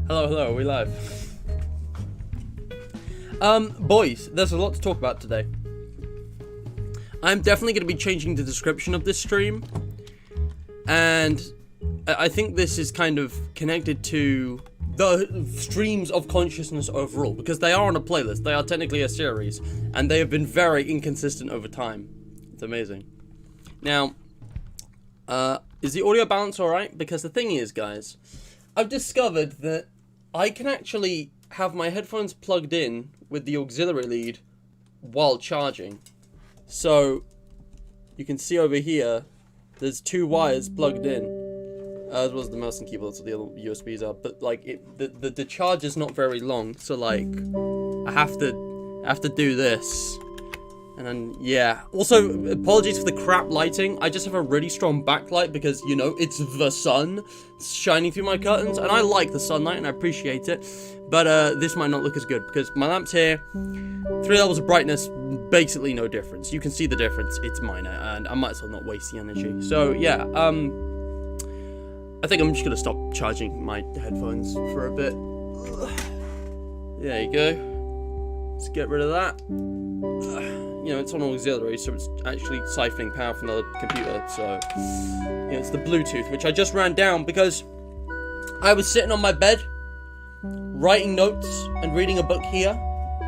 Hello, are we live? Boys, there's a lot to talk about today. I'm definitely going to be changing the description of this stream. And I think this is kind of connected to the streams of consciousness overall. Because they are on a playlist. They are technically a series. And they have been very inconsistent over time. It's amazing. Now, is the audio balance alright? Because the thing is, guys, I've discovered that I can actually have my headphones plugged in with the auxiliary lead while charging. So, you can see over here, there's two wires plugged in, as well as the mouse and keyboard, so the other USBs are. But like, the charge is not very long, so like, I have to do this. And then, yeah. Also, apologies for the crap lighting. I just have a really strong backlight because, you know, it's the sun shining through my curtains. And I like the sunlight and I appreciate it. But this might not look as good because my lamp's here. 3 levels of brightness, basically no difference. You can see the difference. It's minor. And I might as well not waste the energy. So, yeah. I think I'm just going to stop charging my headphones for a bit. There you go. Let's get rid of that. You know, it's on auxiliary, so it's actually siphoning power from the computer, so, you know, it's the Bluetooth, which I just ran down because I was sitting on my bed, writing notes, and reading a book here,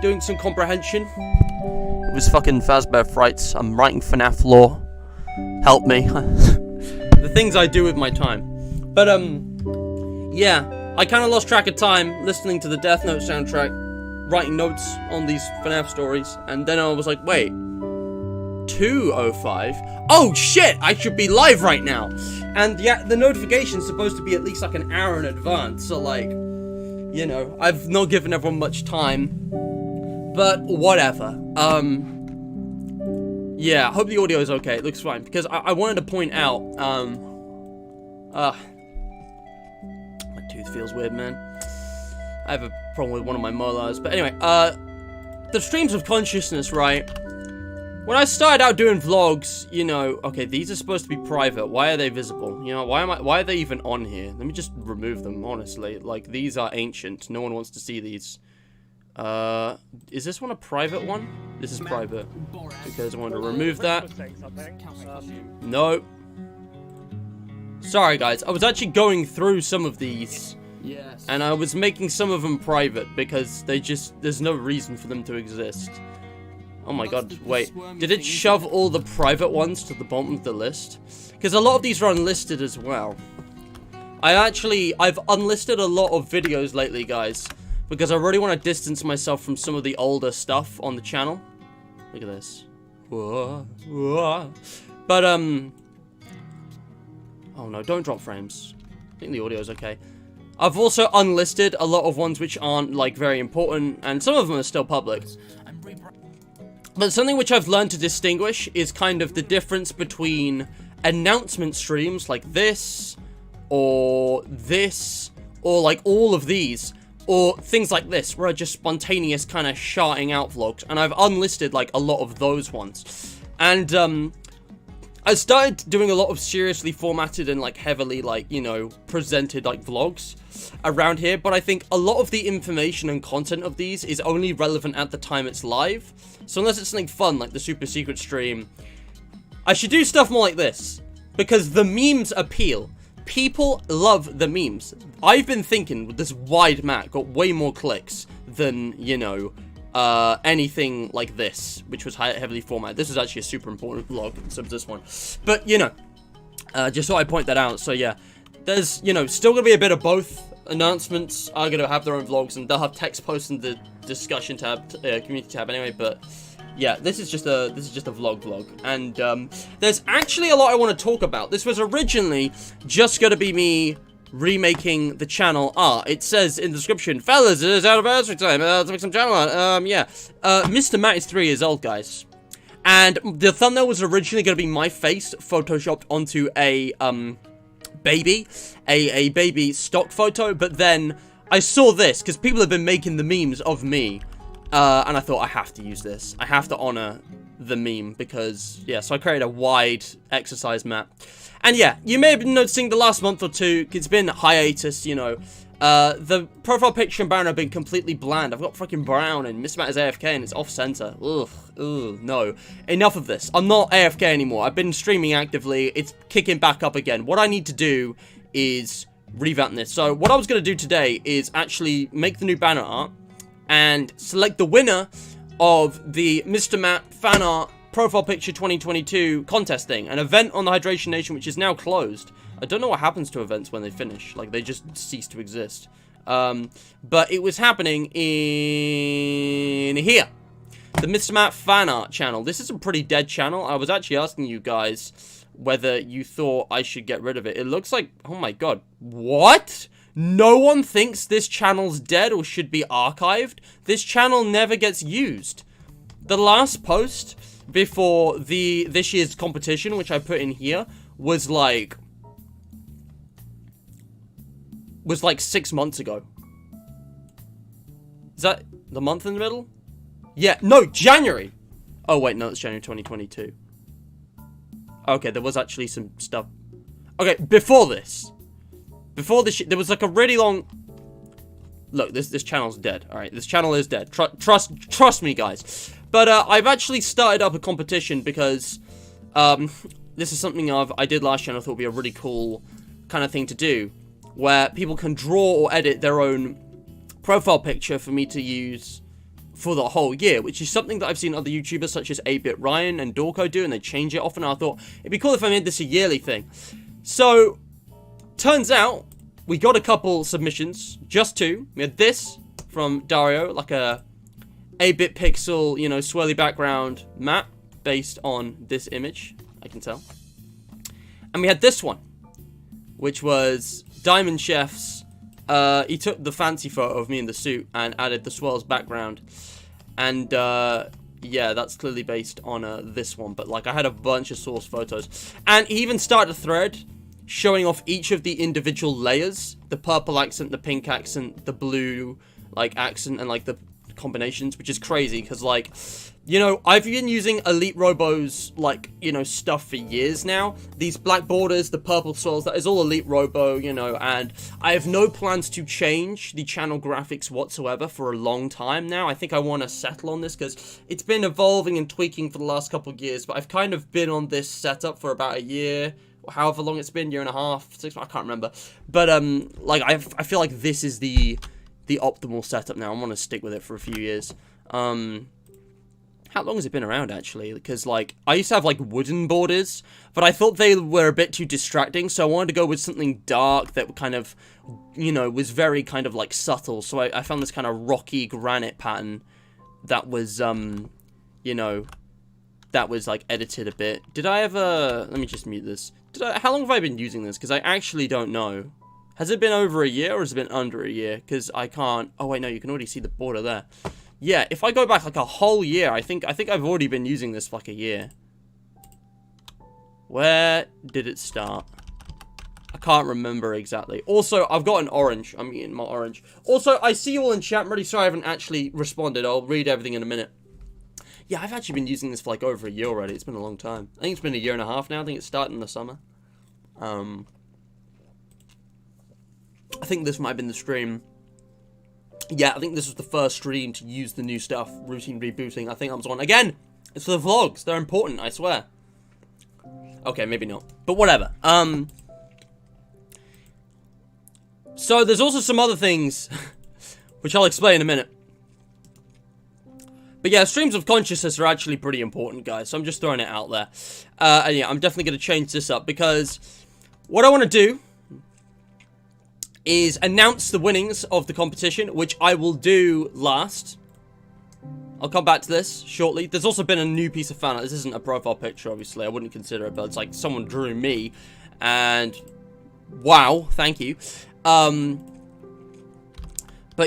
doing some comprehension. It was fucking Fazbear Frights. I'm writing FNAF lore. Help me. The things I do with my time. But, yeah, I kind of lost track of time listening to the Death Note soundtrack, writing notes on these FNAF stories, and then I was like, wait, 2:05? Oh shit, I should be live right now! And yeah, the notification's supposed to be at least like an hour in advance, so like, you know, I've not given everyone much time, but whatever. Yeah, I hope the audio is okay, it looks fine, because I wanted to point out, my tooth feels weird, man. I have a problem with one of my molars. But anyway, the streams of consciousness, right? When I started out doing vlogs, you know, okay, these are supposed to be private. Why are they visible? You know, why are they even on here? Let me just remove them, honestly. Like, these are ancient. No one wants to see these. Is this one a private one? This is private. Because I wanted to remove that. No. Sorry, guys. I was actually going through some of these. Yes. And I was making some of them private because there's no reason for them to exist. Oh my god, wait. Did it shove all the private ones to the bottom of the list? Because a lot of these are unlisted as well. I've unlisted a lot of videos lately, guys. Because I really want to distance myself from some of the older stuff on the channel. Look at this. Whoa, whoa. But, oh no, don't drop frames. I think the audio is okay. I've also unlisted a lot of ones which aren't, like, very important, and some of them are still public. But something which I've learned to distinguish is kind of the difference between announcement streams like this, or like all of these, or things like this, where are just spontaneous kind of shouting out vlogs, and I've unlisted, like, a lot of those ones. And, I started doing a lot of seriously formatted and, like, heavily, like, you know, presented, like, vlogs around here, but I think a lot of the information and content of these is only relevant at the time it's live, so unless it's something fun, like the super secret stream, I should do stuff more like this, because the memes appeal. People love the memes. I've been thinking, with this wide map, got way more clicks than, you know, anything like this, which was heavily formatted. This is actually a super important vlog, so this one. But, you know, just thought I'd point that out. So, yeah, there's, you know, still gonna be a bit of both. Announcements are gonna have their own vlogs, and they'll have text posts in the discussion tab, community tab anyway, but, yeah, this is just a vlog. And, there's actually a lot I want to talk about. This was originally just gonna be me remaking the channel art. It says in the description, fellas, it is anniversary time, let's make some channel art. Yeah. Mr. Matt is 3 years old, guys. And the thumbnail was originally going to be my face photoshopped onto a, baby. A baby stock photo, but then I saw this, because people have been making the memes of me. And I thought, I have to use this. I have to honor the meme, because, yeah, so I created a wide exercise map. And yeah, you may have been noticing the last month or two, it's been hiatus, you know. The profile picture and banner have been completely bland. I've got fucking brown and Mr. Matt is AFK and it's off-center. Ugh, no. Enough of this. I'm not AFK anymore. I've been streaming actively. It's kicking back up again. What I need to do is revamp this. So what I was going to do today is actually make the new banner art and select the winner of the Mr. Matt fan art profile picture 2022 contest thing, an event on the Hydration Nation which is now closed. I don't know what happens to events when they finish, like they just cease to exist. But it was happening in here, the Mr. Matt fan art channel. This is a pretty dead channel. I was actually asking you guys whether you thought I should get rid of it. It looks like, oh my god, what? No one thinks this channel's dead or should be archived? This channel never gets used. The last post before this year's competition, which I put in here, was like 6 months ago. Is that the month in the middle? Yeah, no, January. Oh wait, no, it's January 2022. Okay, there was actually some stuff. Okay, before this, there was like a really long. Look, this channel's dead. All right, this channel is dead. Trust me, guys. But I've actually started up a competition because this is something I did last year and I thought would be a really cool kind of thing to do, where people can draw or edit their own profile picture for me to use for the whole year, which is something that I've seen other YouTubers such as 8-Bit Ryan and Dorko do, and they change it often. I thought it'd be cool if I made this a yearly thing. So, turns out we got a couple submissions, just two. We had this from Dario, like a 8-bit pixel, you know, swirly background map based on this image, I can tell. And we had this one, which was Diamond Chef's. He took the fancy photo of me in the suit and added the swirls background. And, yeah, that's clearly based on this one. But, like, I had a bunch of source photos. And he even started a thread showing off each of the individual layers. The purple accent, the pink accent, the blue, like, accent, and, like, the combinations, which is crazy because, like, you know, I've been using Elite Robo's, like, you know, stuff for years now. These black borders, the purple swirls, that is all Elite Robo, you know, and I have no plans to change the channel graphics whatsoever for a long time now. I think I want to settle on this because it's been evolving and tweaking for the last couple of years, but I've kind of been on this setup for about a year, or however long it's been, year and a half, 6 months, I can't remember. But, like, I feel like this is the optimal setup now. I want to stick with it for a few years. How long has it been around, actually? Because, like, I used to have, like, wooden borders, but I thought they were a bit too distracting, so I wanted to go with something dark that kind of, you know, was very kind of, like, subtle. So I found this kind of rocky granite pattern that was, you know, that was, like, edited a bit. Did I ever... Let me just mute this. How long have I been using this? Because I actually don't know. Has it been over a year, or has it been under a year? Because I can't... Oh, wait, no, you can already see the border there. Yeah, if I go back like a whole year, I think I've already been using this for like a year. Where did it start? I can't remember exactly. Also, I've got an orange. I'm eating my orange. Also, I see you all in chat. I'm really sorry I haven't actually responded. I'll read everything in a minute. Yeah, I've actually been using this for like over a year already. It's been a long time. I think it's been a year and a half now. I think it started in the summer. I think this might have been the stream. Yeah, I think this was the first stream to use the new stuff, routine rebooting. I think that was one. Again, it's for the vlogs. They're important, I swear. Okay, maybe not. But whatever. So there's also some other things, which I'll explain in a minute. But yeah, streams of consciousness are actually pretty important, guys. So I'm just throwing it out there. And yeah, I'm definitely going to change this up because what I want to do is announce the winnings of the competition, which I will do last. I'll come back to this shortly. There's also been a new piece of fan art. This isn't a profile picture, obviously. I wouldn't consider it, but it's like someone drew me. And wow, thank you. But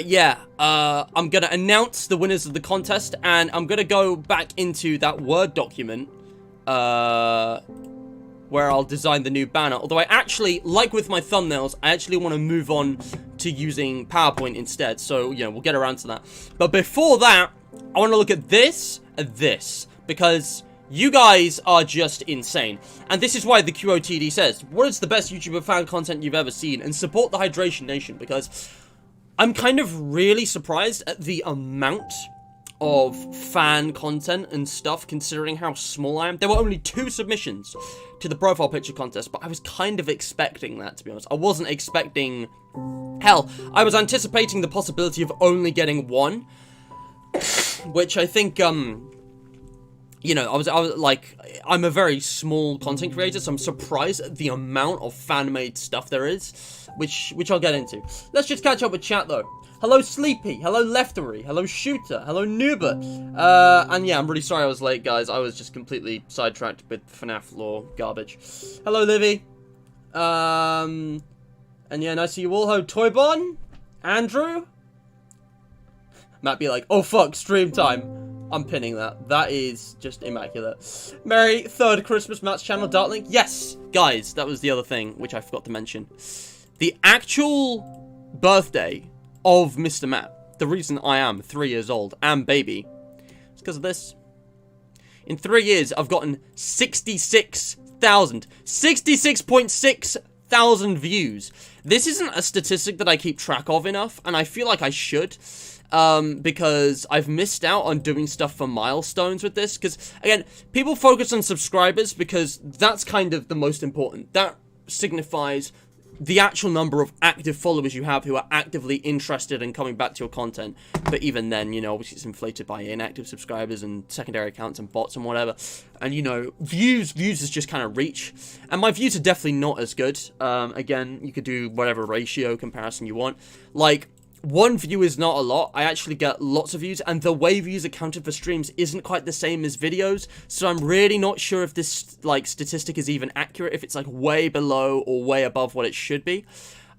yeah, I'm going to announce the winners of the contest, and I'm going to go back into that Word document, where I'll design the new banner. Although I actually, like with my thumbnails, I actually want to move on to using PowerPoint instead. So, you know, we'll get around to that. But before that, I want to look at this and this. Because You guys are just insane. And this is why the QOTD says, what is the best YouTuber fan content you've ever seen? And support the Hydration Nation, because I'm kind of really surprised at the amount of fan content and stuff, considering how small I am. There were only 2 submissions to the profile picture contest, but I was kind of expecting that, to be honest. I wasn't expecting... Hell, I was anticipating the possibility of only getting 1, which I think, you know, I was like, I'm a very small content creator, so I'm surprised at the amount of fan-made stuff there is, which I'll get into. Let's just catch up with chat, though. Hello, Sleepy. Hello, Leftery. Hello, Shooter. Hello, Noober. And yeah, I'm really sorry I was late, guys. I was just completely sidetracked with FNAF lore garbage. Hello, Livy. And yeah, nice to see you all. Hello, Toybon. Andrew. Matt be like, oh, fuck, stream time. I'm pinning that. That is just immaculate. Merry 3rd Christmas, Matt's channel, Dartlink. Yes, guys, that was the other thing, which I forgot to mention. The actual birthday of Mr. Matt, the reason I am 3 years old and baby, is because of this. In 3 years, I've gotten 66.6 thousand views. This isn't a statistic that I keep track of enough, and I feel like I should. Because I've missed out on doing stuff for milestones with this, because, again, people focus on subscribers because that's kind of the most important. That signifies the actual number of active followers you have who are actively interested in coming back to your content. But even then, you know, obviously it's inflated by inactive subscribers and secondary accounts and bots and whatever. And, you know, views is just kind of reach. And my views are definitely not as good. Again, you could do whatever ratio comparison you want. Like, 1 view is not a lot. I actually get lots of views, and the way views are counted for streams isn't quite the same as videos, so I'm really not sure if this, like, statistic is even accurate, if it's, like, way below or way above what it should be.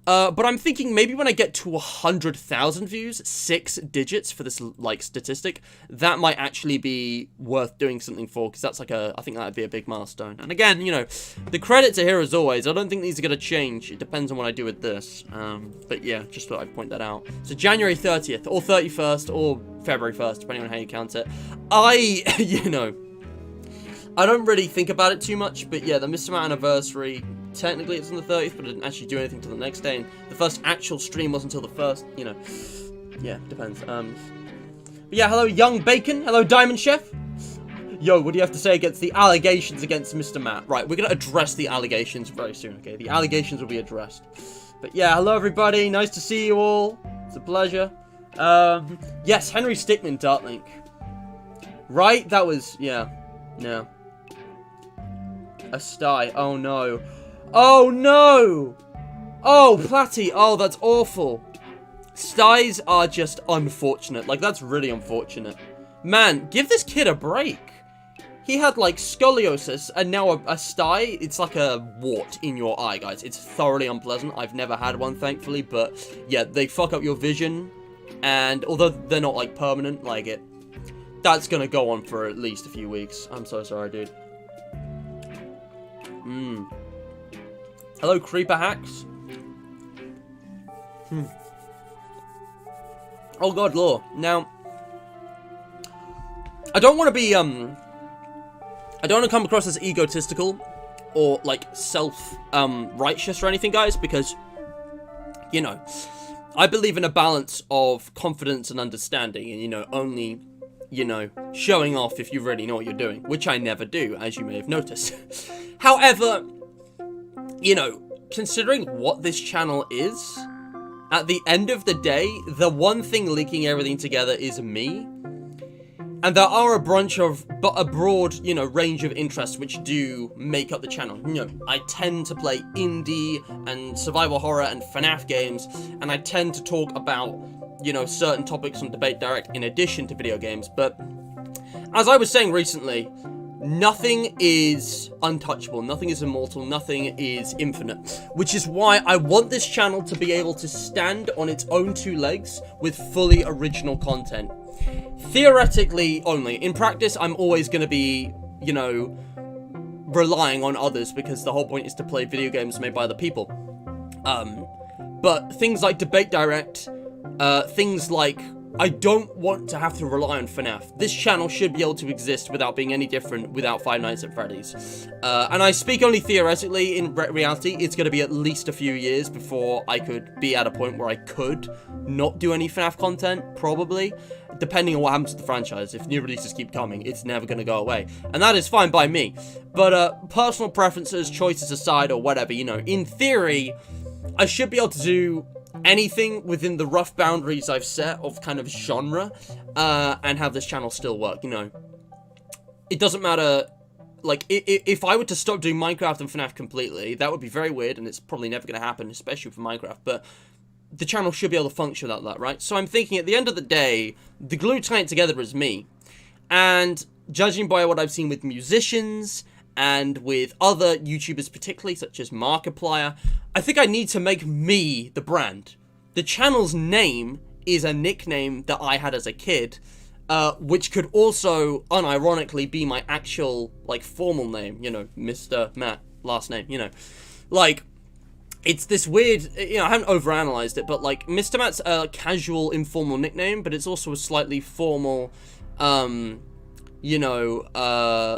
But I'm thinking maybe when I get to 100,000 views, 6 digits for this, like, statistic, that might actually be worth doing something for, because that's, like, I think that would be a big milestone. And again, you know, the credits are here as always. I don't think these are going to change. It depends on what I do with this. But yeah, just thought I'd point that out. So January 30th, or 31st, or February 1st, depending on how you count it. You know, I don't really think about it too much, but yeah, the Mr. Matt anniversary, technically it's on the 30th, but I didn't actually do anything till the next day, and the first actual stream wasn't until the 1st, you know. Yeah, depends. But yeah, hello, Young Bacon. Hello, Diamond Chef. Yo, what do you have to say against the allegations against Mr. Matt? Right, we're going to address the allegations very soon, okay? The allegations will be addressed. But yeah, hello, everybody. Nice to see you all. It's a pleasure. Yes, Henry Stickmin, Dartlink. Right? That was, yeah. No. A sty. Oh, no. Oh, no! Oh, Platty. Oh, that's awful. Styes are just unfortunate. Like, that's really unfortunate. Man, give this kid a break. He had, like, scoliosis, and now a sty. It's like a wart in your eye, guys. It's thoroughly unpleasant. I've never had one, thankfully, but, yeah, they fuck up your vision, and although they're not, like, permanent, like, that's gonna go on for at least a few weeks. I'm so sorry, dude. Hello, Creeper Hacks. Oh god, lore. Now, I don't want to be, I don't want to come across as egotistical or, like, self-righteous or anything, guys, because, you know, I believe in a balance of confidence and understanding, and, you know, only, you know, showing off if you really know what you're doing, which I never do, as you may have noticed. However, you know, considering what this channel is, at the end of the day, the one thing linking everything together is me. And there are a broad, you know, range of interests which do make up the channel. You know, I tend to play indie and survival horror and FNAF games, and I tend to talk about, you know, certain topics on Debate Direct in addition to video games. But as I was saying recently, nothing is untouchable, nothing is immortal, nothing is infinite, which is why I want this channel to be able to stand on its own 2 legs with fully original content. Theoretically only. In practice, I'm always going to be, you know, relying on others, because the whole point is to play video games made by other people. But things like Debate Direct, things like I don't want to have to rely on FNAF. This channel should be able to exist without being any different without Five Nights at Freddy's. And I speak only theoretically. In reality, it's going to be at least a few years before I could be at a point where I could not do any FNAF content, probably. Depending on what happens to the franchise. If new releases keep coming, it's never going to go away. And that is fine by me. But personal preferences, choices aside, or whatever, you know, in theory, I should be able to do anything within the rough boundaries I've set of kind of genre, and have this channel still work, you know. It doesn't matter, like, if I were to stop doing Minecraft and FNAF completely, that would be very weird, and it's probably never going to happen, especially for Minecraft, but the channel should be able to function without that, right? So I'm thinking, at the end of the day, the glue tying it together is me, and judging by what I've seen with musicians, and with other YouTubers particularly, such as Markiplier, I think I need to make me the brand. The channel's name is a nickname that I had as a kid, which could also, unironically, be my actual, like, formal name, you know, Mr. Matt, last name, you know. Like, it's this weird, you know, I haven't overanalyzed it, but, like, Mr. Matt's a casual, informal nickname, but it's also a slightly formal, you know,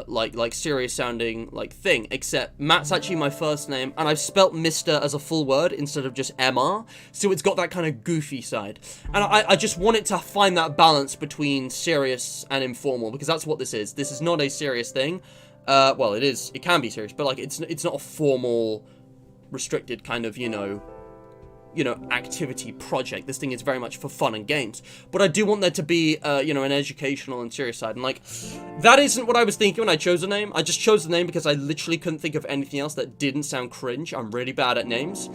like serious sounding, like, thing, except Matt's actually my first name, and I've spelt Mr. as a full word instead of just MR, so it's got that kind of goofy side, and I just want it to find that balance between serious and informal, because that's what this is. This is not a serious thing, well, it is, it can be serious, but, like, it's not a formal, restricted kind of, you know, activity project. This thing is very much for fun and games. But I do want there to be, you know, an educational and serious side. And, like, that isn't what I was thinking when I chose the name. I just chose the name because I literally couldn't think of anything else that didn't sound cringe. I'm really bad at names.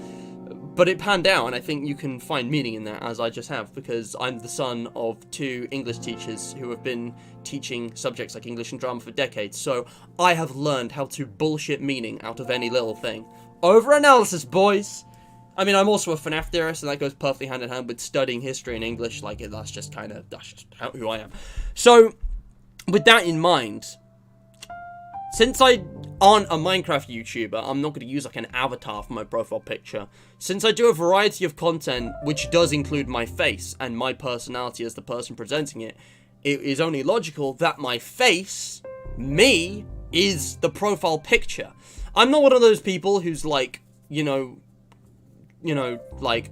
But it panned out, and I think you can find meaning in that, as I just have, because I'm the son of 2 English teachers who have been teaching subjects like English and drama for decades. So I have learned how to bullshit meaning out of any little thing. Overanalysis, boys! I mean, I'm also a FNAF theorist, and that goes perfectly hand in hand with studying history and English. Like, that's just who I am. So, with that in mind, since I aren't a Minecraft YouTuber, I'm not going to use, like, an avatar for my profile picture. Since I do a variety of content, which does include my face and my personality as the person presenting it, it is only logical that my face, me, is the profile picture. I'm not one of those people who's, like, you know, like,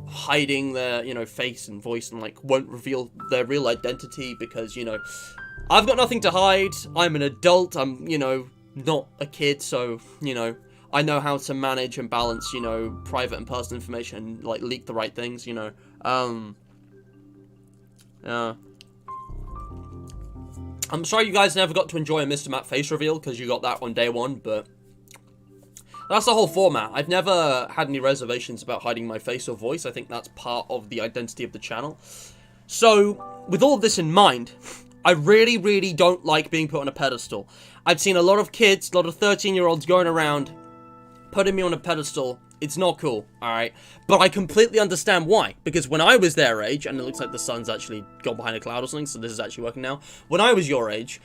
hiding their, you know, face and voice and, like, won't reveal their real identity because, you know, I've got nothing to hide. I'm an adult. I'm, you know, not a kid, so, you know, I know how to manage and balance, you know, private and personal information and, like, leak the right things, you know. Yeah. I'm sorry you guys never got to enjoy a Mr. Matt face reveal because you got that on day one, but that's the whole format. I've never had any reservations about hiding my face or voice. I think that's part of the identity of the channel. So, with all of this in mind, I really, really don't like being put on a pedestal. I've seen a lot of kids, a lot of 13-year-olds going around putting me on a pedestal. It's not cool, alright? But I completely understand why. Because when I was their age, and it looks like the sun's actually gone behind a cloud or something, so this is actually working now. When I was your age,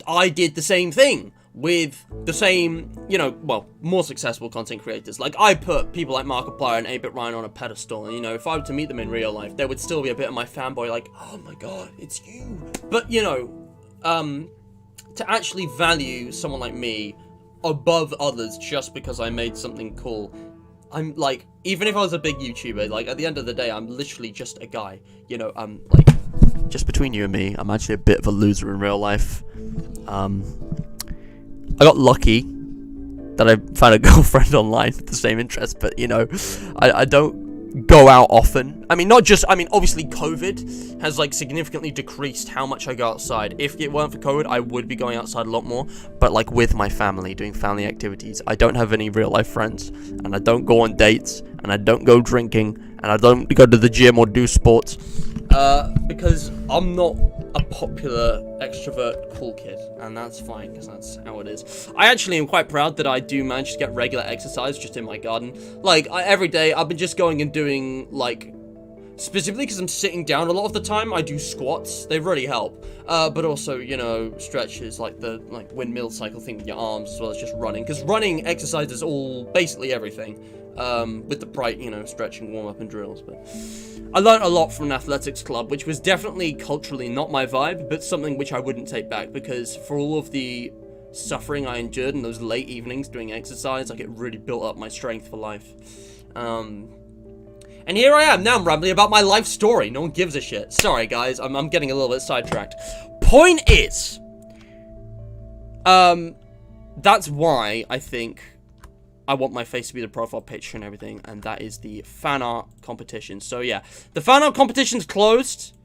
I did the same thing with the same, you know, well, more successful content creators. Like, I put people like Markiplier and 8-Bit Ryan on a pedestal, and, you know, if I were to meet them in real life, there would still be a bit of my fanboy, like, oh my god, it's you. But, you know, to actually value someone like me above others just because I made something cool, I'm, like, even if I was a big YouTuber, like, at the end of the day, I'm literally just a guy, you know, like, just between you and me, I'm actually a bit of a loser in real life. I got lucky that I found a girlfriend online with the same interests, but, you know, I don't go out often. I mean, obviously COVID has, like, significantly decreased how much I go outside. If it weren't for COVID, I would be going outside a lot more, but, like, with my family, doing family activities. I don't have any real life friends, and I don't go on dates, and I don't go drinking, and I don't go to the gym or do sports, because I'm not a popular, extrovert, cool kid, and that's fine, because that's how it is. I actually am quite proud that I do manage to get regular exercise just in my garden. Like, every day, I've been just going and doing, like, specifically because I'm sitting down a lot of the time. I do squats. They really help. But also, you know, stretches like the windmill cycle thing with your arms, as well as just running. Because running exercises all, basically everything. With the bright, you know, stretching, warm-up, and drills. But I learned a lot from an athletics club, which was definitely culturally not my vibe, but something which I wouldn't take back, because for all of the suffering I endured in those late evenings doing exercise, like, it really built up my strength for life. And here I am, now I'm rambling about my life story. No one gives a shit. Sorry, guys, I'm getting a little bit sidetracked. Point is, that's why I think I want my face to be the profile picture and everything, and that is the fan art competition. So yeah, the fan art competition's closed.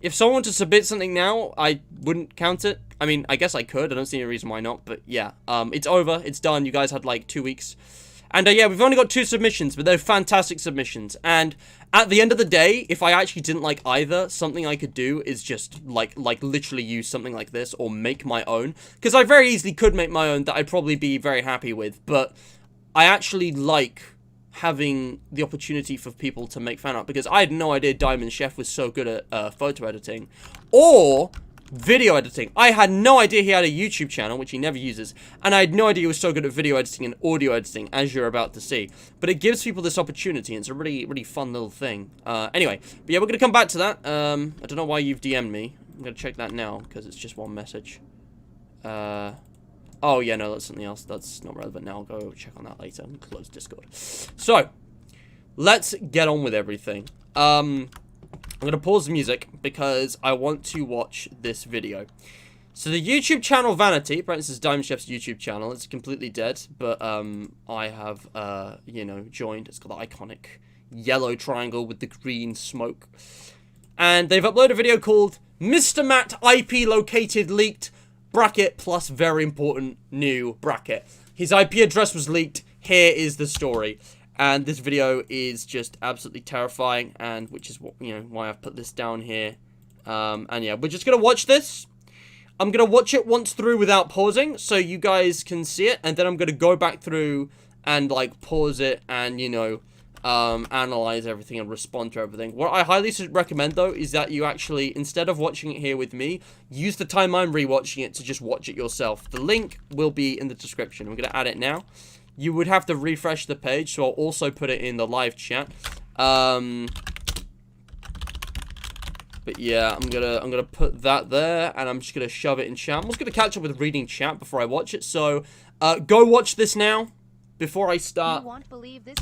If someone were to submit something now, I wouldn't count it. I mean, I guess I could. I don't see any reason why not, but yeah. It's over. It's done. You guys had like 2 weeks. And yeah, we've only got 2 submissions, but they're fantastic submissions. And at the end of the day, if I actually didn't like either, something I could do is just like literally use something like this or make my own. Because I very easily could make my own that I'd probably be very happy with, but I actually like having the opportunity for people to make fan art, because I had no idea Diamond Chef was so good at photo editing or video editing. I had no idea he had a YouTube channel, which he never uses, and I had no idea he was so good at video editing and audio editing, as you're about to see. But it gives people this opportunity, and it's a really, really fun little thing. Anyway, but yeah, we're going to come back to that. I don't know why you've DM'd me. I'm going to check that now, because it's just one message. Oh, yeah, no, that's something else. That's not relevant now. I'll go check on that later and close Discord. So, let's get on with everything. I'm going to pause the music because I want to watch this video. So, the YouTube channel Vanity, apparently this is Diamond Chef's YouTube channel. It's completely dead, but I have, you know, joined. It's got the iconic yellow triangle with the green smoke. And they've uploaded a video called Mr. Matt IP Located Leaked bracket plus very important new bracket. His IP address was leaked. Here is the story, and this video is just absolutely terrifying, and which is what, you know, why I've put this down here. And yeah, we're just gonna watch this. I'm gonna watch it once through without pausing, so you guys can see it, and then I'm gonna go back through and like pause it and, you know, analyze everything and respond to everything. What I highly recommend, though, is that you actually, instead of watching it here with me, use the time I'm rewatching it to just watch it yourself. The link will be in the description. I'm going to add it now. You would have to refresh the page, so I'll also put it in the live chat. But yeah, I'm gonna put that there, and I'm just gonna shove it in chat. I'm just gonna catch up with reading chat before I watch it. So, go watch this now. Before I start,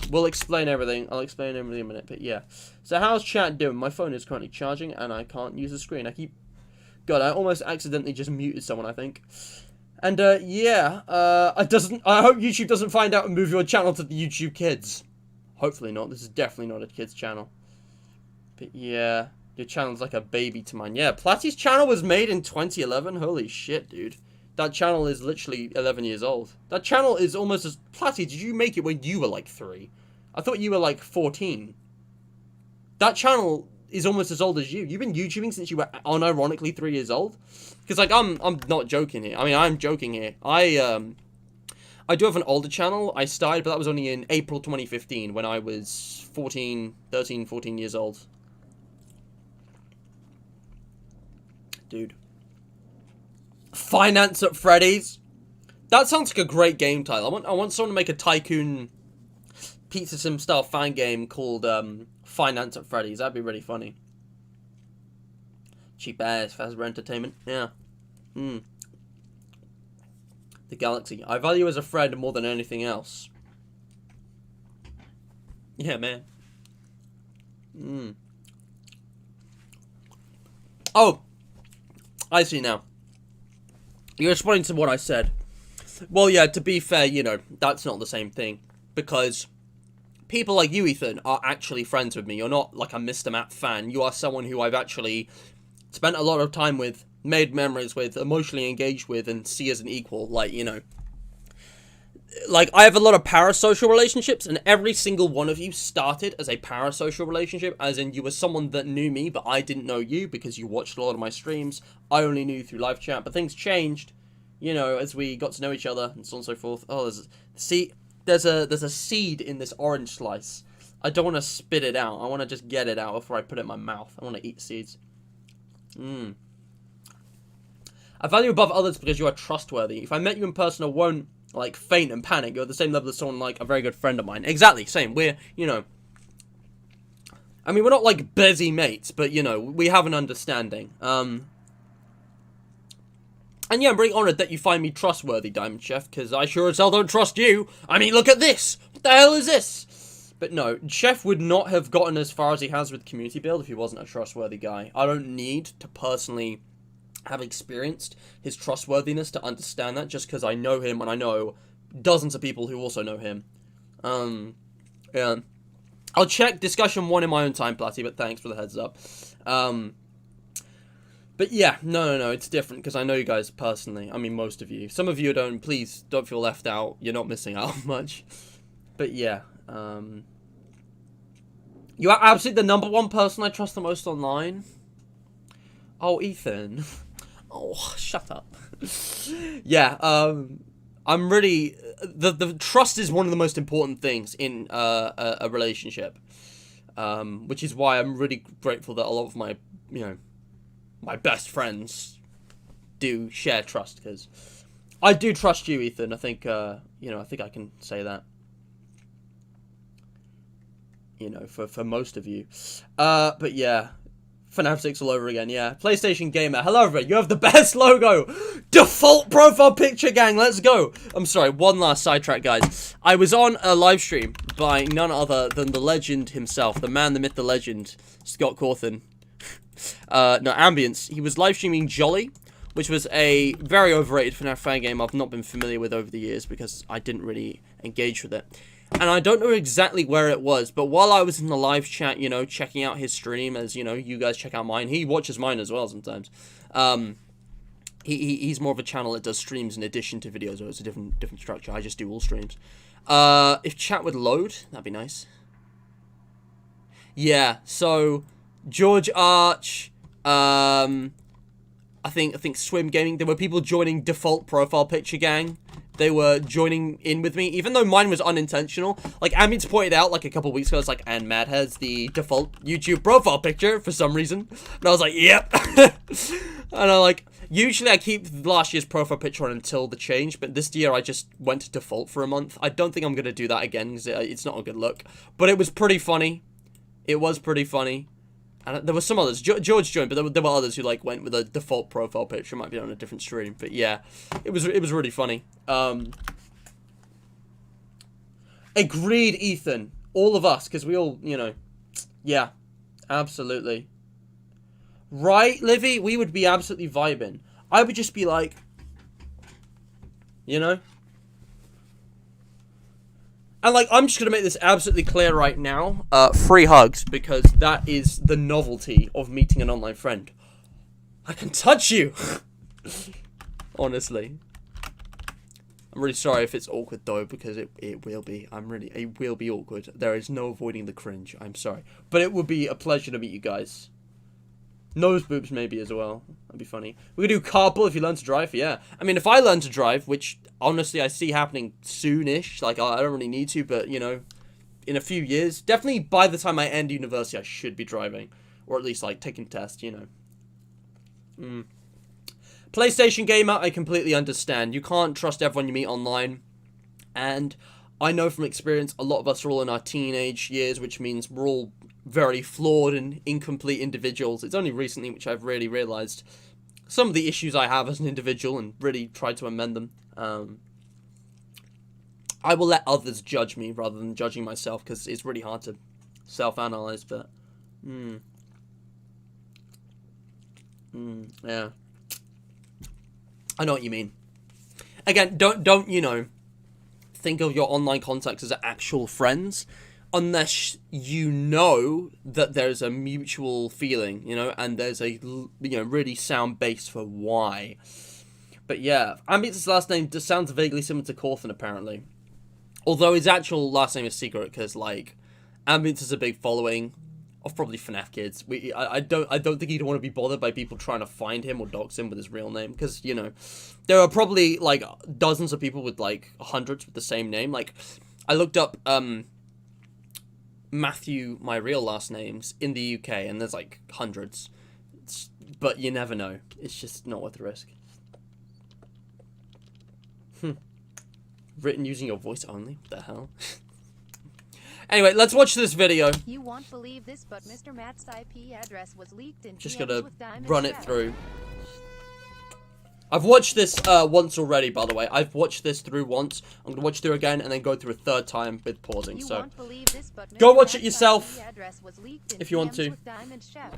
we'll explain everything. I'll explain everything in a minute, but yeah. So how's chat doing? My phone is currently charging, and I can't use the screen. God, I almost accidentally just muted someone, I think. And, yeah, I hope YouTube doesn't find out and move your channel to the YouTube Kids. Hopefully not. This is definitely not a kids channel. But yeah, your channel's like a baby to mine. Yeah, Platty's channel was made in 2011. Holy shit, dude. That channel is literally 11 years old. That channel is almost as... Platty, did you make it when you were like 3? I thought you were like 14. That channel is almost as old as you. You've been YouTubing since you were unironically 3 years old. Because like, I'm not joking here. I mean, I'm joking here. I do have an older channel. I started, but that was only in April 2015 when I was 13, 14 years old. Dude. Finance at Freddy's. That sounds like a great game title. I want someone to make a Tycoon Pizza Sim style fan game called Finance at Freddy's. That'd be really funny. Cheap ass Fazbear Entertainment. Yeah. The Galaxy. I value as a friend more than anything else. Yeah, man. Oh, I see now. You're responding to what I said. Well, yeah, to be fair, you know, that's not the same thing. Because people like you, Ethan, are actually friends with me. You're not like a Mr. Matt fan. You are someone who I've actually spent a lot of time with, made memories with, emotionally engaged with, and see as an equal. Like, you know. Like, I have a lot of parasocial relationships, and every single one of you started as a parasocial relationship, as in you were someone that knew me, but I didn't know you because you watched a lot of my streams. I only knew you through live chat, but things changed, you know, as we got to know each other, and so on and so forth. Oh, there's a seed in this orange slice. I don't want to spit it out. I want to just get it out before I put it in my mouth. I want to eat seeds. I value you above others because you are trustworthy. If I met you in person, I won't, like, faint and panic. You're at the same level as someone, like, a very good friend of mine. Exactly, same. We're, you know... I mean, we're not, like, busy mates, but, you know, we have an understanding. And yeah, I'm really honoured that you find me trustworthy, Diamond Chef, because I sure as hell don't trust you. I mean, look at this! What the hell is this? But no, Chef would not have gotten as far as he has with Community Build if he wasn't a trustworthy guy. I don't need to personally have experienced his trustworthiness to understand that, just because I know him and I know dozens of people who also know him. Yeah. I'll check discussion 1 in my own time, Platty, but thanks for the heads up. But yeah, no, it's different, because I know you guys personally. I mean, most of you. Some of you don't, please, don't feel left out. You're not missing out much. But yeah, you are absolutely the #1 person I trust the most online. Oh, Ethan. Oh, shut up. Yeah, I'm really... The trust is one of the most important things in a relationship. Which is why I'm really grateful that a lot of my, you know, my best friends do share trust, because I do trust you, Ethan. I think, you know, I think I can say that. You know, for most of you. But yeah. FNAF 6 all over again, yeah. PlayStation Gamer. Hello, everybody. You have the best logo. Default profile picture, gang. Let's go. I'm sorry. One last sidetrack, guys. I was on a live stream by none other than the legend himself. The man, the myth, the legend. Scott Cawthon. No, Ambience. He was live streaming Jolly, which was a very overrated FNAF fan game I've not been familiar with over the years because I didn't really engage with it. And I don't know exactly where it was, but while I was in the live chat, you know, checking out his stream, as, you know, you guys check out mine, he watches mine as well sometimes. He's more of a channel that does streams in addition to videos, so it's a different structure. I just do all streams. If chat would load, that'd be nice. Yeah, so, George Arch, I think Swim Gaming, there were people joining default profile picture, gang. They were joining in with me, even though mine was unintentional. Like, Ambience pointed out, like, a couple weeks ago, it's like, and Matt has the default YouTube profile picture for some reason. And I was like, yep. And I'm like, usually I keep last year's profile picture on until the change, but this year I just went to default for a month. I don't think I'm going to do that again, because it's not a good look. But it was pretty funny. It was pretty funny. And there were some others. George joined, but there were others who, like, went with a default profile picture. Might be on a different stream. But yeah, it was really funny. Agreed, Ethan. All of us, because we all, you know, yeah, absolutely. Right, Livy? We would be absolutely vibing. I would just be like, you know? And, like, I'm just going to make this absolutely clear right now. Free hugs, because that is the novelty of meeting an online friend. I can touch you! Honestly. I'm really sorry if it's awkward, though, because it will be. It will be awkward. There is no avoiding the cringe. I'm sorry. But it would be a pleasure to meet you guys. Nose boobs, maybe, as well. That'd be funny. We could do carpool if you learn to drive, yeah. I mean, if I learn to drive, which, honestly, I see happening soonish. Like, I don't really need to, but, you know, in a few years. Definitely by the time I end university, I should be driving. Or at least, like, taking tests, you know. PlayStation Gamer, I completely understand. You can't trust everyone you meet online. And I know from experience, a lot of us are all in our teenage years, which means we're all very flawed and incomplete individuals. It's only recently which I've really realised some of the issues I have as an individual and really tried to amend them. I will let others judge me rather than judging myself, because it's really hard to self-analyse, but... yeah. I know what you mean. Again, don't you know, think of your online contacts as actual friends, unless you know that there's a mutual feeling, you know, and there's a, you know, really sound base for why. But yeah, Ambience's last name just sounds vaguely similar to Cawthon, apparently. Although his actual last name is secret, because, like, Ambience has a big following of probably FNAF kids. I don't think he'd want to be bothered by people trying to find him or dox him with his real name, because, you know, there are probably, like, dozens of people with, like, hundreds with the same name. Like, I looked up, Matthew, my real last names, in the UK, and there's like hundreds. But you never know. It's just not worth the risk. Written using your voice only? What the hell? Anyway, let's watch this video. You won't believe this, but Mr. Matt's IP address was leaked in Just DMs gotta with Diamond run it Shadow. through. I've watched this once already, by the way. I've watched this through once. I'm gonna watch through again and then go through a third time with pausing. You So won't believe this, but go Mr. watch it Matt's yourself IP address was leaked in if you want DMs to. with Diamond Shadow.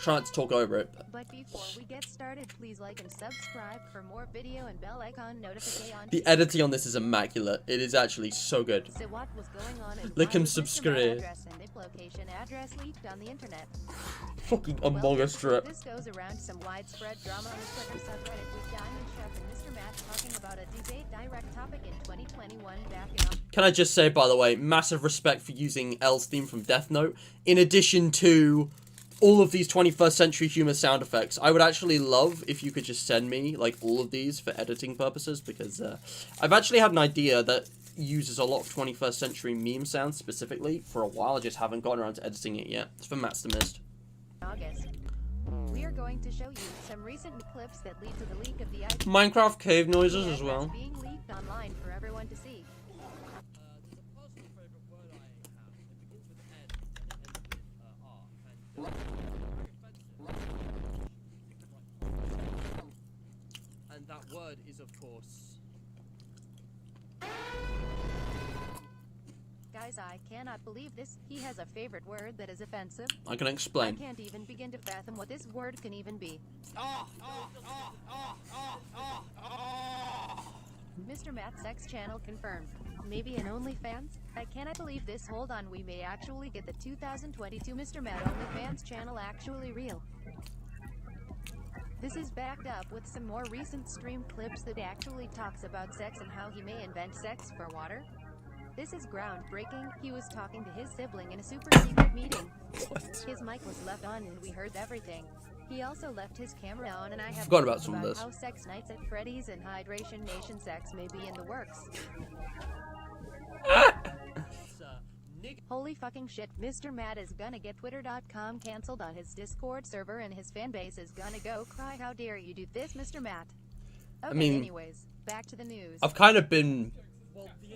try not to talk over it. But before we get started, please like and subscribe for more video and bell icon notification. The editing on this is immaculate. It is actually so good. So what was going on and Like why and was Mr. subscribe. Matt's address and location address leaked on the internet? Fucking Well, Among Us strip. This goes around some widespread drama on the Twitter subreddit with Diamond Chef and Mr. Matt talking about a debate direct topic in 2021 back in October. Can I just say, by the way, massive respect for using L's theme from Death Note, in addition to all of these 21st century humor sound effects. I would actually love if you could just send me, like, all of these for editing purposes, because I've actually had an idea that uses a lot of 21st century meme sounds specifically for a while. I just haven't gotten around to editing it yet. It's for Matt's the Mist. August. We are going to show you some recent clips that lead to the leak of the IP Minecraft cave noises as well. being leaked online for everyone to see. And that word is, of course... Guys, I cannot believe this. He has a favorite word that is offensive. I can I explain. can't even begin to fathom what this word can even be. Mr. Matt's sex channel confirmed. Maybe an OnlyFans? I cannot believe this. Hold on, we may actually get the 2022 Mr. Matt OnlyFans channel actually real. This is backed up with some more recent stream clips that actually talks about sex and how he may invent sex for water. This is groundbreaking. He was talking to his sibling in a super secret meeting. His mic was left on and we heard everything. He also left his camera on, and I have Forgot about some of this. how sex nights at Freddy's and Hydration Nation sex may be in the works. Holy fucking shit, Mr. Matt is gonna get Twitter.com cancelled on his Discord server and his fanbase is gonna go cry. How dare you do this, Mr. Matt? Okay, mean, anyways, back to the news. I've kind of been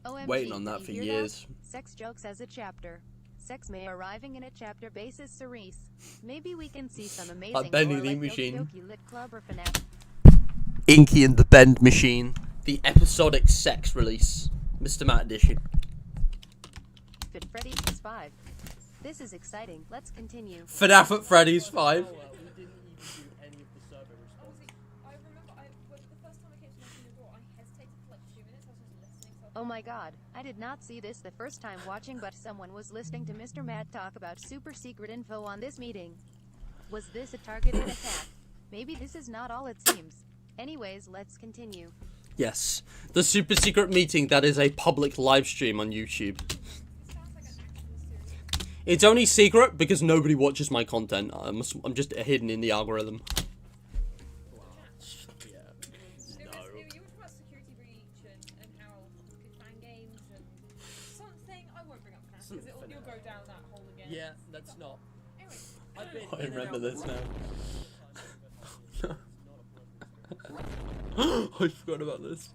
OMG, waiting on did that you for hear years. Sex jokes as a chapter. Sex may arriving in a chapter basis Cerise. Maybe we can see some amazing Benny lore the like Machine. Doki Lit Club or Fnatic. Inky and the Bend Machine. The episodic sex release. Mr. Matt edition. Fit Freddy 5. This is exciting. Let's continue. FNAF at Freddy's 5. Oh my god, I did not see this the first time watching, but someone was listening to Mr. Matt talk about super secret info on this meeting. Was this a targeted attack? Maybe this is not all it seems. Anyways, let's continue. Yes. The super secret meeting that is a public live stream on YouTube. It's only secret because nobody watches my content. I'm just hidden in the algorithm. Yeah, that's not. I remember this now. I forgot about this.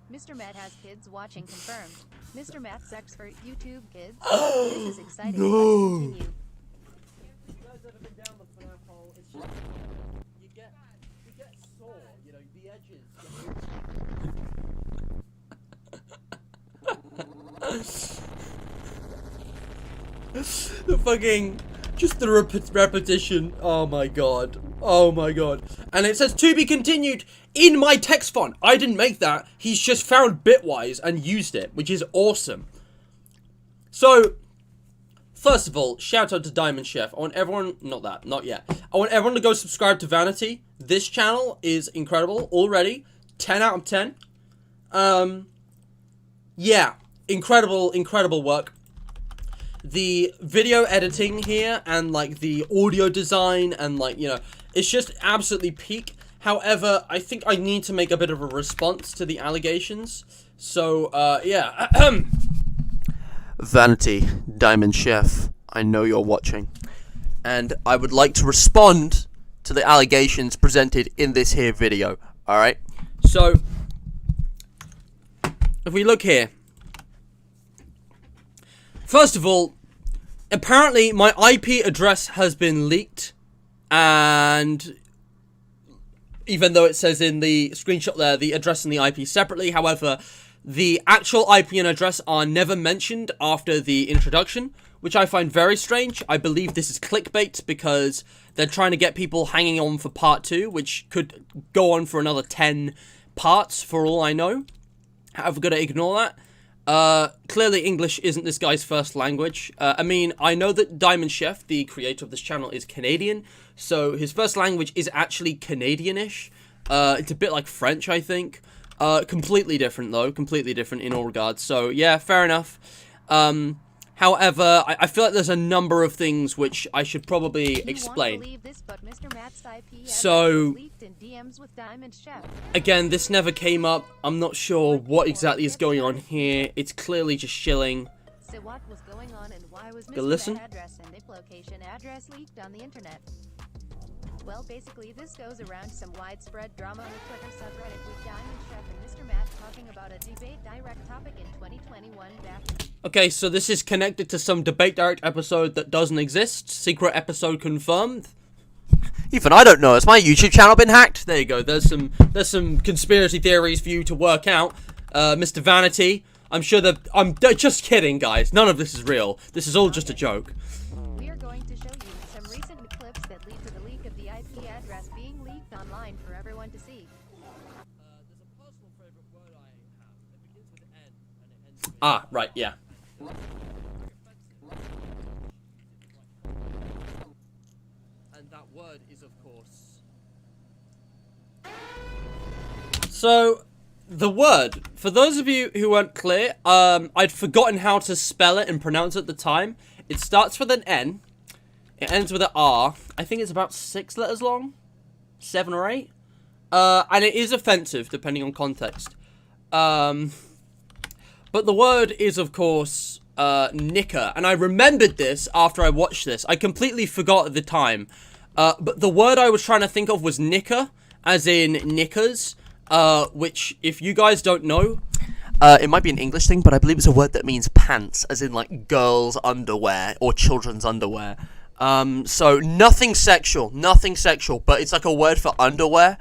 Mr. Matt has kids watching confirmed. Mr. Matt's expert YouTube kids. This is exciting. No. Let's continue. You guys ever been down the FNAF hole? It's just you get sore, you know, the edges. The fucking just the repetition. Oh my god. Oh my god. And it says to be continued in my text font. I didn't make that. He's just found Bitwise and used it, which is awesome. So, first of all, shout out to Diamond Chef. I want everyone, not yet. I want everyone to go subscribe to Vanity. This channel is incredible already. 10 out of 10. Yeah, incredible work. The video editing here and like the audio design and like, you know, it's just absolutely peak. However, I think I need to make a bit of a response to the allegations. So, yeah. Vanity, Diamond Chef, I know you're watching. And I would like to respond to the allegations presented in this here video. Alright? So, if we look here. First of all, apparently my IP address has been leaked. And even though it says in the screenshot there, the address and the IP separately. However, the actual IP and address are never mentioned after the introduction, which I find very strange. I believe this is clickbait because they're trying to get people hanging on for part 2, which could go on for another 10 parts for all I know. I've got to ignore that. Clearly English isn't this guy's first language. I mean, I know that Diamond Chef, the creator of this channel, is Canadian, so his first language is actually Canadian-ish. It's a bit like French, I think. Completely different, though. Completely different in all regards. So, yeah, fair enough. However, I feel like there's a number of things which I should probably explain. So, again, this never came up. I'm not sure what exactly is going on here. It's clearly just shilling. So what was going on and why was Go listen. address and IP location address leaked on the internet? Well, basically, this goes around some widespread drama on the Twitter subreddit with Diamond Chef and Mr. Matt talking about a debate direct topic in 2021 back. Okay, so this is connected to some debate direct episode that doesn't exist. Secret episode confirmed. Even I don't know. Has my YouTube channel been hacked? There you go. There's some conspiracy theories for you to work out. Mr. Vanity. I'm sure that I'm just kidding, guys. None of this is real. This is all just a joke. We are going to show you some recent clips that lead to the leak of the IP address being leaked online for everyone to see. There's a personal favorite word I have. It begins with N and it ends with Ah, right, yeah. And that word is, of course. So, the word, for those of you who weren't clear, I'd forgotten how to spell it and pronounce it at the time. It starts with an N. It ends with an R. I think it's about 6 letters long. 7 or 8. And it is offensive, depending on context. But the word is, of course, knicker. And I remembered this after I watched this. I completely forgot at the time. But the word I was trying to think of was knicker, as in knickers. Which, if you guys don't know, it might be an English thing, but I believe it's a word that means pants, as in, like, girls' underwear, or children's underwear. So, nothing sexual, but it's like a word for underwear.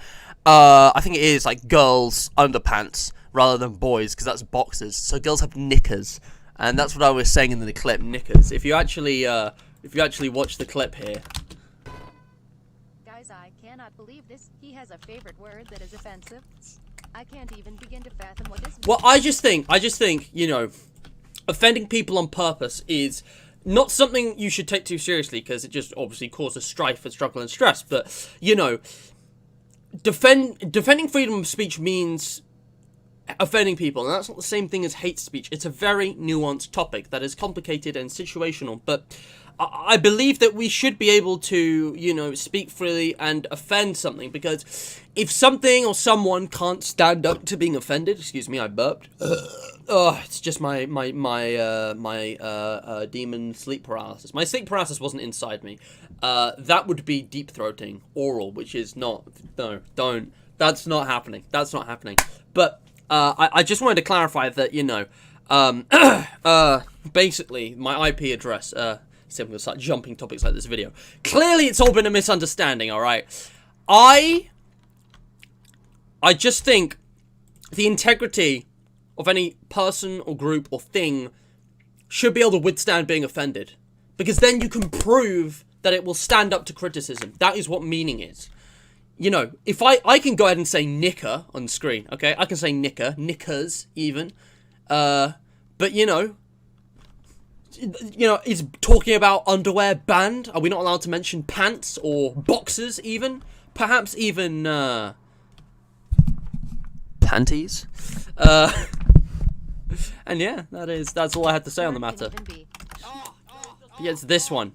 I think it is, like, girls' underpants, rather than boys, because that's boxers. So, girls have knickers, and that's what I was saying in the clip, knickers. If you actually watch the clip here. I cannot believe this. He has a favorite word that is offensive. I can't even begin to fathom what this means. Well, I just think, you know, offending people on purpose is not something you should take too seriously, because it just obviously causes strife and struggle and stress. But, you know, defending freedom of speech means offending people, and that's not the same thing as hate speech. It's a very nuanced topic that is complicated and situational, but I believe that we should be able to, you know, speak freely and offend something, because if something or someone can't stand up to being offended, excuse me, I burped. It's just my demon sleep paralysis. My sleep paralysis wasn't inside me. That would be deep throating, oral, which is not, no, don't, that's not happening. That's not happening. But, I just wanted to clarify that, you know, basically, my IP address, so I'm going to start jumping topics like this video. Clearly, it's all been a misunderstanding, alright? I just think the integrity of any person or group or thing should be able to withstand being offended. Because then you can prove that it will stand up to criticism. That is what meaning is. You know, if I can go ahead and say knicker on screen, okay? I can say knicker, knickers even. But, you know, is talking about underwear banned? Are we not allowed to mention pants or boxers even? Perhaps even, panties? And yeah, that's all I had to say on the matter. Yeah, it's this one.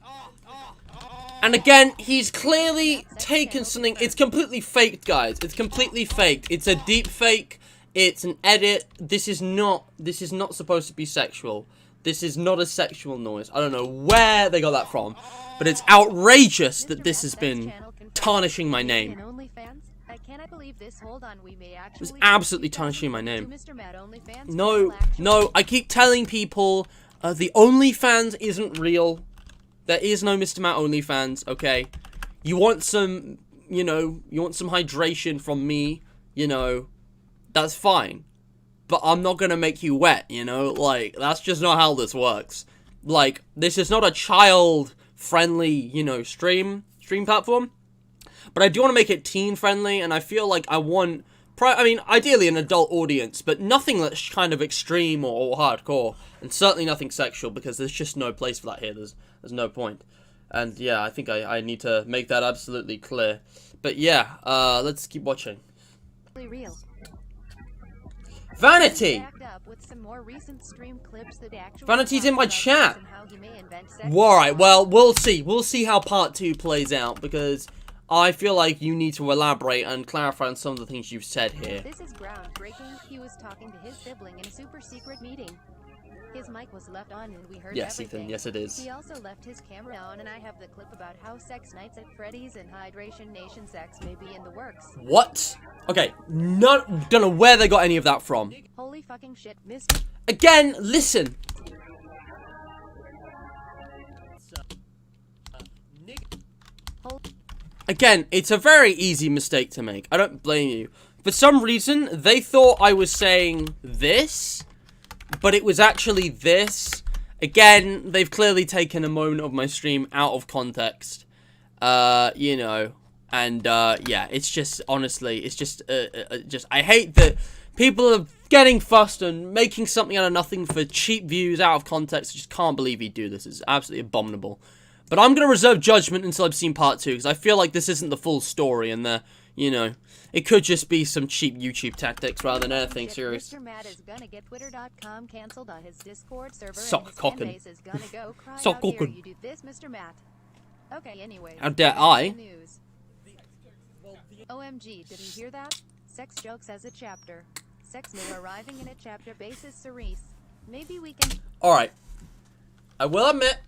And again, he's clearly taken something. It's completely faked, guys. It's completely faked. It's a deep fake. It's an edit. This is not supposed to be sexual. This is not a sexual noise. I don't know where they got that from, but it's outrageous that this has been tarnishing my name. It's absolutely tarnishing my name. No, I keep telling people the OnlyFans isn't real. There is no Mr. Matt OnlyFans, okay? You want some, you want some hydration from me, that's fine. But I'm not gonna make you wet, like, that's just not how this works. Like, this is not a child-friendly, stream platform. But I do want to make it teen-friendly, and I feel like I want, ideally an adult audience, but nothing that's kind of extreme or hardcore, and certainly nothing sexual, because there's just no place for that here. There's no point. And yeah, I think I need to make that absolutely clear. But yeah, let's keep watching. Real. Vanity! Vanity's in my chat! Alright, well, we'll see. We'll see how part 2 plays out, because I feel like you need to elaborate and clarify on some of the things you've said here. This is groundbreaking. He was talking to his sibling in a super secret meeting. His mic was left on and we heard everything. Ethan, yes it is. He also left his camera on, and I have the clip about how sex nights at Freddy's and Hydration Nation sex may be in the works. What? Okay, don't know where they got any of that from. Holy fucking shit, Mr. Again, listen. Again, it's a very easy mistake to make. I don't blame you. For some reason, they thought I was saying this, but it was actually this. Again, they've clearly taken a moment of my stream out of context. And, yeah, it's just, honestly, it's just, I hate that people are getting fussed and making something out of nothing for cheap views out of context. I just can't believe he'd do this. It's absolutely abominable. But I'm going to reserve judgment until I've seen part 2, because I feel like this isn't the full story, and it could just be some cheap YouTube tactics rather than anything serious. Mr. Matt is gonna get Twitter.com canceled on his Discord server, Sock and his cockin'. fanbase is gonna go cry Sock out here. cockin'. You do this, Mr. Matt. Okay, anyway. How dare I? News. OMG, did you hear that? Sex jokes as a chapter. Sex new arriving in a chapter basis, Cerise. Maybe we can... Alright. I will admit,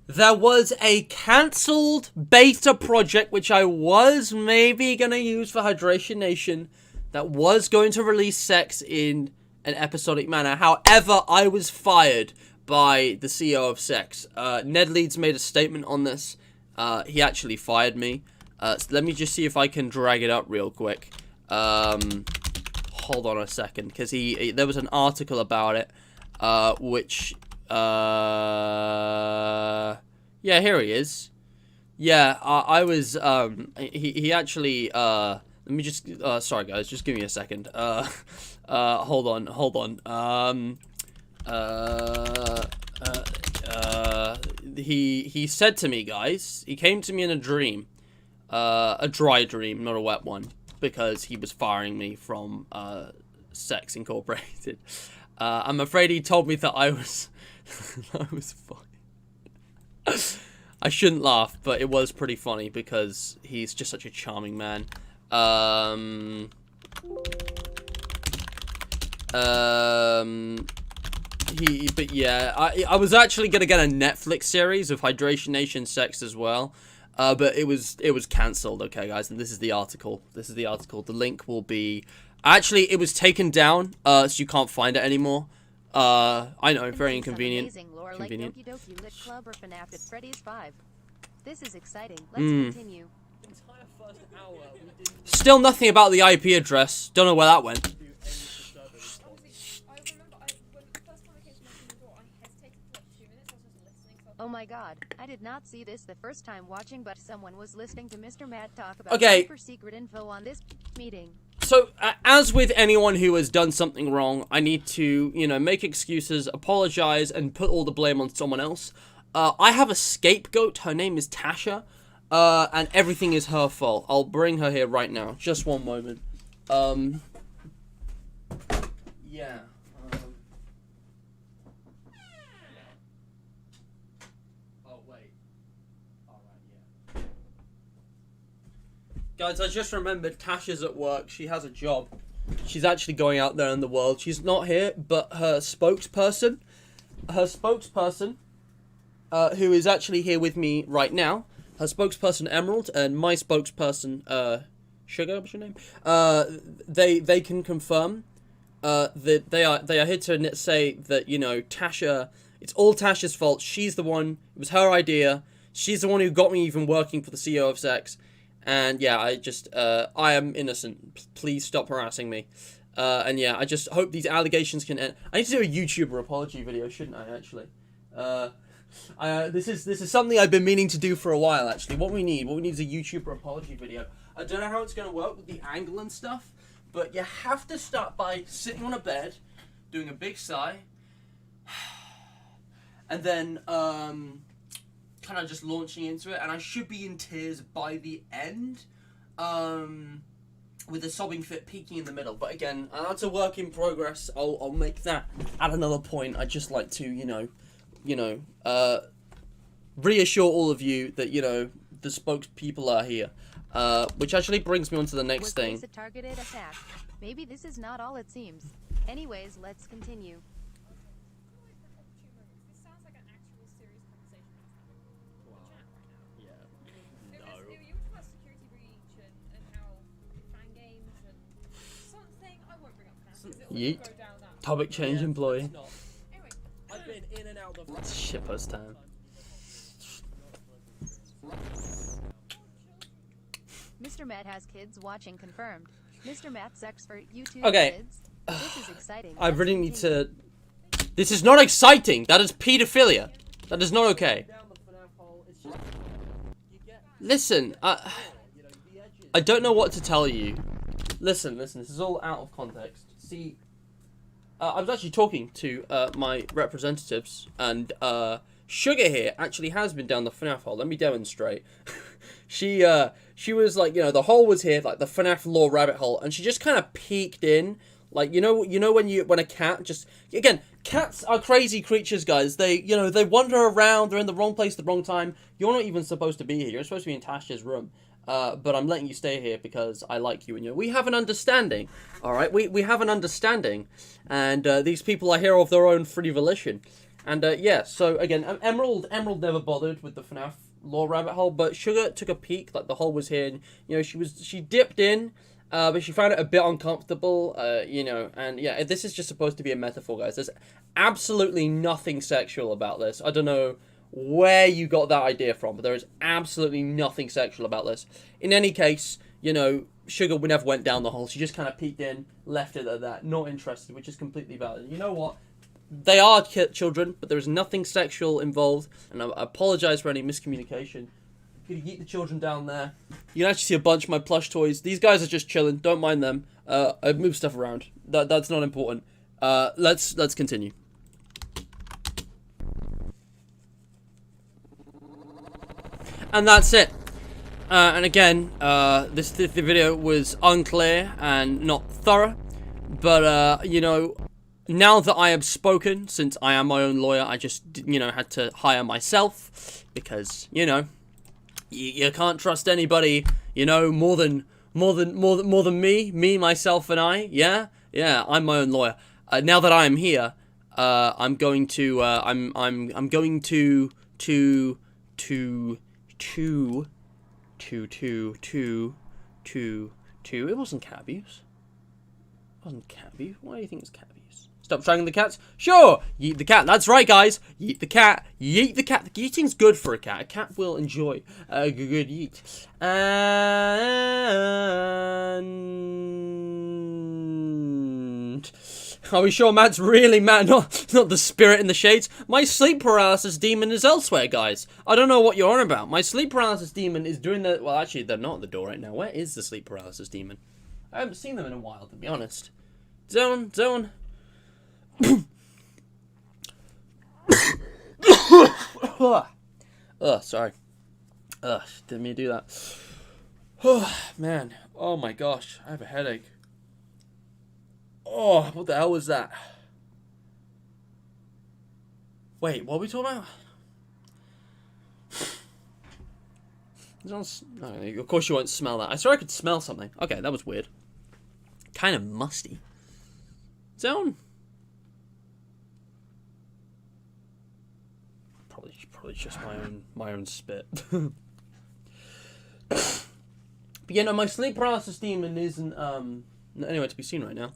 there was a cancelled beta project which I was maybe going to use for Hydration Nation that was going to release sex in an episodic manner. However, I was fired by the CEO of Sex. Ned Leeds made a statement on this. He actually fired me. So let me just see if I can drag it up real quick. Hold on a second, because there was an article about it, which... yeah, here he is. Yeah, I was, he actually, let me just, sorry guys, just give me a second. Hold on. He said to me, guys, he came to me in a dream, a dry dream, not a wet one, because he was firing me from, Sex Incorporated. I'm afraid he told me that I was, I was fine. I shouldn't laugh, but it was pretty funny because he's just such a charming man. But yeah, I was actually gonna get a Netflix series of Hydration Nation sex as well, but it was cancelled. Okay, guys, and this is the article. The link will be. Actually, it was taken down, so you can't find it anymore. I know, very inconvenient. Convenient. This is exciting. Let's continue. Still nothing about the IP address. Don't know where that went. Oh my god, I did not see this the first time watching, but someone was listening to Mr. Matt talk about super secret info on this meeting. So, as with anyone who has done something wrong, I need to, make excuses, apologize, and put all the blame on someone else. I have a scapegoat. Her name is Tasha, and everything is her fault. I'll bring her here right now. Just one moment. Yeah. Oh, wait. Alright, yeah. Guys, I just remembered Tasha's at work. She has a job. she's actually going out there in the world. She's not here, but her spokesperson, who is actually here with me right now, her spokesperson Emerald and my spokesperson Sugar, what's your name? They can confirm that they are here to say that, you know, Tasha, it's all Tasha's fault. She's the one. It was her idea. She's the one who got me even working for the CEO of Sex. And yeah, I am innocent. Please stop harassing me. And yeah, I just hope these allegations can end. I need to do a YouTuber apology video, shouldn't I, actually? This is something I've been meaning to do for a while, actually. What we need is a YouTuber apology video. I don't know how it's going to work with the angle and stuff, but you have to start by sitting on a bed, doing a big sigh, and then, kind of just launching into it, and I should be in tears by the end, with the sobbing fit peaking in the middle. But again, that's a work in progress. I'll make that at another point. I'd just like to, reassure all of you that, you know, the spokespeople are here. Which actually brings me on to the next thing. A targeted attack. Maybe this is not all it seems. Anyways, let's continue. Yeet. Topic change, employee. It's shitpost time. Mr. Matt has kids watching confirmed. Mr. Matt sex for YouTube Okay. kids. This is exciting. I really need to... This is not exciting. That is pedophilia. That is not okay. Listen, I don't know what to tell you. Listen, this is all out of context. See, I was actually talking to my representatives, and Sugar here actually has been down the FNAF hole. Let me demonstrate. She was like, you know, the hole was here, like the FNAF lore rabbit hole, and she just kind of peeked in, like, you know when a cat just, again, cats are crazy creatures, guys. They, you know, they wander around, they're in the wrong place at the wrong time. You're not even supposed to be here. You're supposed to be in Tasha's room. But I'm letting you stay here because I like you, and you know, we have an understanding, all right? We have an understanding, and these people are here of their own free volition. And yeah, so again, Emerald never bothered with the FNAF lore rabbit hole, but Sugar took a peek, like the hole was here, and you know, she dipped in, but she found it a bit uncomfortable, you know, and yeah, this is just supposed to be a metaphor, guys. There's absolutely nothing sexual about this. I don't know where you got that idea from, but there is absolutely nothing sexual about this. In any case, you know, Sugar never went down the hole. She just kind of peeked in, left it at that, not interested, which is completely valid. You know what? They are children, but there is nothing sexual involved, and I apologize for any miscommunication. You can yeet the children down there. You can actually see a bunch of my plush toys. These guys are just chilling. Don't mind them. I move stuff around. That's not important. Let's continue. And that's it. And again, the video was unclear and not thorough, but you know, now that I have spoken, since I am my own lawyer, I just, you know, had to hire myself, because, you know, you can't trust anybody, you know, more than me, myself, and I. Yeah, I'm my own lawyer. Now that I am here, I'm going to, I'm going to, it wasn't cat abuse. It wasn't cat abuse. Why do you think it's cat abuse? Stop strangling the cats? Sure! Yeet the cat. That's right, guys. Yeet the cat. Yeet the cat. Yeeting's good for a cat. A cat will enjoy a good yeet. And... are we sure Matt's really mad? Not the spirit in the shades. My sleep paralysis demon is elsewhere, guys. I don't know what you're on about. My sleep paralysis demon is doing the... well, actually, they're not at the door right now. Where is the sleep paralysis demon? I haven't seen them in a while, to be honest. Zone. Sorry. Didn't mean to do that. Man. Oh my gosh. I have a headache. Oh, what the hell was that? Wait, what are we talking about? No, of course you won't smell that. I swear I could smell something. Okay, that was weird. kind of musty. Zone. Probably just my own spit. But yeah, no, my sleep paralysis demon isn't anywhere to be seen right now.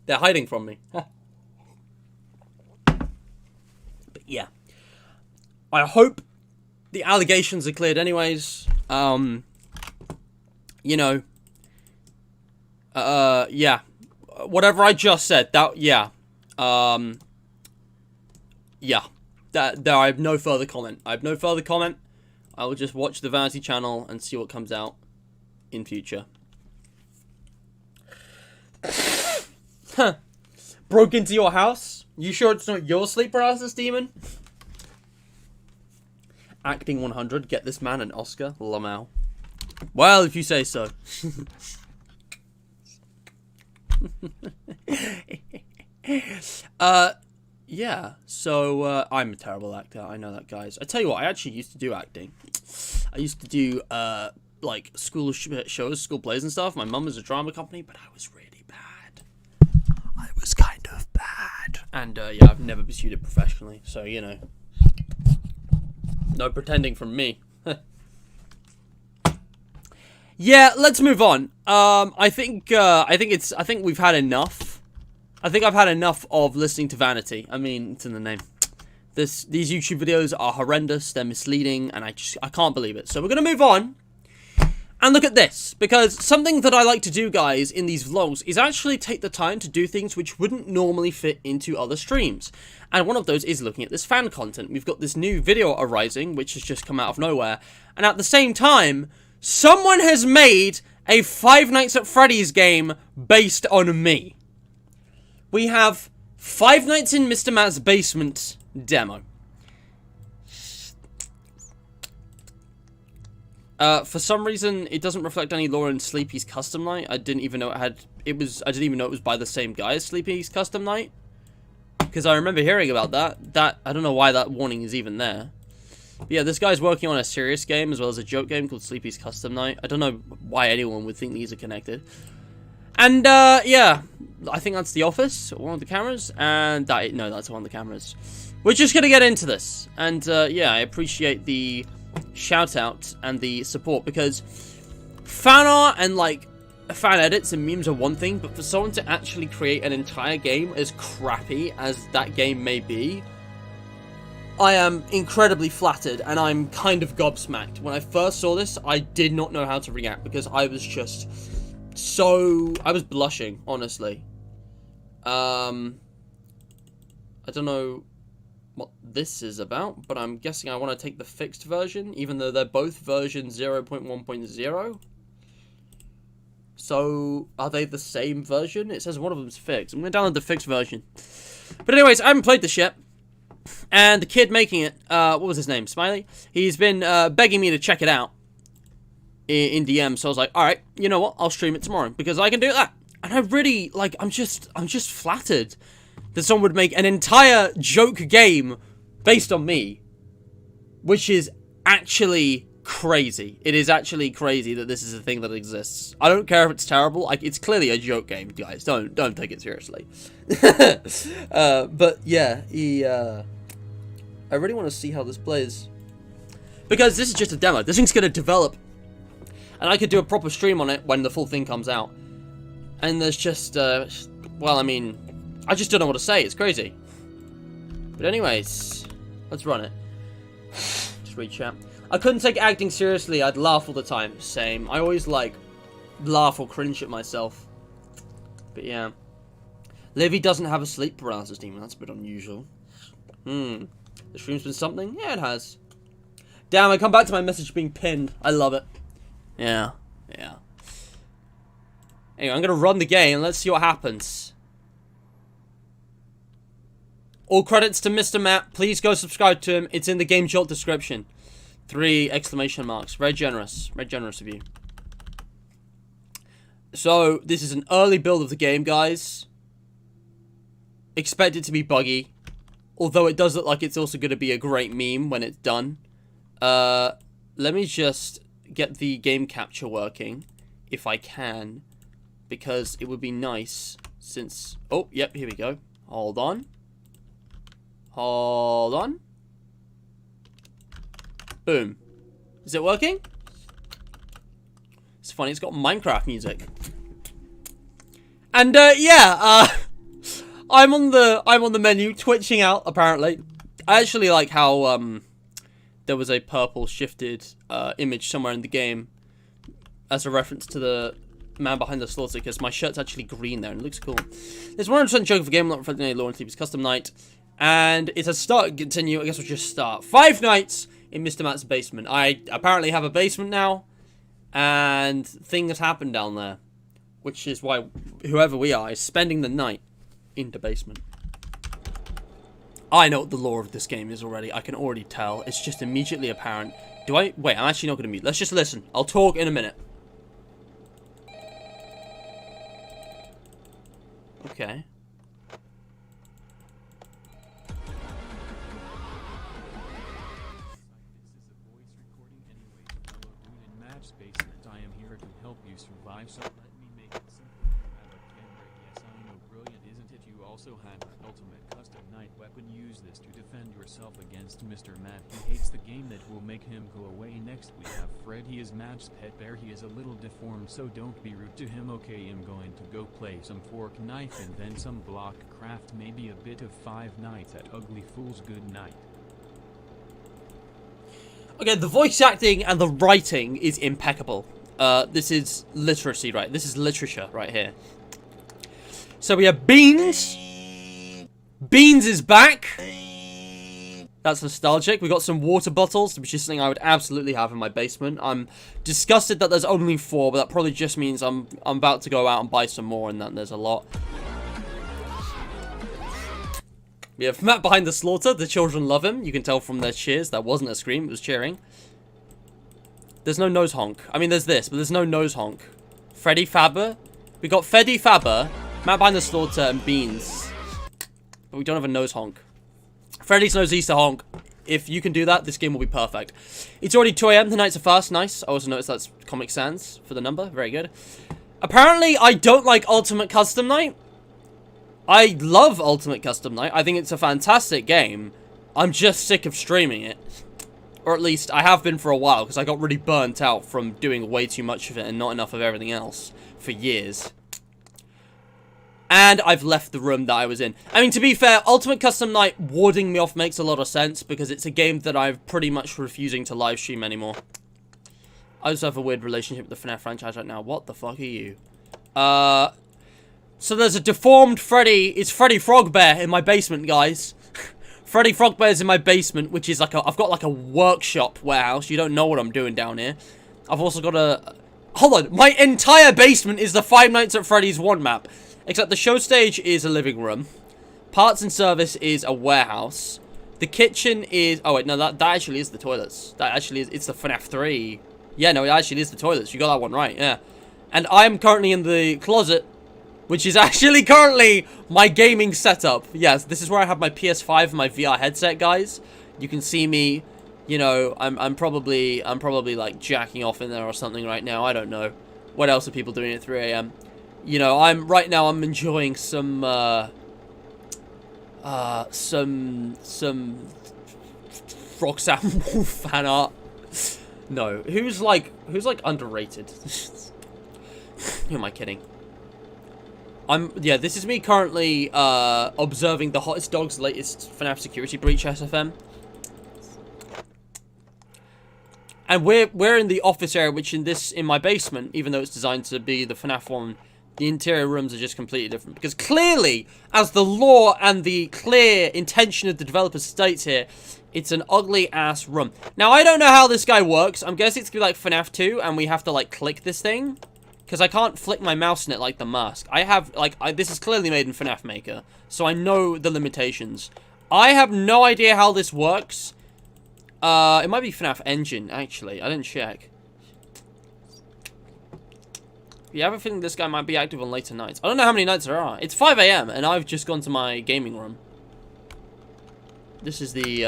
They're hiding from me. But yeah, I hope the allegations are cleared. Anyways, you know, yeah, whatever I just said. That yeah, yeah. That I have no further comment. I will just watch the Vanity channel and see what comes out in future. Huh. Broke into your house? You sure it's not your sleep paralysis demon? Acting 100. Get this man an Oscar. Lamau. Well, if you say so. Yeah, so, I'm a terrible actor, I know that, guys. I tell you what, I actually used to do acting. I used to do, like, school shows, school plays and stuff. My mum was a drama company, but I was really bad. I was kind of bad. And, yeah, I've never pursued it professionally, so, you know. No pretending from me. Yeah, let's move on. I think we've had enough. I think I've had enough of listening to Vanity. I mean, it's in the name. These YouTube videos are horrendous, they're misleading, and I can't believe it. So we're going to move on and look at this, because something that I like to do, guys, in these vlogs is actually take the time to do things which wouldn't normally fit into other streams. And one of those is looking at this fan content. We've got this new video arising, which has just come out of nowhere, and at the same time, someone has made a Five Nights at Freddy's game based on me. We have Five Nights in Mr. Matt's Basement demo. For some reason, it doesn't reflect any lore in Sleepy's Custom Night. I didn't even know I didn't even know it was by the same guy as Sleepy's Custom Night. Because I remember hearing about that. I don't know why that warning is even there. But yeah, this guy's working on a serious game as well as a joke game called Sleepy's Custom Night. I don't know why anyone would think these are connected. And, yeah, I think that's the office, one of the cameras, and no, that's one of the cameras. We're just gonna get into this, and, yeah, I appreciate the shout-out and the support, because fan art and, like, fan edits and memes are one thing, but for someone to actually create an entire game as crappy as that game may be, I am incredibly flattered, and I'm kind of gobsmacked. When I first saw this, I did not know how to react, because I was just... I was blushing, honestly. I don't know what this is about, but I'm guessing I want to take the fixed version, even though they're both version 0.1.0. So, are they the same version? It says one of them's fixed. I'm going to download the fixed version. But anyways, I haven't played this yet. And the kid making it, what was his name? Smiley? He's been begging me to check it out in DM, so I was like, alright, you know what, I'll stream it tomorrow, because I can do that. And I really, like, I'm just flattered that someone would make an entire joke game based on me, which is actually crazy. It is actually crazy that this is a thing that exists. I don't care if it's terrible, like, it's clearly a joke game, guys, don't take it seriously. But yeah, I really want to see how this plays, because this is just a demo. This thing's gonna develop, and I could do a proper stream on it when the full thing comes out. And there's just, well, I mean, I just don't know what to say. It's crazy. But anyways, let's run it. Just read chat. I couldn't take acting seriously. I'd laugh all the time. Same. I always, like, laugh or cringe at myself. But yeah. Livy doesn't have a sleep paralysis demon. That's a bit unusual. The stream's been something? Yeah, it has. Damn, I come back to my message being pinned. I love it. Yeah. Yeah. Anyway, I'm going to run the game. Let's see what happens. All credits to Mr. Matt. Please go subscribe to him. It's in the Game Jolt description. 3 exclamation marks. Very generous. Very generous of you. So, this is an early build of the game, guys. Expect it to be buggy. Although it does look like it's also going to be a great meme when it's done. Let me just get the game capture working. If I can. because it would be nice since... Oh, yep, here we go. Hold on. Hold on. Boom. Is it working? It's funny, it's got Minecraft music. And, yeah, I'm on the menu, twitching out, apparently. I actually like how, there was a purple shifted, image somewhere in the game as a reference to the man behind the slaughter, because my shirt's actually green there, and it looks cool. There's 100% joke of a game, not reflecting any lore and it's custom night. And it says start and continue. I guess we'll just start. 5 nights in Mr. Matt's basement. I apparently have a basement now, and things happen down there, which is why whoever we are is spending the night in the basement. I know what the lore of this game is already. I can already tell. It's just immediately apparent. Do I? Wait, I'm actually not going to mute. Let's just listen. I'll talk in a minute. Okay. I am here to help you survive, so let me make it simple. You have a camera, yes I know, brilliant isn't it? You also have an ultimate custom night weapon. Use this to defend yourself against Mr. Matt. He hates the game that will make him go away. Next we have Fred, he is Matt's pet bear. He is a little deformed, so don't be rude to him. Okay, I'm going to go play some fork knife and then some block craft, maybe a bit of 5 nights at Ugly Fool's. Good night. Okay, the voice acting and the writing is impeccable. This is literacy, right? This is literature right here. So we have Beans. Beans is back. That's nostalgic. We got some water bottles, which is something I would absolutely have in my basement. I'm disgusted that there's only 4, but that probably just means I'm about to go out and buy some more, and that there's a lot. We have Matt behind the slaughter. The children love him. You can tell from their cheers. That wasn't a scream. It was cheering. There's no nose honk. I mean, there's this, but there's no nose honk. Freddy Faber. We got Freddy Faber, Matt behind the slaughter, and Beans. But we don't have a nose honk. Freddy's nose Easter honk. If you can do that, this game will be perfect. It's already 2 AM. The nights are fast. Nice. I also noticed that's Comic Sans for the number. Very good. Apparently, I don't like Ultimate Custom Night. I love Ultimate Custom Night. I think it's a fantastic game. I'm just sick of streaming it. Or at least, I have been for a while, because I got really burnt out from doing way too much of it and not enough of everything else for years. And I've left the room that I was in. I mean, to be fair, Ultimate Custom Night warding me off makes a lot of sense, because it's a game that I'm pretty much refusing to live stream anymore. I also have a weird relationship with the FNAF franchise right now. What the fuck are you? So there's a deformed Freddy. It's Freddy Frogbear in my basement, guys. Freddy Frogbear's in my basement, which is like I've got like a workshop warehouse. You don't know what I'm doing down here. I've also got a... Hold on. My entire basement is the Five Nights at Freddy's 1 map. Except the show stage is a living room. Parts and service is a warehouse. The kitchen is... Oh, wait. No, that actually is the toilets. That actually is... It's the FNAF 3. Yeah, no, it actually is the toilets. You got that one right, yeah. And I'm currently in the closet, which is actually currently my gaming setup. Yes, this is where I have my PS5 and my VR headset, guys. You can see me, you know, I'm probably like jacking off in there or something right now. I don't know. What else are people doing at 3 AM? You know, right now I'm enjoying some Roxanne Wolf fan art. No, who's like underrated? Who am I kidding? Yeah, this is me currently observing the Hottest Dog's latest FNAF security breach SFM. And we're in the office area, which in my basement, even though it's designed to be the FNAF one, the interior rooms are just completely different. Because clearly, as the lore and the clear intention of the developer states here, it's an ugly ass room. Now, I don't know how this guy works. I'm guessing it's gonna be like FNAF 2, and we have to like click this thing. Because I can't flick my mouse in it like the mask. I have, like, this is clearly made in FNAF Maker. So I know the limitations. I have no idea how this works. It might be FNAF Engine, actually. I didn't check. You have a feeling this guy might be active on later nights. I don't know how many nights there are. It's 5 AM, and I've just gone to my gaming room. This is the,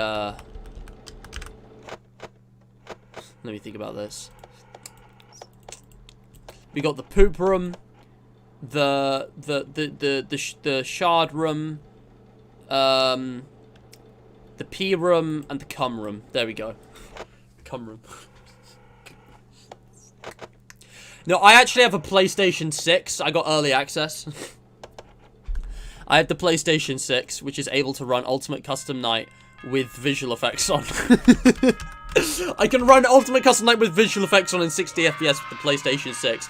Let me think about this. We got the poop room. the shard room, the pee room, and the cum room. There we go. Cum room. No, I actually have a PlayStation 6. I got early access. I have the PlayStation 6, which is able to run Ultimate Custom Night with visual effects on. I can run Ultimate Custom Night with visual effects on in 60 FPS with the PlayStation 6.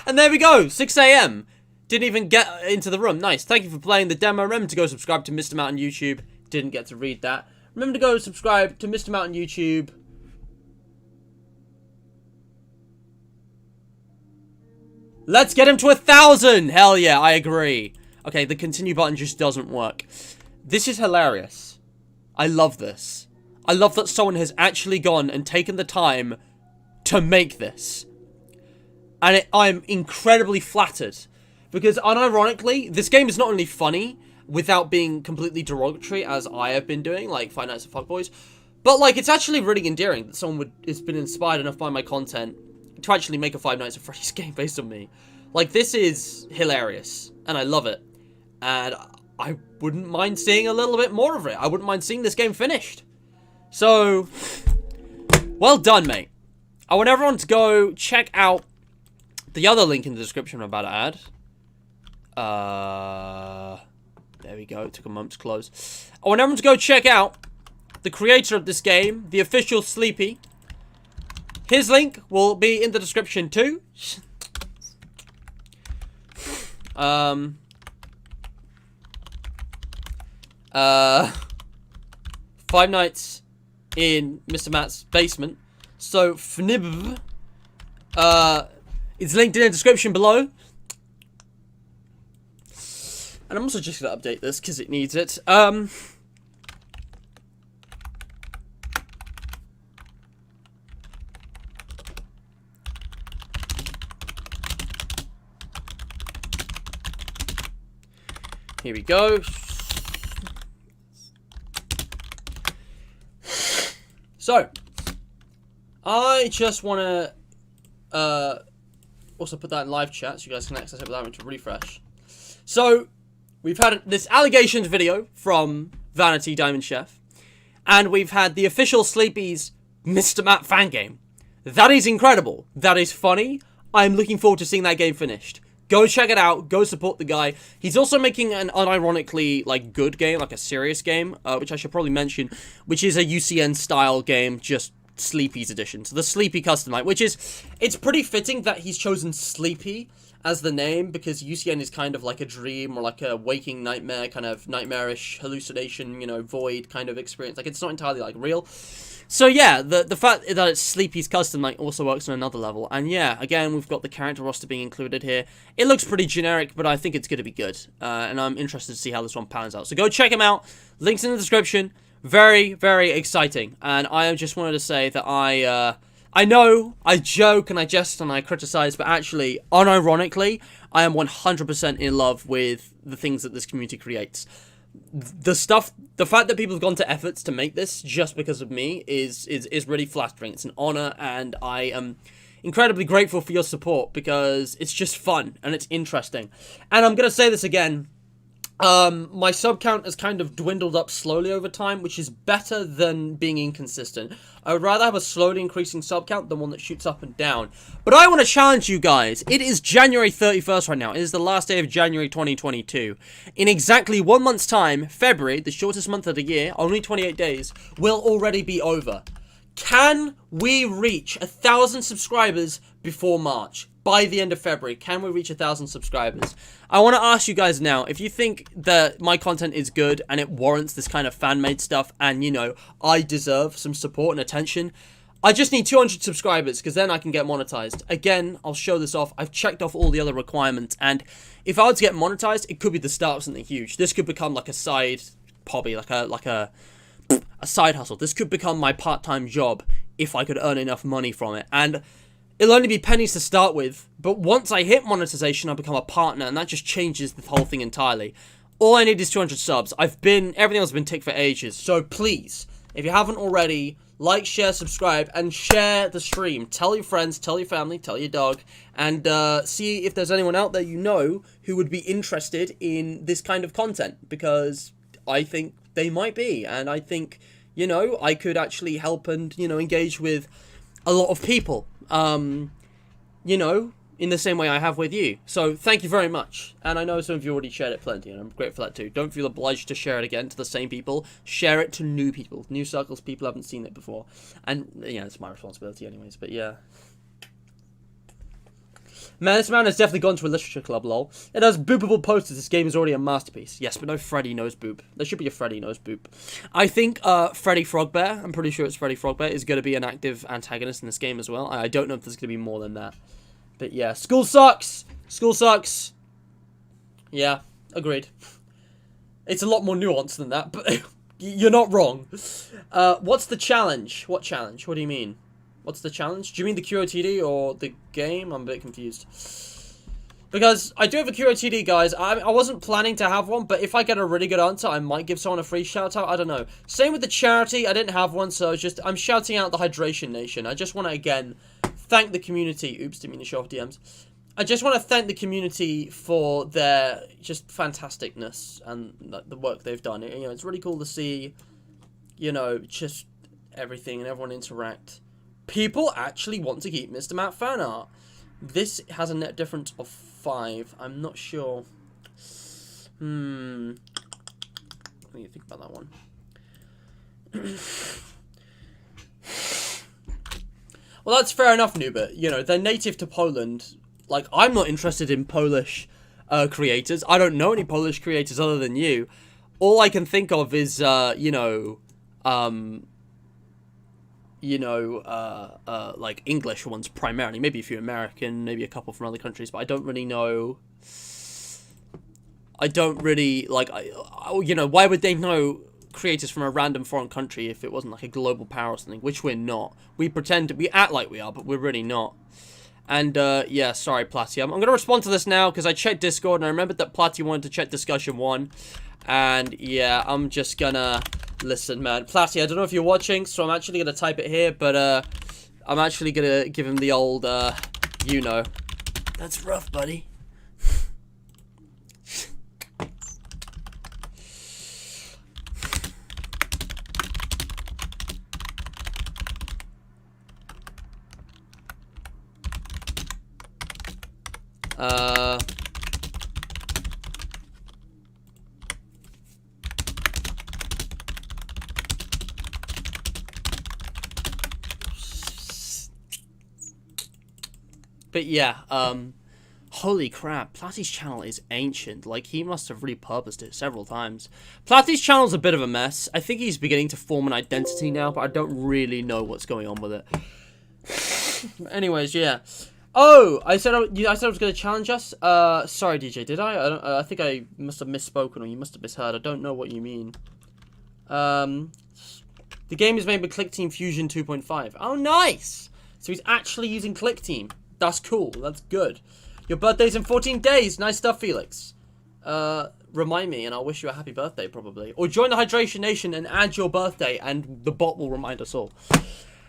And there we go, 6 AM. Didn't even get into the room. Nice. Thank you for playing the demo. Remember to go subscribe to Mr. Mountain YouTube. Didn't get to read that. Remember to go subscribe to Mr. Mountain YouTube. Let's get him to 1,000! Hell yeah, I agree. Okay, the continue button just doesn't work. This is hilarious. I love this. I love that someone has actually gone and taken the time to make this. And I'm incredibly flattered. Because unironically, this game is not only funny, without being completely derogatory, as I have been doing, like Five Nights at Fuckboys, but like, it's actually really endearing that someone has been inspired enough by my content to actually make a Five Nights at Freddy's game based on me. Like, this is hilarious, and I love it. And I wouldn't mind seeing a little bit more of it. I wouldn't mind seeing this game finished. So, well done, mate. I want everyone to go check out the other link in the description I'm about to add. There we go. It took a moment to close. I want everyone to go check out the creator of this game, the official Sleepy. His link will be in the description too. Five Nights in Mr. Matt's basement. So FNIB it's linked in the description below. And I'm also just gonna update this because it needs it. Here we go. So, I just want to also put that in live chat so you guys can access it without having to refresh. So, we've had this allegations video from Vanity Diamond Chef, and we've had the official Sleepy's Mr. Matt fan game. That is incredible. That is funny. I'm looking forward to seeing that game finished. Go check it out. Go support the guy. He's also making an unironically, like, good game, like a serious game, which I should probably mention, which is a UCN-style game, just Sleepy's edition. So the Sleepy Custom Night, which is, it's pretty fitting that he's chosen Sleepy as the name, because UCN is kind of like a dream, or like a waking nightmare, kind of nightmarish hallucination, you know, void kind of experience. Like, it's not entirely, like, real. So yeah, the fact that it's Sleepy's Custom Night also works on another level. And yeah, again, we've got the character roster being included here. It looks pretty generic, but I think it's going to be good. And I'm interested to see how this one pans out. So go check him out. Links in the description. Very, very exciting. And I just wanted to say that I know, I joke and I jest and I criticize, but actually, unironically, I am 100% in love with the things that this community creates. The fact that people have gone to efforts to make this just because of me is really flattering. It's an honor, and I am incredibly grateful for your support because it's just fun and it's interesting. And I'm gonna say this again. My sub count has kind of dwindled up slowly over time, which is better than being inconsistent. I would rather have a slowly increasing sub count than one that shoots up and down. But I want to challenge you guys. It is January 31st right now. It is the last day of January 2022. In exactly 1 month's time, February, the shortest month of the year, only 28 days, will already be over. Can we reach 1,000 subscribers before March? By the end of February, can we reach 1,000 subscribers? I want to ask you guys now, if you think that my content is good and it warrants this kind of fan-made stuff, and, you know, I deserve some support and attention, I just need 200 subscribers, because then I can get monetized. Again, I'll show this off. I've checked off all the other requirements, and if I were to get monetized, it could be the start of something huge. This could become like a side hobby, like a side hustle. This could become my part-time job if I could earn enough money from it. And it'll only be pennies to start with, but once I hit monetization, I'll become a partner, and that just changes the whole thing entirely. All I need is 200 subs. Everything else has been ticked for ages, so please, If you haven't already, like, share, subscribe, and share the stream. Tell your friends, tell your family, tell your dog, and see if there's anyone out there you know who would be interested in this kind of content, because I think they might be, and I think, you know, I could actually help and, you know, engage with a lot of people, you know, in the same way I have with you. So, thank you very much. And I know some of you already shared it plenty, and I'm grateful for that too. Don't feel obliged to share it again to the same people. Share it to new people. New circles, people haven't seen it before. And, yeah, it's my responsibility anyways, but yeah. Man, this man has definitely gone to a literature club, lol. It has boopable posters. This game is already a masterpiece. Yes, but no Freddy knows boop. There should be a Freddy knows boop. I think Freddy Frogbear, I'm pretty sure it's Freddy Frogbear, is going to be an active antagonist in this game as well. I don't know if there's going to be more than that. But yeah, school sucks! School sucks! Yeah, agreed. It's a lot more nuanced than that, but you're not wrong. What's the challenge? What challenge? What do you mean? What's the challenge? Do you mean the QOTD or the game? I'm a bit confused. Because I do have a QOTD, guys. I wasn't planning to have one, but if I get a really good answer, I might give someone a free shout out. I don't know. Same with the charity. I didn't have one, so I'm shouting out the Hydration Nation. I just want to, again, thank the community. Oops, didn't mean to show off DMs. I just want to thank the community for their just fantasticness and the work they've done. You know, it's really cool to see, you know, just everything and everyone interact. People actually want to keep Mr. Matt fan art. This has a net difference of 5. I'm not sure. Let me think about that one. Well, that's fair enough, Nubert. You know, they're native to Poland. Like, I'm not interested in Polish creators. I don't know any Polish creators other than you. All I can think of is, like English ones primarily. Maybe a few American, maybe a couple from other countries, but I don't really know. I don't really, like, you know, why would they know creators from a random foreign country if it wasn't like a global power or something, which we're not. We act like we are, but we're really not. And, yeah, sorry, Platy. I'm going to respond to this now, because I checked Discord, and I remembered that Platy wanted to check discussion 1. And, yeah, I'm just gonna... Listen, man. Platy, I don't know if you're watching, so I'm actually gonna type it here, but, I'm actually gonna give him the old, you know. That's rough, buddy. But yeah, holy crap, Platy's channel is ancient. Like, he must have repurposed it several times. Platy's channel's a bit of a mess. I think he's beginning to form an identity now, but I don't really know what's going on with it. Anyways, yeah. Oh, I said I was going to challenge us? Sorry, DJ, did I? I think I must have misspoken, or you must have misheard. I don't know what you mean. The game is made with ClickTeam Fusion 2.5. Oh, nice! So he's actually using ClickTeam. That's cool. That's good. Your birthday's in 14 days. Nice stuff, Felix. Remind me, and I'll wish you a happy birthday, probably. Or join the Hydration Nation and add your birthday, and the bot will remind us all.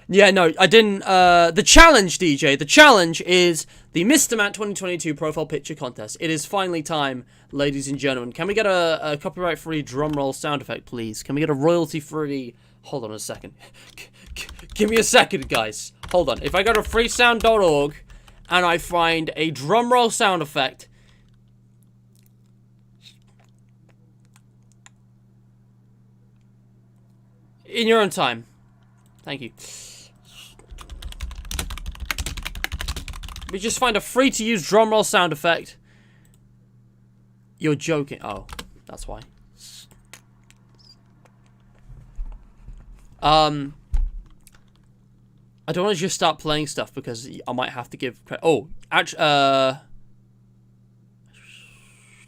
Yeah, no, I didn't. The challenge, DJ, the challenge is the Mr. Matt 2022 profile picture contest. It is finally time, ladies and gentlemen. Can we get a copyright-free drumroll sound effect, please? Can we get a royalty-free... Hold on a second. Give me a second, guys. Hold on. If I go to freesound.org... and I find a drumroll sound effect. In your own time. Thank you. We just find a free-to-use drumroll sound effect. You're joking. Oh, that's why. I don't want to just start playing stuff because I might have to give credit. Oh,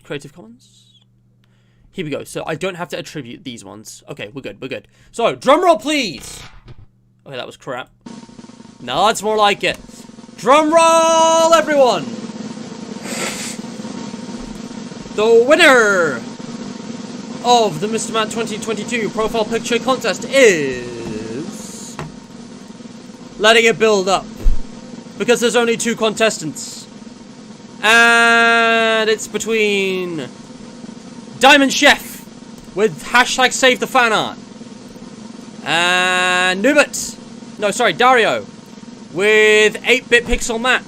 Creative Commons? Here we go. So I don't have to attribute these ones. Okay, we're good, we're good. So, drum roll, please! Okay, that was crap. Now that's more like it. Drum roll, everyone! The winner of the Mr. Matt 2022 profile picture contest is letting it build up, because there's only 2 contestants, and it's between Diamond Chef with hashtag save the fan art and Dario with 8-bit pixel Matt.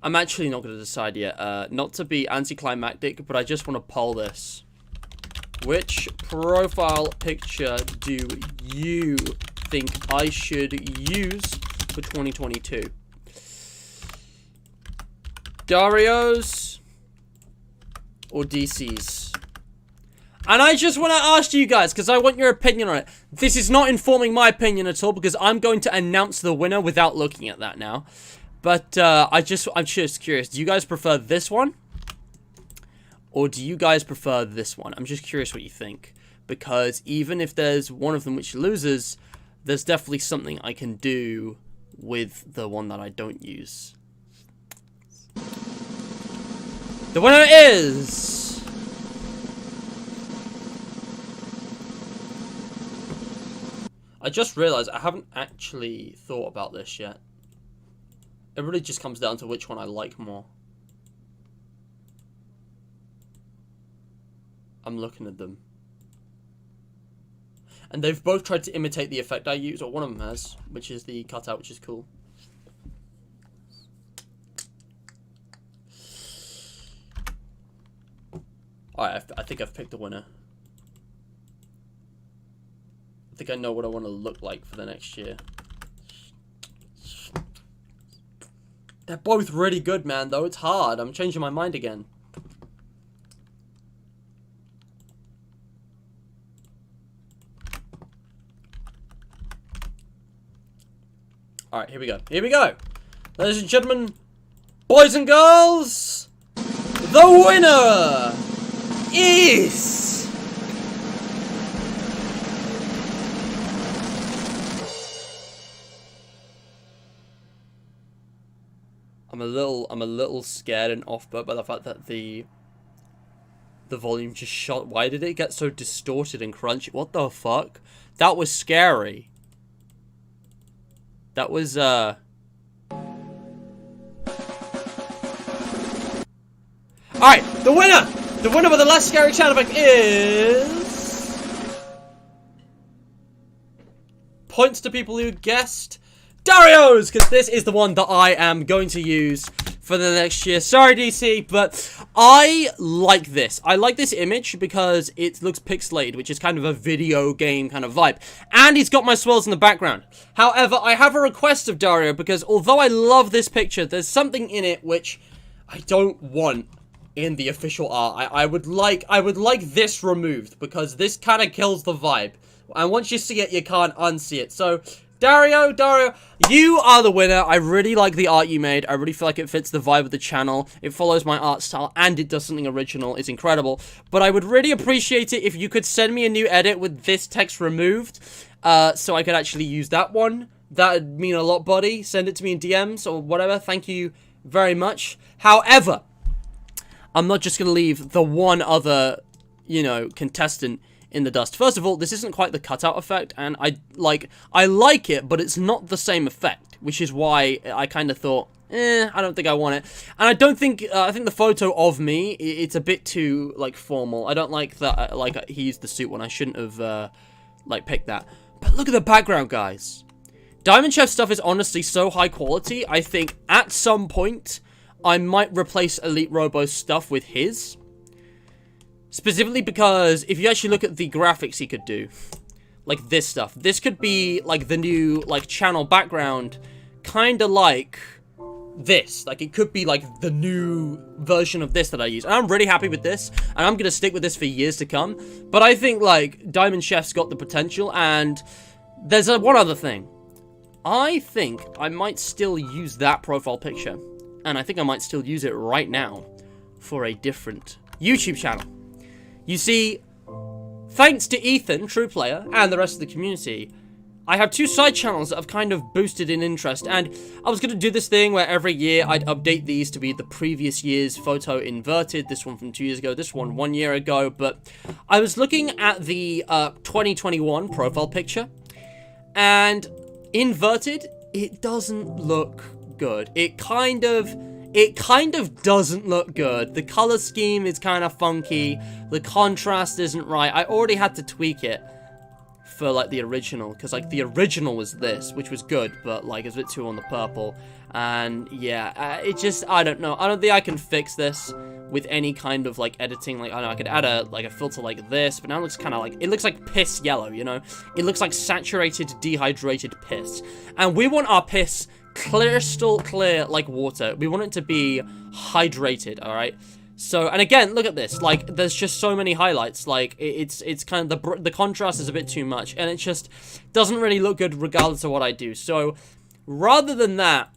I'm actually not going to decide yet. Not to be anticlimactic, but I just want to poll this. Which profile picture do you think I should use for 2022? Dario's or DC's? And I just want to ask you guys, because I want your opinion on it. This is not informing my opinion at all, because I'm going to announce the winner without looking at that now. But I'm just curious. Do you guys prefer this one? Or do you guys prefer this one? I'm just curious what you think. Because even if there's one of them which loses, there's definitely something I can do with the one that I don't use. The winner is... I just realized I haven't actually thought about this yet. It really just comes down to which one I like more. I'm looking at them. And they've both tried to imitate the effect I use, or one of them has, which is the cutout, which is cool. Alright, I think I've picked the winner. I think I know what I want to look like for the next year. They're both really good, man, though. It's hard. I'm changing my mind again. Alright, here we go. Here we go. Ladies and gentlemen, boys and girls, the winner is... I'm a little scared and off put by the fact that the volume just shot. Why did it get so distorted and crunchy? What the fuck? That was scary. That was Alright, the winner! The winner with the less scary sound effect is... Points to people who guessed Dario's, because this is the one that I am going to use for the next year. Sorry, DC, but I like this. I like this image because it looks pixelated, which is kind of a video game kind of vibe. And he's got my swirls in the background. However, I have a request of Dario, because although I love this picture, there's something in it which I don't want in the official art. I would like this removed, because this kind of kills the vibe. And once you see it, you can't unsee it. So... Dario, you are the winner. I really like the art you made. I really feel like it fits the vibe of the channel. It follows my art style, and it does something original. It's incredible. But I would really appreciate it if you could send me a new edit with this text removed, so I could actually use that one. That would mean a lot, buddy. Send it to me in DMs or whatever. Thank you very much. However, I'm not just going to leave the one other, you know, contestant in the dust. First of all, this isn't quite the cutout effect, and I like it, but it's not the same effect, which is why I kind of thought, I don't think I want it. And I don't think, I think the photo of me, it's a bit too, like, formal. I don't like that, like, he used the suit when I shouldn't have, like, picked that. But look at the background, guys. Diamond Chef stuff is honestly so high quality, I think at some point, I might replace Elite Robo's stuff with his. Specifically because if you actually look at the graphics he could do, like this stuff, this could be like the new like channel background, kind of like this. Like it could be like the new version of this that I use. And I'm really happy with this, and I'm gonna stick with this for years to come. But I think like Diamond Chef's got the potential, and there's one other thing. I think I might still use that profile picture, and I think I might still use it right now for a different YouTube channel. You see, thanks to Ethan, True Player, and the rest of the community, I have 2 side channels that have kind of boosted in interest, and I was going to do this thing where every year I'd update these to be the previous year's photo inverted, this one from 2 years ago, this one 1 year ago, but I was looking at the 2021 profile picture, and inverted, it doesn't look good. It kind of doesn't look good. The color scheme is kind of funky, the contrast isn't right. I already had to tweak it for like the original, because like the original was this, which was good, but like it's a bit too on the purple, and yeah, it just, I don't know, I don't think I can fix this with any kind of like editing. Like, I don't know, I could add a filter like this, but now it looks kind of like, it looks like piss yellow, you know, it looks like saturated dehydrated piss, and we want our piss crystal clear like water. We want it to be hydrated, all right? So, and again, look at this. Like, there's just so many highlights. Like, it's kind of, the contrast is a bit too much, and it just doesn't really look good regardless of what I do. So, rather than that,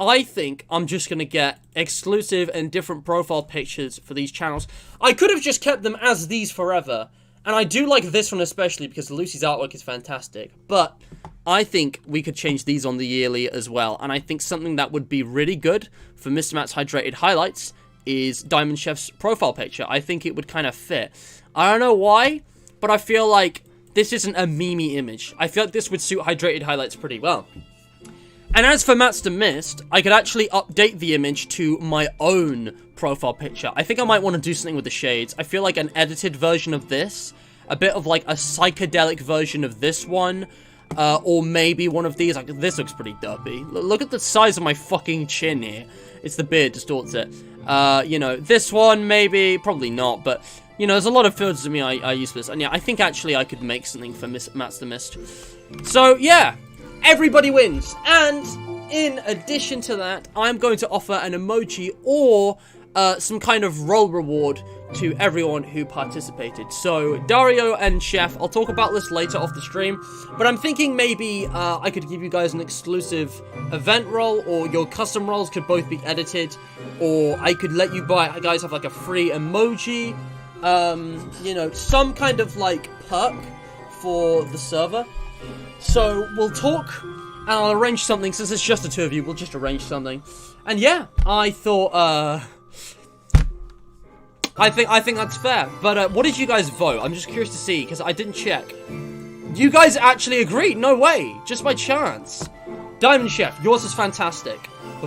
I think I'm just going to get exclusive and different profile pictures for these channels. I could have just kept them as these forever, and I do like this one especially because Lucy's artwork is fantastic, but I think we could change these on the yearly as well, and I think something that would be really good for Mr. Matt's Hydrated Highlights is Diamond Chef's profile picture. I think it would kind of fit. I don't know why, but I feel like this isn't a meme image. I feel like this would suit Hydrated Highlights pretty well. And as for Matt's the Mist, I could actually update the image to my own profile picture. I think I might want to do something with the shades. I feel like an edited version of this, a bit of like a psychedelic version of this one, or maybe one of these. Like, this looks pretty derpy. Look at the size of my fucking chin here. It's the beard distorts it. You know, this one, maybe, probably not, but, you know, there's a lot of filters to me I use for this, and yeah, I think actually I could make something for Matt's the Mist. So, yeah, everybody wins, and in addition to that, I'm going to offer an emoji or some kind of role reward to everyone who participated. So, Dario and Chef, I'll talk about this later off the stream, but I'm thinking maybe I could give you guys an exclusive event role, or your custom roles could both be edited, or I could let you guys have like a free emoji, you know, some kind of like perk for the server. So, we'll talk, and I'll arrange something. Since it's just the 2 of you, we'll just arrange something. And yeah, I thought, I think that's fair. But what did you guys vote? I'm just curious to see, because I didn't check. You guys actually agreed? No way. Just by chance. Diamond Chef, yours is fantastic.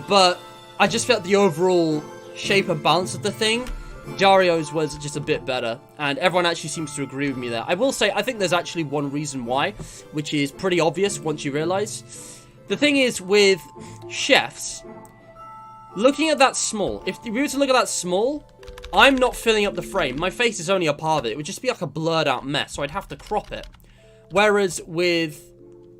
But I just felt the overall shape and balance of the thing, Dario's was just a bit better. And everyone actually seems to agree with me there. I will say, I think there's actually one reason why, which is pretty obvious once you realize. The thing is, with chefs, looking at that small, if we were to look at that small, I'm not filling up the frame. My face is only a part of it. It would just be like a blurred out mess, so I'd have to crop it. Whereas with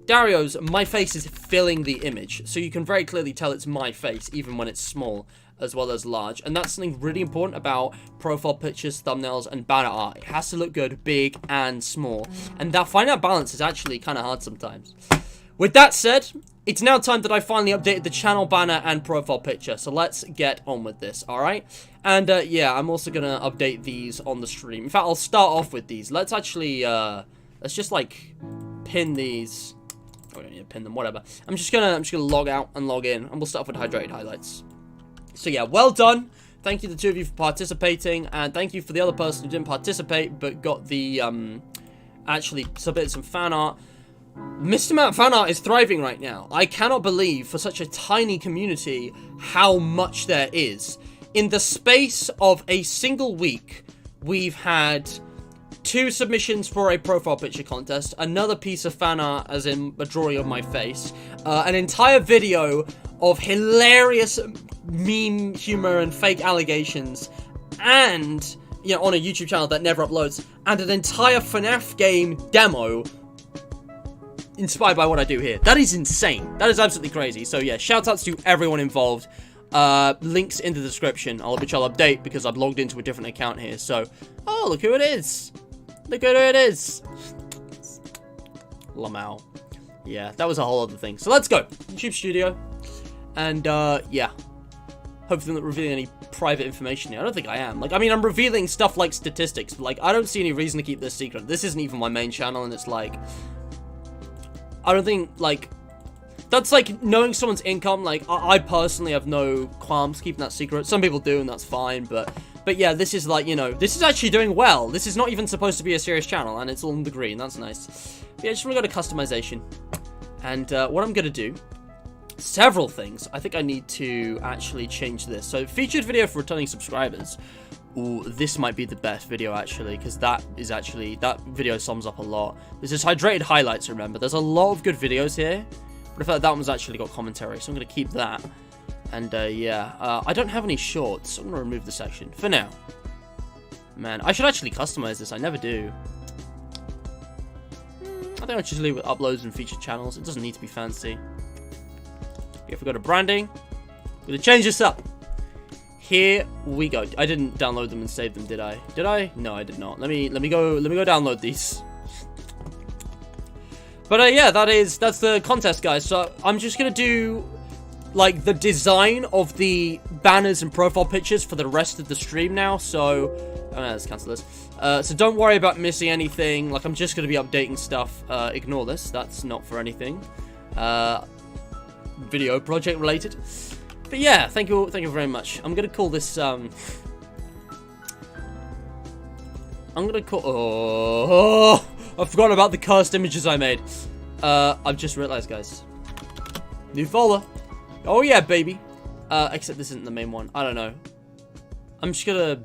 Dario's, my face is filling the image, so you can very clearly tell it's my face, even when it's small, as well as large. And that's something really important about profile pictures, thumbnails, and banner art. It has to look good, big, and small. And that finding that balance is actually kind of hard sometimes. With that said, it's now time that I finally updated the channel banner and profile picture, so let's get on with this, alright? And, yeah, I'm also gonna update these on the stream. In fact, I'll start off with these. Let's actually, let's just, like, pin these. Oh, I don't need to pin them, whatever. I'm just gonna log out and log in, and we'll start off with Hydrated Highlights. So, yeah, well done. Thank you to the 2 of you for participating, and thank you for the other person who didn't participate, but got the, actually submitted some fan art. Mr. Matt fan art is thriving right now. I cannot believe, for such a tiny community, how much there is. In the space of a single week, we've had 2 submissions for a profile picture contest, another piece of fan art, as in a drawing of my face, an entire video of hilarious meme humor and fake allegations, and, you know, on a YouTube channel that never uploads, and an entire FNAF game demo inspired by what I do here. That is insane. That is absolutely crazy. So yeah, shout outs to everyone involved. Links in the description, which I'll update because I've logged into a different account here. So, oh, look who it is. Look at who it is. Lamau. Yeah, that was a whole other thing. So let's go. YouTube Studio. And, yeah. Hopefully I'm not revealing any private information here. I don't think I am. Like, I mean, I'm revealing stuff like statistics, but, like, I don't see any reason to keep this secret. This isn't even my main channel, and it's like... I don't think, like, that's like knowing someone's income. Like, I personally have no qualms keeping that secret. Some people do, and that's fine, but yeah, this is like, you know, this is actually doing well. This is not even supposed to be a serious channel, and it's all in the green. That's nice. But yeah, just want to go to customization. And what I'm going to do, several things. I think I need to actually change this. So, featured video for returning subscribers. Ooh, this might be the best video, actually, because that video sums up a lot. This is hydrated highlights, remember. There's a lot of good videos here, but I feel like that one's actually got commentary, so I'm going to keep that. And, yeah, I don't have any shorts, so I'm going to remove the section for now. Man, I should actually customize this. I never do. I think I'll just leave it with uploads and featured channels. It doesn't need to be fancy. If we go to branding, we're going to change this up. Here we go. I didn't download them and save them, did I? Did I? No, I did not. Let me go download these. But yeah, that's the contest, guys. So I'm just gonna do like the design of the banners and profile pictures for the rest of the stream now. So let's cancel this. So don't worry about missing anything. Like, I'm just gonna be updating stuff. Ignore this. That's not for anything. Video project related. But yeah, thank you very much. I'm gonna call this I'm gonna call I've forgotten about the cursed images I made. I've just realized, guys. New folder. Oh yeah, baby. Except this isn't the main one. I don't know. I'm just gonna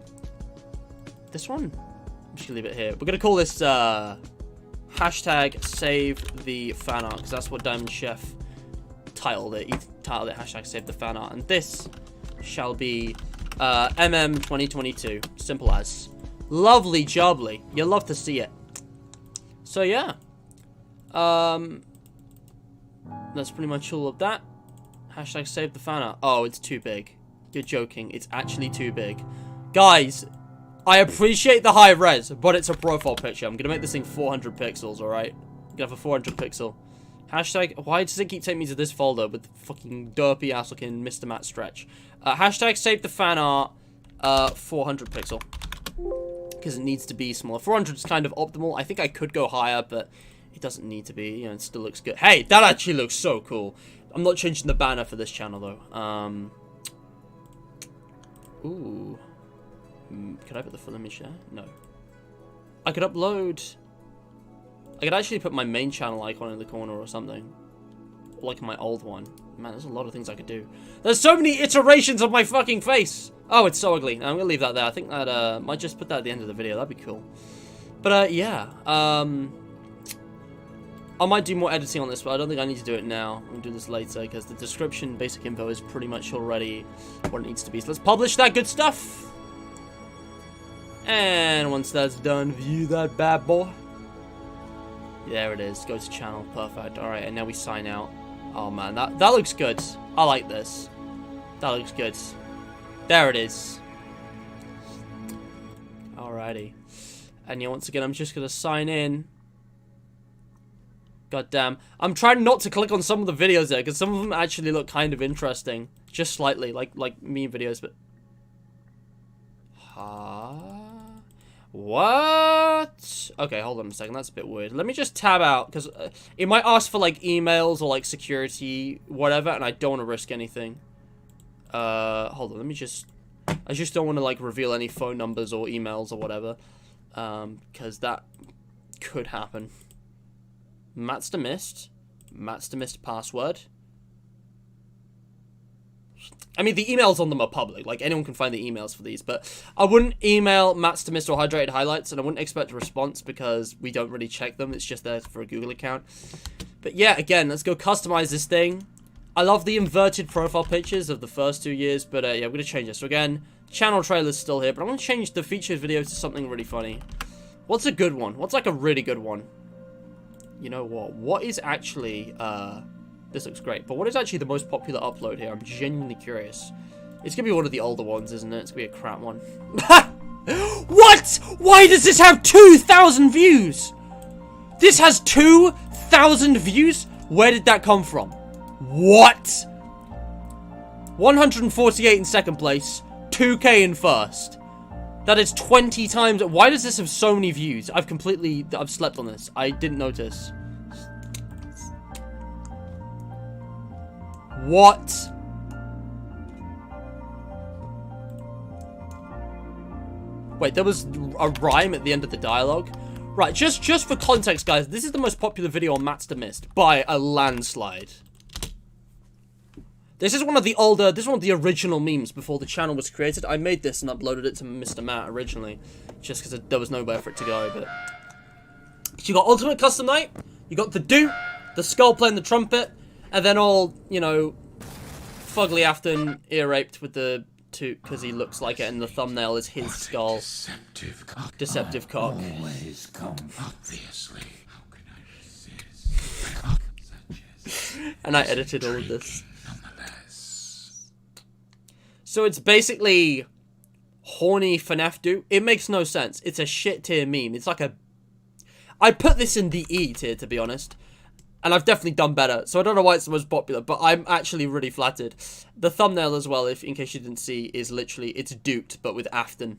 this one? I'm just gonna leave it here. We're gonna call this hashtag save the fan art, because that's what Diamond Chef titled it. He titled it hashtag save the fan art, and this shall be MM 2022. Simple as. Lovely jubbly. You'll love to see it. So yeah, that's pretty much all of that. Hashtag save the fan art. Oh, it's too big. You're joking. It's actually too big, guys. I appreciate the high res, but it's a profile picture. I'm gonna make this thing 400 pixels. All right, I'm gonna have a 400 pixel. Hashtag, why does it keep taking me to this folder with fucking derpy ass looking Mr. Matt Stretch? Hashtag save the fan art, 400 pixel. Because it needs to be smaller. 400 is kind of optimal. I think I could go higher, but it doesn't need to be. You know, it still looks good. Hey, that actually looks so cool. I'm not changing the banner for this channel, though. Ooh. Could I put the full image there? No. I could upload... I could actually put my main channel icon in the corner or something. Like my old one. Man, there's a lot of things I could do. There's so many iterations of my fucking face! Oh, it's so ugly. I'm gonna leave that there. I think that, might just put that at the end of the video. That'd be cool. But, yeah. I might do more editing on this, but I don't think I need to do it now. I'll do this later, because the description, basic info is pretty much already what it needs to be. So let's publish that good stuff! And once that's done, view that bad boy. There it is. Go to channel. Perfect. Alright, and now we sign out. Oh man, that looks good. I like this. That looks good. There it is. Alrighty. And yeah, once again, I'm just gonna sign in. God damn. I'm trying not to click on some of the videos there, because some of them actually look kind of interesting. Just slightly, like meme videos, but... What? Okay, hold on a second. That's a bit weird. Let me just tab out, because it might ask for, like, emails or, like, security, whatever, and I don't want to risk anything. Hold on. Let me just... I just don't want to, like, reveal any phone numbers or emails or whatever, because that could happen. Matt's the mist. Matt's the mist password. I mean, the emails on them are public. Like, anyone can find the emails for these. But I wouldn't email Matt's to Mr. or Hydrated Highlights, and I wouldn't expect a response because we don't really check them. It's just there for a Google account. But yeah, again, let's go customize this thing. I love the inverted profile pictures of the first 2 years, but yeah, we're going to change this. So again, channel trailer's still here, but I'm going to change the featured video to something really funny. What's a good one? What's like a really good one? You know what? What is actually, this looks great, but what is actually the most popular upload here? I'm genuinely curious. It's gonna be one of the older ones, isn't it? It's gonna be a crap one. What? Why does this have 2,000 views? This has 2,000 views? Where did that come from? What? 148 in second place, 2K in first. That is 20 times. Why does this have so many views? I've slept on this. I didn't notice. What? Wait, there was a rhyme at the end of the dialogue? Right, just for context, guys, this is the most popular video on Mist by a landslide. This is one of the older, this is one of the original memes before the channel was created. I made this and uploaded it to Mr. Matt originally, just because there was nowhere for it to go, but... So you got Ultimate Custom Night, you got the Duke, the Skull playing the trumpet, and then all, you know, Fugly Afton ear-raped with the toot, because he looks like it, and the thumbnail is his skull. Deceptive cock. Always come obviously. How can I resist? And I edited all of this. So it's basically horny FNAF Duke. It makes no sense. It's a shit tier meme. It's like a... I'd put this in the E tier, to be honest. And I've definitely done better. So I don't know why it's the most popular, but I'm actually really flattered. The thumbnail as well, if in case you didn't see, is literally, it's Duped, but with Afton.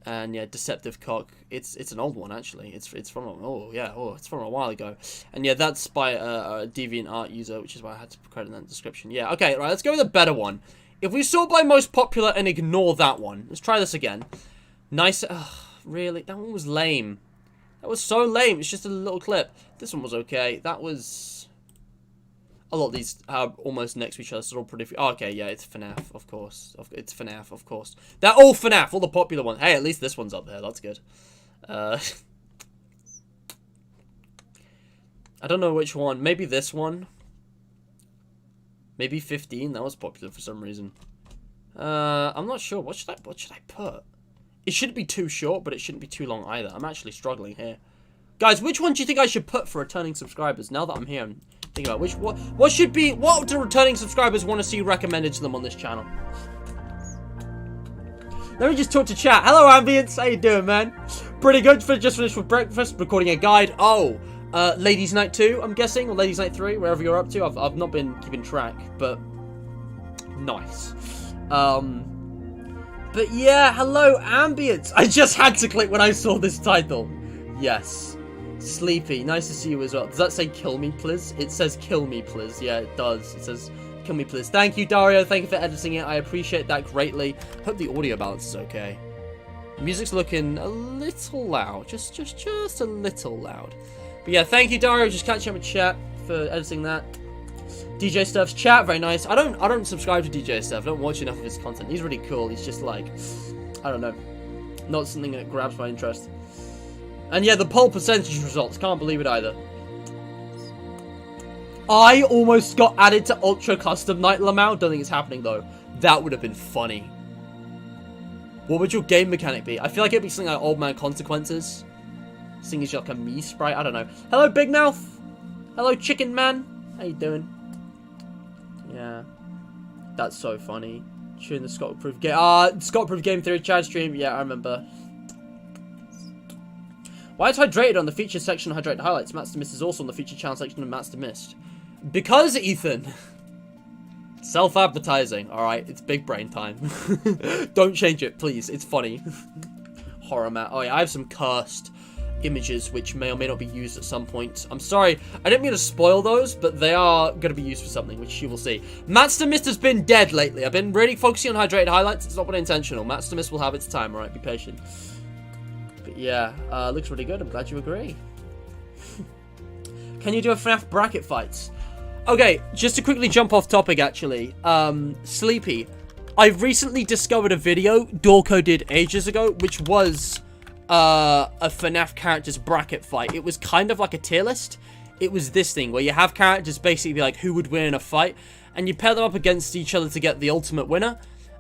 And yeah, Deceptive Cock. It's an old one, actually. It's from, it's from a while ago. And yeah, that's by a DeviantArt user, which is why I had to credit that in the description. Yeah, okay, right, let's go with a better one. If we sort by most popular and ignore that one, let's try this again. Nice, really? That one was lame. That was so lame. It's just a little clip. This one was okay. That was... A lot of these are almost next to each other, so they're all pretty... Oh, okay, yeah, it's FNAF, of course. It's FNAF, of course. They're all FNAF, all the popular ones. Hey, at least this one's up there. That's good. I don't know which one. Maybe this one. Maybe 15. That was popular for some reason. I'm not sure. What should I put? It shouldn't be too short, but it shouldn't be too long either. I'm actually struggling here. Guys, which one do you think I should put for returning subscribers? Now that I'm here and thinking about what do returning subscribers want to see recommended to them on this channel? Let me just talk to chat. Hello, Ambience. How you doing, man? Pretty good. Just finished with breakfast, recording a guide. Oh, Ladies Night 2, I'm guessing, or Ladies Night 3, wherever you're up to. I've not been keeping track, but nice. But yeah, hello, Ambience. I just had to click when I saw this title. Yes. Sleepy, nice to see you as well. Does that say kill me, please? It says kill me, please. Yeah, it does. It says kill me, please. Thank you, Dario. Thank you for editing it. I appreciate that greatly. Hope the audio balance is okay. Music's looking a little loud. Just a little loud. But yeah, thank you, Dario. Just catching up with chat for editing that. DJ Stuff's chat, very nice. I don't subscribe to DJ Stuff. I don't watch enough of his content. He's really cool. He's just like, I don't know, not something that grabs my interest. And yeah, the poll percentage results. Can't believe it either. I almost got added to Ultra Custom Night, Lamau. Don't think it's happening though. That would have been funny. What would your game mechanic be? I feel like it'd be something like Old Man Consequences. Seeing as you're like a me sprite. I don't know. Hello, Big Mouth. Hello, Chicken Man. How you doing? Yeah. That's so funny. Tune the Scott-proof game. Scott-proof game theory chat stream. Yeah, I remember. Why is Hydrated on the featured section of Hydrated Highlights? Matt's to Mist is also on the featured channel section of Matt's to Mist. Because, Ethan. Self-advertising. Alright, it's big brain time. Don't change it, please. It's funny. Horror Matt. Oh yeah, I have some cursed images which may or may not be used at some point. I'm sorry, I didn't mean to spoil those, but they are going to be used for something, which you will see. Matt's to Mist has been dead lately. I've been really focusing on Hydrated Highlights. It's not been intentional. Matt's to Mist will have its time, alright? Be patient. But yeah, looks really good. I'm glad you agree. Can you do a FNAF bracket fights? Okay, just to quickly jump off topic, actually. Sleepy. I've recently discovered a video Dorco did ages ago, which was a FNAF characters bracket fight. It was kind of like a tier list. It was this thing where you have characters basically be like who would win in a fight, and you pair them up against each other to get the ultimate winner.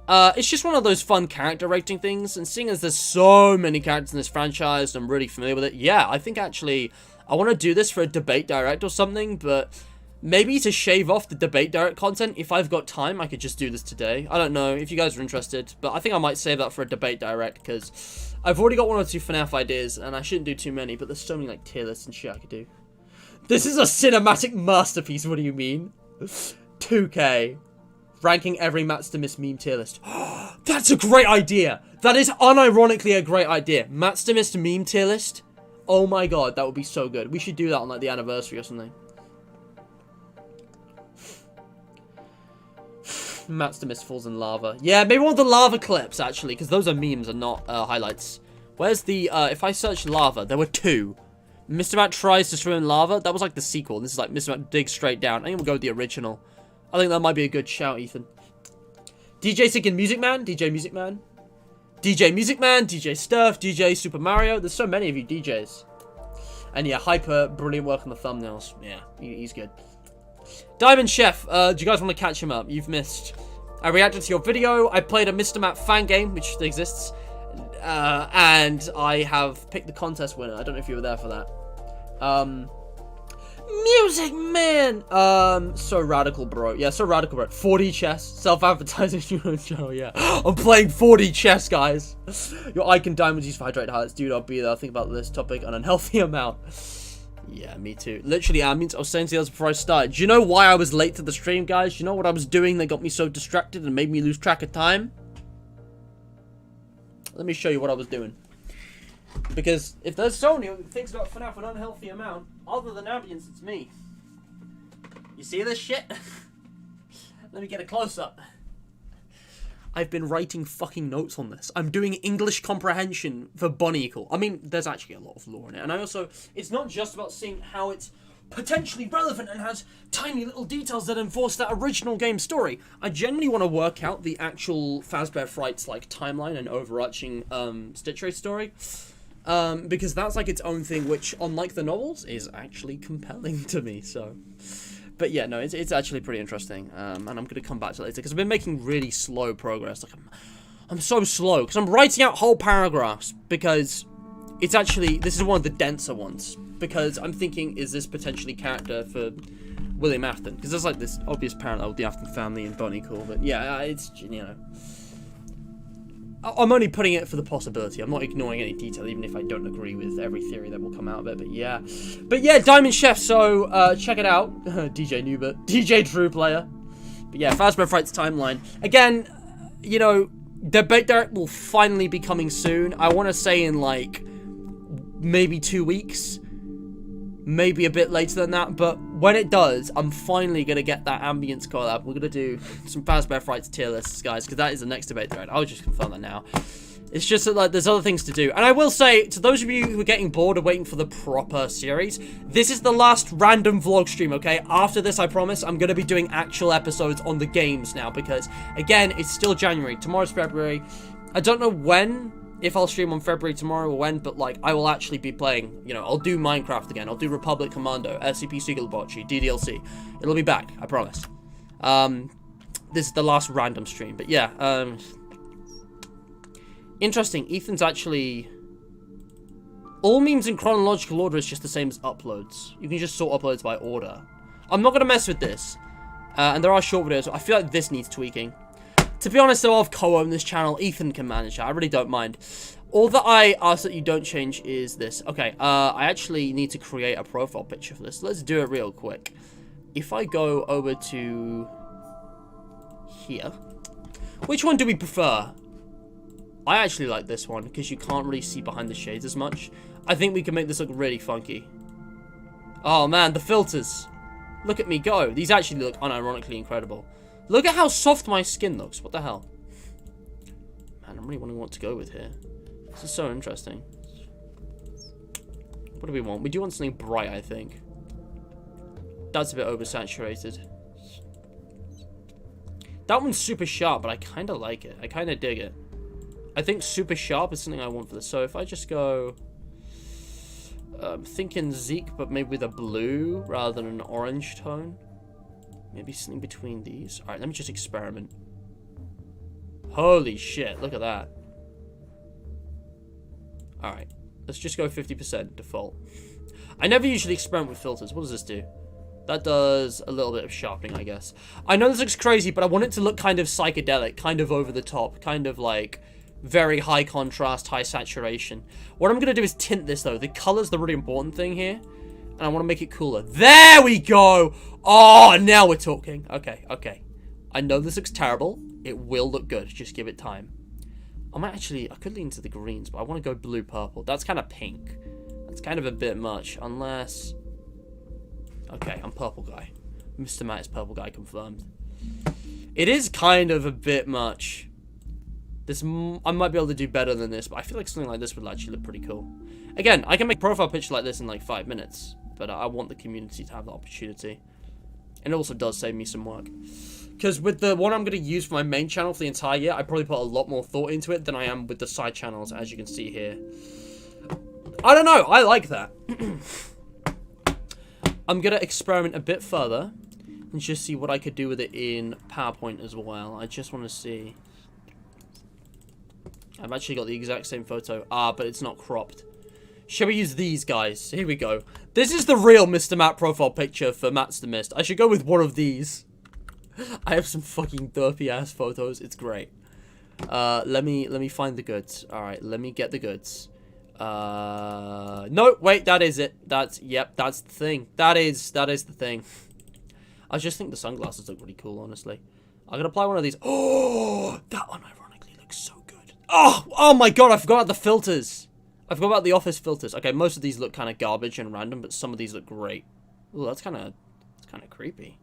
It's just one of those fun character rating things, and seeing as there's so many characters in this franchise and I'm really familiar with it, yeah, I think actually I want to do this for a debate direct or something, but maybe to shave off the debate direct content, if I've got time, I could just do this today. I don't know if you guys are interested, but I think I might save that for a debate direct, because I've already got one or two FNAF ideas, and I shouldn't do too many, but there's so many like tier lists and shit I could do. This is a cinematic masterpiece, what do you mean? 2K. Ranking every Matt's to Mist meme tier list. That's a great idea! That is unironically a great idea. Matt's to Mist meme tier list? Oh my god, that would be so good. We should do that on like the anniversary or something. Matt's the Mist falls in lava. Yeah, maybe one of the lava clips, actually, because those are memes and not highlights. Where's the, if I search lava, there were 2. Mr. Matt tries to swim in lava. That was like the sequel. This is like Mr. Matt digs straight down. I think we'll go with the original. I think that might be a good shout, Ethan. DJ Sick and Music Man. DJ Music Man. DJ Music Man. DJ Stuff. DJ Super Mario. There's so many of you DJs. And yeah, Hyper. Brilliant work on the thumbnails. Yeah, he's good. Diamond Chef. Do you guys want to catch him up? You've missed. I reacted to your video. I played a Mr. Matt fan game, which exists. And I have picked the contest winner. I don't know if you were there for that. Music Man! So radical, bro. Yeah, so radical, bro. 4D chess. Self-advertising your own channel, yeah. I'm playing 4D chess, guys. Your icon diamonds used for hydrate hearts. Dude, I'll be there. I'll think about this topic an unhealthy amount. Yeah, me too. Literally, I was saying to you guys before I started. Do you know why I was late to the stream, guys? Do you know what I was doing that got me so distracted and made me lose track of time? Let me show you what I was doing. Because if there's Sony who thinks about FNAF an unhealthy amount, other than ambience, it's me. You see this shit? Let me get a close-up. I've been writing fucking notes on this. I'm doing English comprehension for Bunny-Equal. I mean, there's actually a lot of lore in it. And I also, it's not just about seeing how it's potentially relevant and has tiny little details that enforce that original game story. I genuinely want to work out the actual Fazbear Fright's like timeline and overarching Stitch Race story. Because that's like its own thing, which, unlike the novels, is actually compelling to me, so... But yeah, no, it's actually pretty interesting, and I'm going to come back to it later, because I've been making really slow progress. Like, I'm so slow, because I'm writing out whole paragraphs, because it's actually... This is one of the denser ones, because I'm thinking, is this potentially character for William Afton? Because there's like this obvious parallel with the Afton family and Bunny-Equal, but yeah, it's, you know... I'm only putting it for the possibility. I'm not ignoring any detail, even if I don't agree with every theory that will come out of it. But yeah, Diamond Chef. So check it out, DJ Newbert, DJ True Player. But yeah, Fazbear Fright's timeline again. You know, Debate Direct will finally be coming soon. I want to say in like maybe 2 weeks, maybe a bit later than that. But when it does, I'm finally gonna get that ambience collab. We're gonna do some Fazbear Frights tier lists, guys, because that is the next Debate Thread. I'll just confirm that now. It's just that like there's other things to do. And I will say, to those of you who are getting bored of waiting for the proper series, this is the last random vlog stream, okay? After this, I promise, I'm gonna be doing actual episodes on the games now, because, again, it's still January. Tomorrow's February. I don't know when, if I'll stream on February tomorrow or when, but like I will actually be playing, you know, I'll do Minecraft again, I'll do Republic Commando, SCP Secret Laboratory, DDLC. It'll be back, I promise. This is the last random stream, but yeah, interesting, Ethan's actually... All memes in chronological order is just the same as uploads. You can just sort uploads by order. I'm not gonna mess with this. And there are short videos, I feel like this needs tweaking. To be honest, though, I've co-owned this channel. Ethan can manage that. I really don't mind. All that I ask that you don't change is this. Okay, I actually need to create a profile picture for this. Let's do it real quick. If I go over to here, which one do we prefer? I actually like this one because you can't really see behind the shades as much. I think we can make this look really funky. Oh man, the filters. Look at me go. These actually look unironically incredible. Look at how soft my skin looks. What the hell? Man, I'm really wondering what to go with here. This is so interesting. What do we want? We do want something bright, I think. That's a bit oversaturated. That one's super sharp, but I kind of like it. I kind of dig it. I think super sharp is something I want for this. So if I just go... I'm thinking Zeke, but maybe with a blue rather than an orange tone. Maybe something between these. Alright, let me just experiment. Holy shit, look at that. Alright, let's just go 50% default. I never usually experiment with filters. What does this do? That does a little bit of sharpening, I guess. I know this looks crazy, but I want it to look kind of psychedelic, kind of over the top, kind of like very high contrast, high saturation. What I'm going to do is tint this, though. The color's the really important thing here. And I want to make it cooler. There we go! Oh, now we're talking. Okay, okay. I know this looks terrible. It will look good. Just give it time. I could lean to the greens, but I want to go blue-purple. That's kind of pink. That's kind of a bit much, unless... Okay, I'm purple guy. Mr. Matt is purple guy confirmed. It is kind of a bit much. This, I might be able to do better than this, but I feel like something like this would actually look pretty cool. Again, I can make a profile picture like this in like 5 minutes, but I want the community to have the opportunity. And it also does save me some work. Because with the one I'm going to use for my main channel for the entire year, I probably put a lot more thought into it than I am with the side channels, as you can see here. I don't know, I like that. I'm going to experiment a bit further and just see what I could do with it in PowerPoint as well. I just want to see. I've actually got the exact same photo. But it's not cropped. Shall we use these guys? Here we go. This is the real Mr. Matt profile picture for Matt's the Mist. I should go with one of these. I have some fucking derpy ass photos. It's great. Let me find the goods. Alright, let me get the goods. No, wait, that is it. Yep, that's the thing. That is the thing. I just think the sunglasses look really cool, honestly. I'm gonna apply one of these. Oh, that one ironically looks so good. Oh my god, I forgot about the filters. I forgot about the office filters. Okay, most of these look kind of garbage and random, but some of these look great. Ooh, that's kind of creepy.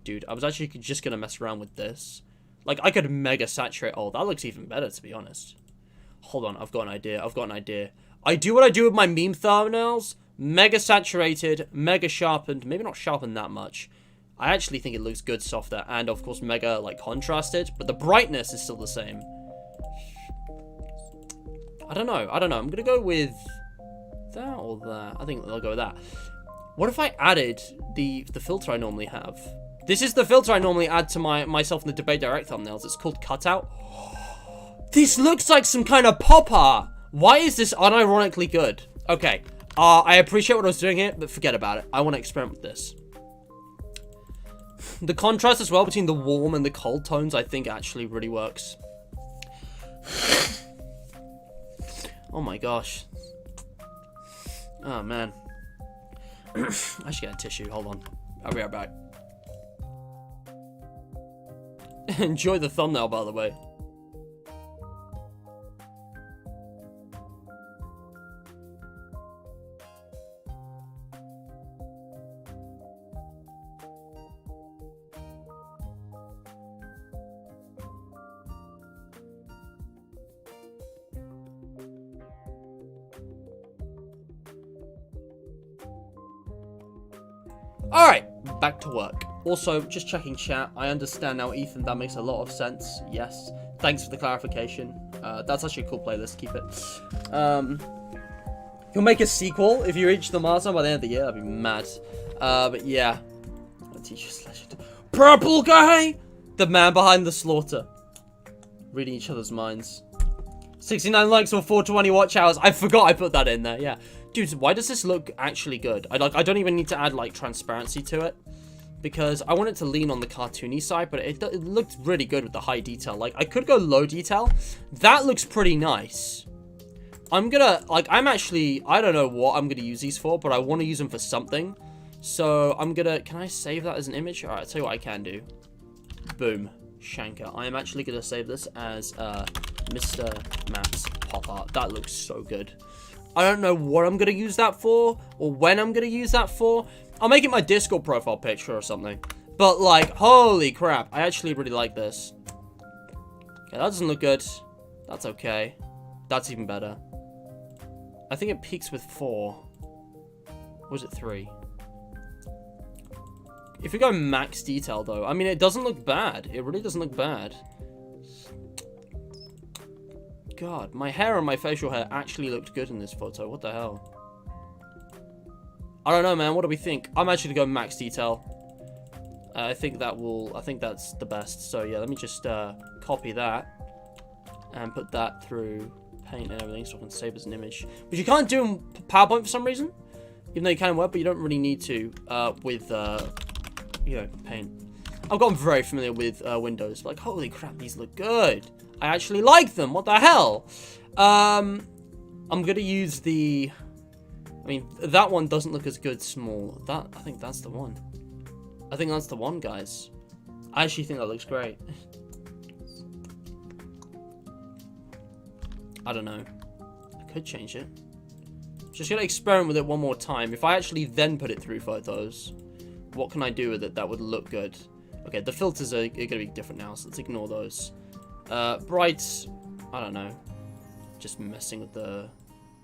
Dude, I was actually just gonna mess around with this. Like, I could mega saturate. Oh, that looks even better, to be honest. Hold on, I've got an idea. I do what I do with my meme thumbnails. Mega saturated, mega sharpened. Maybe not sharpened that much. I actually think it looks good softer. And, of course, mega, like, contrasted. But the brightness is still the same. I don't know. I'm going to go with that or that. I think I'll go with that. What if I added the filter I normally have? This is the filter I normally add to myself in the Debate Direct thumbnails. It's called Cutout. This looks like some kind of pop art. Why is this unironically good? Okay. I appreciate what I was doing here, but forget about it. I want to experiment with this. The contrast as well between the warm and the cold tones, I think actually really works. Oh my gosh. Oh man. I should get a tissue. Hold on. I'll be right back. Enjoy the thumbnail, by the way. Alright, back to work. Also, just checking chat. I understand now, Ethan, that makes a lot of sense. Yes. Thanks for the clarification. That's actually a cool playlist. Keep it. He'll make a sequel if you reach the milestone by the end of the year. That'd be mad. But yeah. A teacher's legend. Purple guy! The man behind the slaughter. Reading each other's minds. 69 likes or 420 watch hours. I forgot I put that in there. Yeah. Dude, why does this look actually good? I don't even need to add, like, transparency to it. Because I want it to lean on the cartoony side, but it looked really good with the high detail. Like, I could go low detail. That looks pretty nice. I'm gonna, like, I don't know what I'm gonna use these for, but I want to use them for something. So, can I save that as an image? Alright, I'll tell you what I can do. Boom. Shanker. I am actually gonna save this as, Mr. Matt's pop art. That looks so good. I don't know what I'm going to use that for, or when I'm going to use that for. I'll make it my Discord profile picture or something. But, like, holy crap. I actually really like this. Okay, that doesn't look good. That's okay. That's even better. I think it peaks with 4. Or was it 3? If we go max detail, though, I mean, it doesn't look bad. It really doesn't look bad. God, my hair and my facial hair actually looked good in this photo. What the hell? I don't know, man. What do we think? I'm actually going to go max detail. I think that's the best. So yeah, let me just copy that and put that through Paint and everything so I can save as an image. But you can't do PowerPoint for some reason. Even though you can work, but you don't really need to with you know, Paint. I've gotten very familiar with Windows. Like, holy crap, these look good. I actually like them. What the hell? I'm gonna use the. I mean, that one doesn't look as good small. I think that's the one. I think that's the one, guys. I actually think that looks great. I don't know. I could change it. Just gonna experiment with it one more time. If I actually then put it through photos, what can I do with it that would look good? Okay, the filters are going to be different now, so let's ignore those. Brights, I don't know. Just messing with the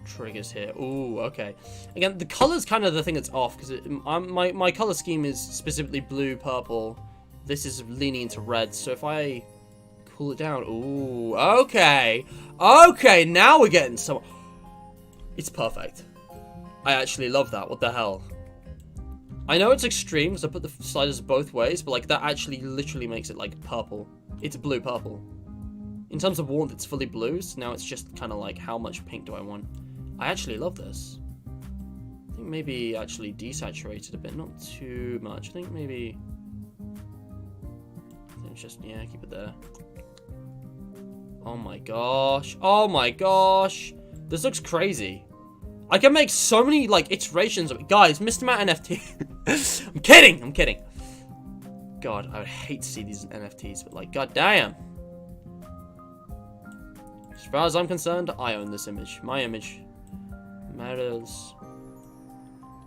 triggers here. Ooh, okay. Again, the color's kind of the thing that's off, because my color scheme is specifically blue, purple. This is leaning into red, so if I cool it down... Ooh, okay. Okay, now we're getting some... It's perfect. I actually love that. What the hell? I know it's extreme, because I put the sliders both ways, but, like, that actually literally makes it, like, purple. It's blue-purple. In terms of warmth, it's fully blue, so now it's just kind of like, how much pink do I want? I actually love this. I think maybe actually desaturated a bit, not too much. I think maybe... I think just, yeah, keep it there. Oh my gosh. Oh my gosh. This looks crazy. I can make so many, like, iterations of it. Guys, Mr. Matt NFT. I'm kidding. I'm kidding. God, I would hate to see these NFTs, but, like, goddamn. As far as I'm concerned, I own this image. My image matters.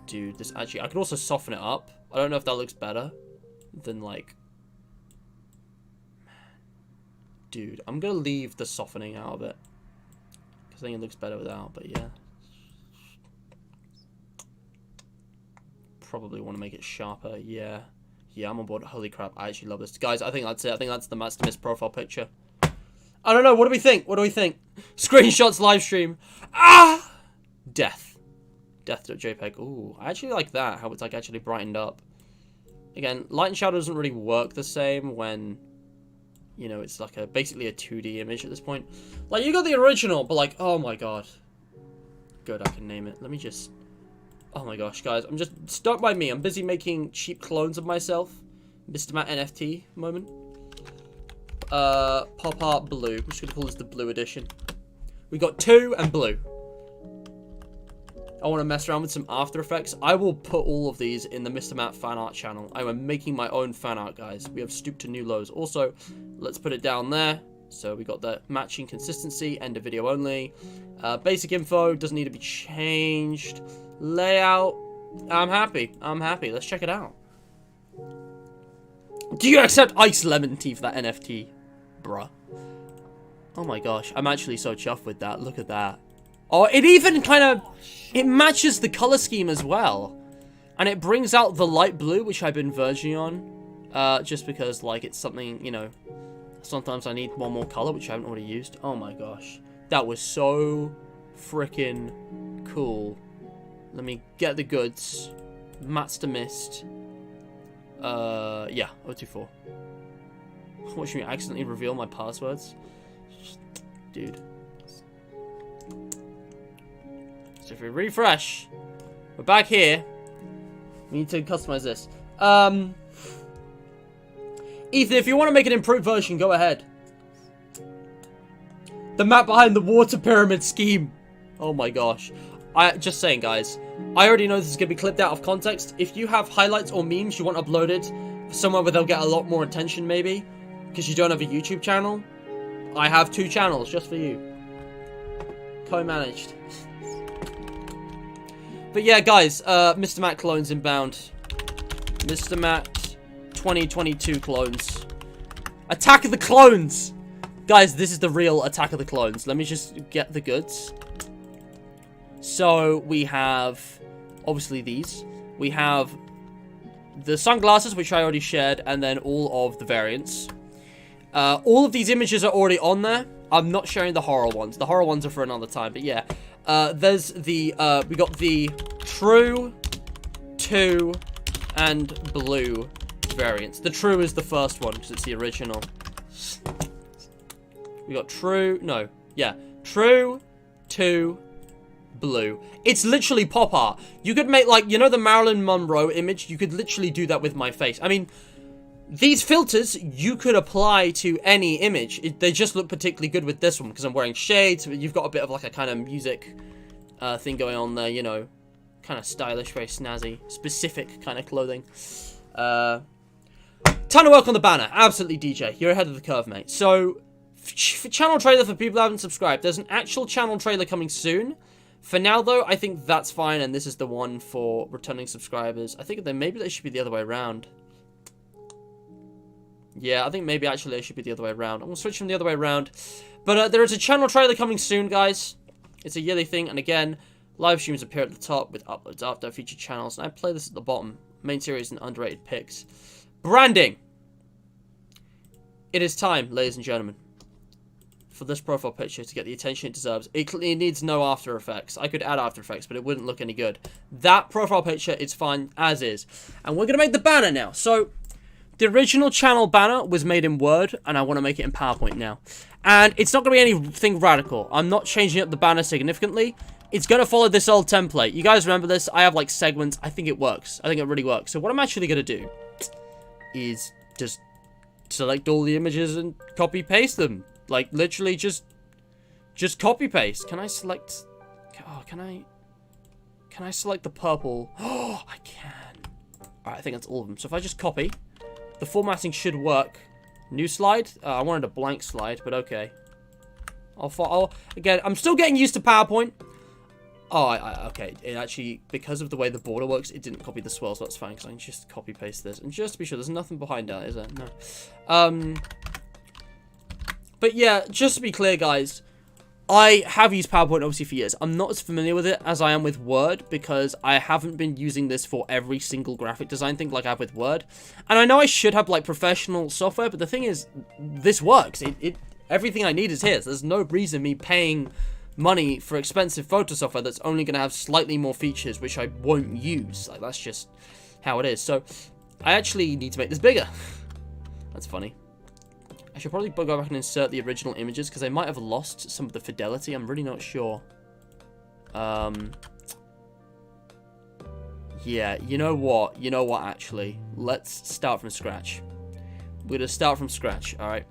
Dude, this actually... I could also soften it up. I don't know if that looks better than, like... Dude, I'm gonna leave the softening out of it. Because I think it looks better without, but yeah. Probably want to make it sharper, yeah. Yeah, I'm on board. Holy crap, I actually love this. Guys, I think that's it. I think that's the Master Mist profile picture. I don't know, what do we think? What do we think? Screenshots live stream. Ah! Death. Death.jpg. Ooh, I actually like that, how it's like actually brightened up. Again, light and shadow doesn't really work the same when, you know, it's like basically a 2D image at this point. Like, you got the original, but like, oh my god. Good, I can name it. Let me just... Oh my gosh, guys, I'm just... Start by me. I'm busy making cheap clones of myself. Mr. Matt NFT moment. Pop art blue. We're just gonna call this the blue edition. We got 2 and blue. I want to mess around with some After Effects. I will put all of these in the Mr. Matt fan art channel. I am making my own fan art, guys. We have stooped to new lows. Also, let's put it down there. So we got the matching consistency, end of video only. Basic info doesn't need to be changed. Layout, I'm happy. I'm happy. Let's check it out. Do you accept ice lemon tea for that NFT, bruh? Oh my gosh, I'm actually so chuffed with that. Look at that. Oh, it even kind of, it matches the color scheme as well. And it brings out the light blue, which I've been verging on. Just because, like, it's something, you know, sometimes I need one more color, which I haven't already used. Oh my gosh. That was so freaking cool. Let me get the goods. Master Mist. Yeah, 024. Watch me accidentally reveal my passwords. Dude. So if we refresh, we're back here. We need to customize this. Ethan, if you want to make an improved version, go ahead. The map behind the water pyramid scheme. Oh my gosh. Just saying, guys. I already know this is going to be clipped out of context. If you have highlights or memes you want uploaded somewhere where they'll get a lot more attention, maybe, because you don't have a YouTube channel, I have 2 channels just for you. Co-managed. But yeah, guys, Mr. Matt clones inbound. Mr. Matt 2022 clones. Attack of the clones! Guys, this is the real Attack of the Clones. Let me just get the goods. So, we have, obviously, these. We have the sunglasses, which I already shared, and then all of the variants. All of these images are already on there. I'm not sharing the horror ones. The horror ones are for another time, but yeah. There's the, we got the true, 2, and blue variants. The true is the first one, because it's the original. We got true, no, yeah. True, 2, blue. It's literally pop art. You could make, like, you know the Marilyn Monroe image? You could literally do that with my face. I mean, these filters, you could apply to any image. They just look particularly good with this one, because I'm wearing shades. You've got a bit of, like, a kind of music thing going on there, you know. Kind of stylish, very snazzy, specific kind of clothing. Ton of work on the banner. Absolutely, DJ. You're ahead of the curve, mate. So, channel trailer for people who haven't subscribed. There's an actual channel trailer coming soon. For now, though, I think that's fine, and this is the one for returning subscribers. I think that maybe they should be the other way around. Yeah, I think maybe actually it should be the other way around. I'm going to switch from the other way around. But there is a channel trailer coming soon, guys. It's a yearly thing. And again, live streams appear at the top with uploads after featured channels. And I play this at the bottom. Main series and underrated picks. Branding. It is time, ladies and gentlemen, for this profile picture to get the attention it deserves. It needs no After Effects. I could add After Effects, but it wouldn't look any good. That profile picture is fine as is. And we're going to make the banner now. So, the original channel banner was made in Word, and I want to make it in PowerPoint now. And it's not going to be anything radical. I'm not changing up the banner significantly. It's going to follow this old template. You guys remember this? I have, like, segments. I think it works. I think it really works. So, what I'm actually going to do is just select all the images and copy-paste them. Like, literally just copy paste. Can I select... Oh, can I select the purple? Oh, I can. Alright, I think that's all of them. So if I just copy, the formatting should work. New slide? I wanted a blank slide, but okay. Again, I'm still getting used to PowerPoint. Oh, okay. It actually, because of the way the border works, it didn't copy the swirl, so that's fine, because I can just copy paste this. And just to be sure, there's nothing behind that, is there? No. But yeah, just to be clear, guys, I have used PowerPoint obviously for years. I'm not as familiar with it as I am with Word because I haven't been using this for every single graphic design thing like I have with Word. And I know I should have like professional software, but the thing is, this works. Everything I need is here. So there's no reason me paying money for expensive photo software that's only going to have slightly more features which I won't use. Like, that's just how it is. So I actually need to make this bigger. That's funny. I should probably go back and insert the original images because I might have lost some of the fidelity. I'm really not sure. Yeah, you know what? You know what, actually? Let's start from scratch. We're going to start from scratch, alright?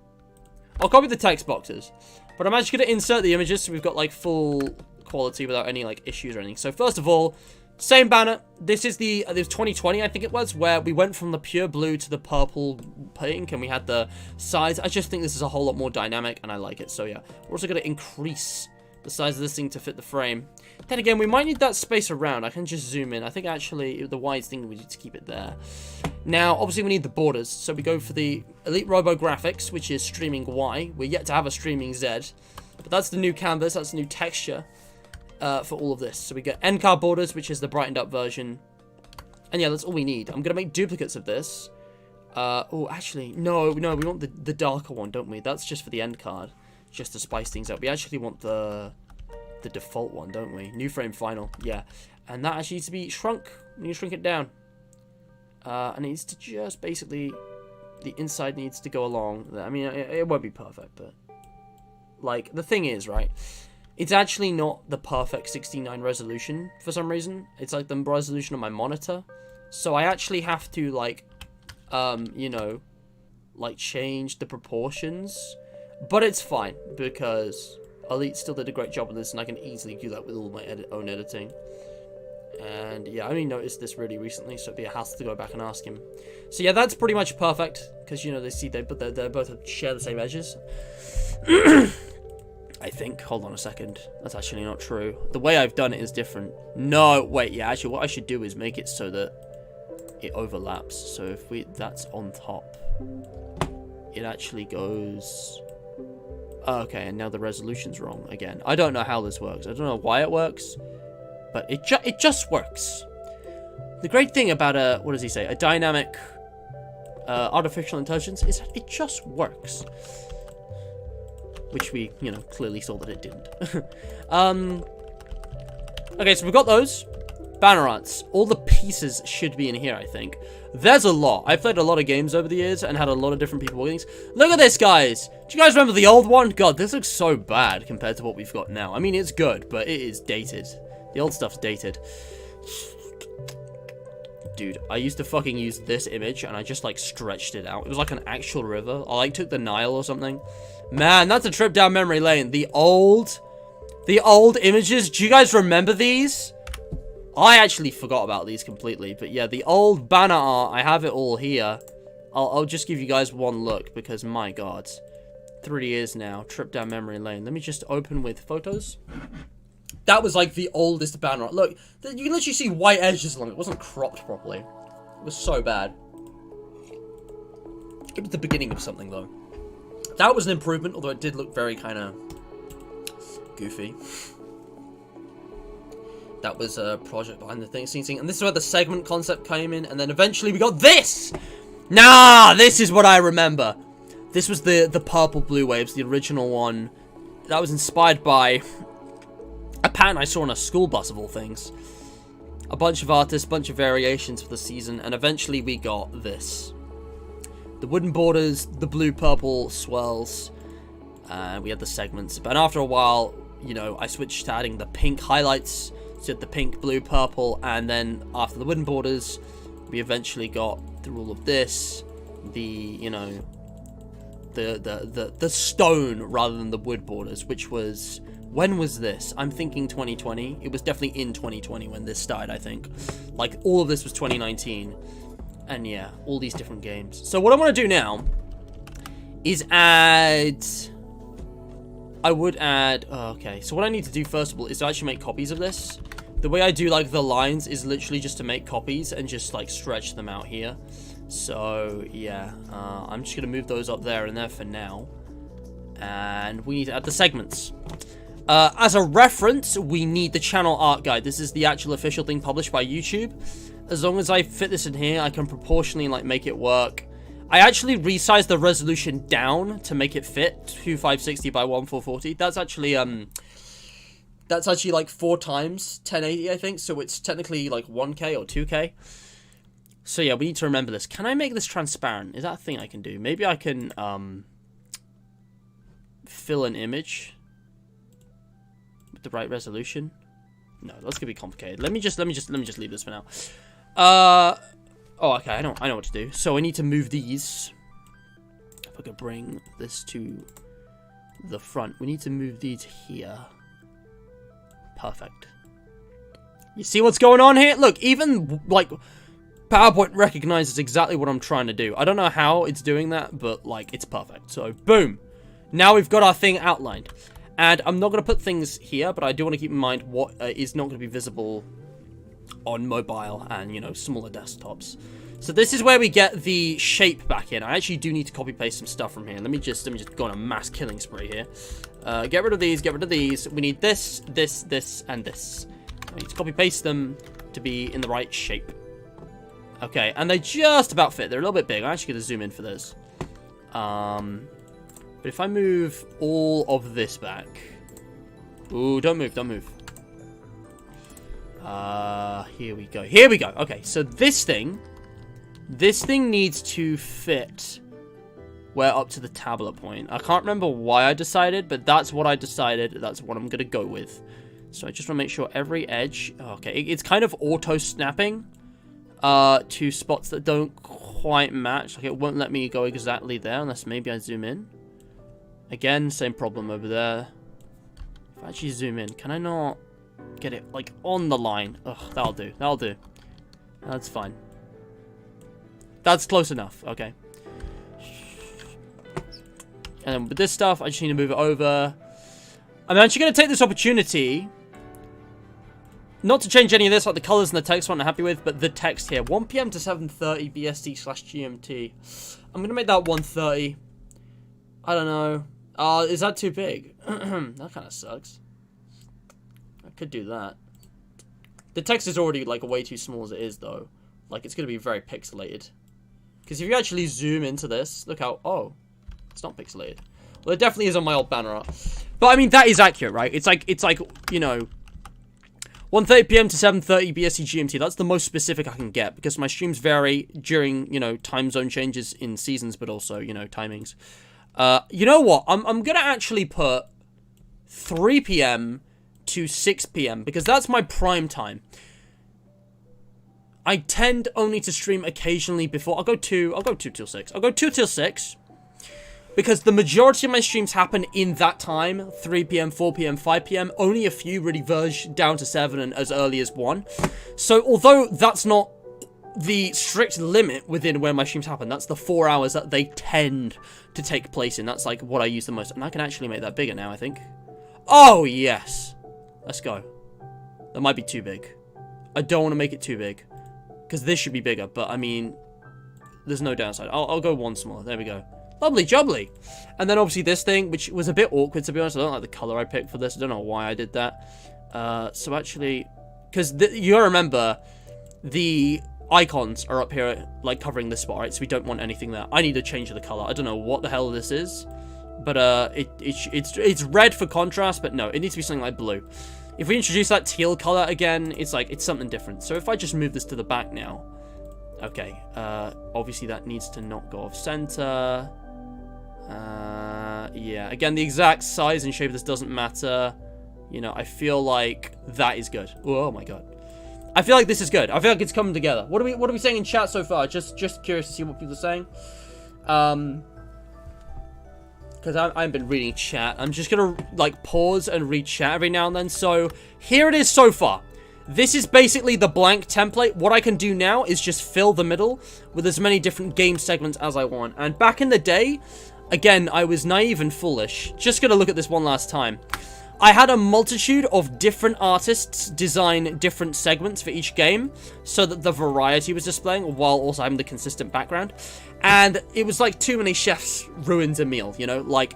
I'll copy the text boxes. But I'm actually going to insert the images so we've got, like, full quality without any, like, issues or anything. So, first of all, same banner. This is the, it was 2020, I think it was, where we went from the pure blue to the purple pink, and we had the size. I just think this is a whole lot more dynamic, and I like it. So, yeah. We're also going to increase the size of this thing to fit the frame. Then again, we might need that space around. I can just zoom in. I think, actually, the wide thing, we need to keep it there. Now, obviously, we need the borders. So, we go for the Elite Robo Graphics, which is streaming Y. We're yet to have a streaming Z. But that's the new canvas. That's the new texture. For all of this. So we get end card borders, which is the brightened up version. And yeah, that's all we need. I'm going to make duplicates of this. Oh, actually, no, we want the darker one, don't we? That's just for the end card. Just to spice things up. We actually want the default one, don't we? New frame final, yeah. And that actually needs to be shrunk. We need to shrink it down. And it needs to just basically, the inside needs to go along. I mean, it won't be perfect, but like, the thing is, right? It's actually not the perfect 69 resolution for some reason. It's like the resolution on my monitor. So I actually have to, like, you know, like, change the proportions. But it's fine, because Elite still did a great job of this, and I can easily do that with all my own editing. And, yeah, I only noticed this really recently, so it'd be a hassle to go back and ask him. So, yeah, that's pretty much perfect, because, you know, they both share the same edges. I think. Hold on a second. That's actually not true. The way I've done it is different. No, wait, yeah, actually, what I should do is make it so that it overlaps. So if that's on top, it actually goes... Okay, and now the resolution's wrong again. I don't know how this works. I don't know why it works, but it just works. The great thing about what does he say? A dynamic artificial intelligence is that it just works. Which we, you know, clearly saw that it didn't. Okay, so we've got those. Banner arts. All the pieces should be in here, I think. There's a lot. I've played a lot of games over the years and had a lot of different people working things. Look at this, guys. Do you guys remember the old one? God, this looks so bad compared to what we've got now. I mean, it's good, but it is dated. The old stuff's dated. Dude, I used to fucking use this image and I just, like, stretched it out. It was like an actual river. I, like, took the Nile or something. Man, that's a trip down memory lane. The old images. Do you guys remember these? I actually forgot about these completely. But yeah, the old banner art. I have it all here. I'll just give you guys one look because, my God. 3 years now. Trip down memory lane. Let me just open with photos. That was like the oldest banner art. Look, you can literally see white edges along it. It wasn't cropped properly. It was so bad. It was the beginning of something, though. That was an improvement, although it did look very kind of goofy. That was a project behind the scenes thing. And this is where the segment concept came in. And then eventually we got this! Nah, this is what I remember. This was the purple blue waves, the original one. That was inspired by a pattern I saw on a school bus, of all things. A bunch of artists, bunch of variations for the season. And eventually we got this. The wooden borders, the blue-purple swirls. We had the segments. But after a while, you know, I switched to adding the pink highlights. So the pink, blue, purple, and then after the wooden borders, we eventually got through all of this, the stone rather than the wood borders, which was, when was this? I'm thinking 2020. It was definitely in 2020 when this started, I think. Like, all of this was 2019. And yeah, all these different games. So what I want to do now is add... I would add... Oh, okay, so what I need to do first of all is to actually make copies of this. The way I do, like, the lines is literally just to make copies and just, like, stretch them out here. So, yeah. I'm just going to move those up there and there for now. And we need to add the segments. As a reference, we need the channel art guide. This is the actual official thing published by YouTube. As long as I fit this in here, I can proportionally, like, make it work. I actually resized the resolution down to make it fit 2560 by 1440. That's actually like 4 times 1080, I think. So it's technically like 1K or 2K. So yeah, we need to remember this. Can I make this transparent? Is that a thing I can do? Maybe I can fill an image with the right resolution. No, that's gonna be complicated. Let me just leave this for now. Oh, okay, I know what to do. So I need to move these. If I could bring this to the front, we need to move these here. Perfect. You see what's going on here? Look, even, like, PowerPoint recognizes exactly what I'm trying to do. I don't know how it's doing that, but, like, it's perfect. So, boom. Now we've got our thing outlined. And I'm not going to put things here, but I do want to keep in mind what is not going to be visible on mobile and, you know, smaller desktops. So this is where we get the shape back in. I actually do need to copy paste some stuff from here. Let me just go on a mass killing spree here. Get rid of these, get rid of these. We need this, this, this, and this. I need to copy paste them to be in the right shape. Okay, and they just about fit. They're a little bit big. I'm actually going to zoom in for this. But if I move all of this back... Ooh, don't move, don't move. Here we go. Here we go. Okay, so this thing needs to fit where up to the tablet point. I can't remember why I decided, but that's what I decided. That's what I'm going to go with. So I just want to make sure every edge... Okay, it's kind of auto-snapping to spots that don't quite match. Like, it won't let me go exactly there unless maybe I zoom in. Again, same problem over there. If I actually zoom in, can I not get it, like, on the line? Ugh, that'll do. That'll do. That's fine. That's close enough. Okay. And then with this stuff, I just need to move it over. I'm actually going to take this opportunity not to change any of this, like the colors and the text one I'm happy with, but the text here. 1 PM to 7:30 BST/GMT. I'm going to make that 1:30. I don't know. Is that too big? That kind of sucks. I could do that. The text is already, like, way too small as it is, though. Like, it's going to be very pixelated. Because if you actually zoom into this, look how... Oh, it's not pixelated. Well, it definitely is on my old banner art. But, I mean, that is accurate, right? It's like, you know... 1:30 PM to 7:30 BST GMT. That's the most specific I can get. Because my streams vary during, you know, time zone changes in seasons, but also, you know, timings. You know what? I'm going to actually put 3 PM to 6 PM. Because that's my prime time. I tend only to stream occasionally before. I'll go 2 till 6. I'll go 2 till 6. Because the majority of my streams happen in that time. 3 PM, 4 PM, 5 PM. Only a few really verge down to 7 and as early as 1. So although that's not the strict limit within where my streams happen, that's the 4 hours that they tend to take place in. That's like what I use the most. And I can actually make that bigger now, I think. Oh, yes. Let's go. That might be too big. I don't want to make it too big. Because this should be bigger, but I mean, there's no downside. I'll go one smaller. There we go. Lovely jubbly. And then obviously this thing, which was a bit awkward to be honest. I don't like the color I picked for this. I don't know why I did that. So actually, because you gotta remember, the icons are up here, like covering this spot, right? So we don't want anything there. I need to change the color. I don't know what the hell this is, but it's red for contrast, but no, it needs to be something like blue. If we introduce that teal color again, it's something different. So if I just move this to the back now, okay, obviously that needs to not go off center. Yeah, again, the exact size and shape of this doesn't matter. You know, I feel like that is good. Oh my god. I feel like this is good. I feel like it's coming together. What are we saying in chat so far? Just curious to see what people are saying. Because I haven't been reading chat. I'm just gonna like pause and read chat every now and then. So here it is so far. This is basically the blank template. What I can do now is just fill the middle with as many different game segments as I want. And back in the day, again, I was naive and foolish. Just gonna look at this one last time. I had a multitude of different artists design different segments for each game so that the variety was displaying while also having the consistent background. And it was like too many chefs ruined a meal, you know? Like,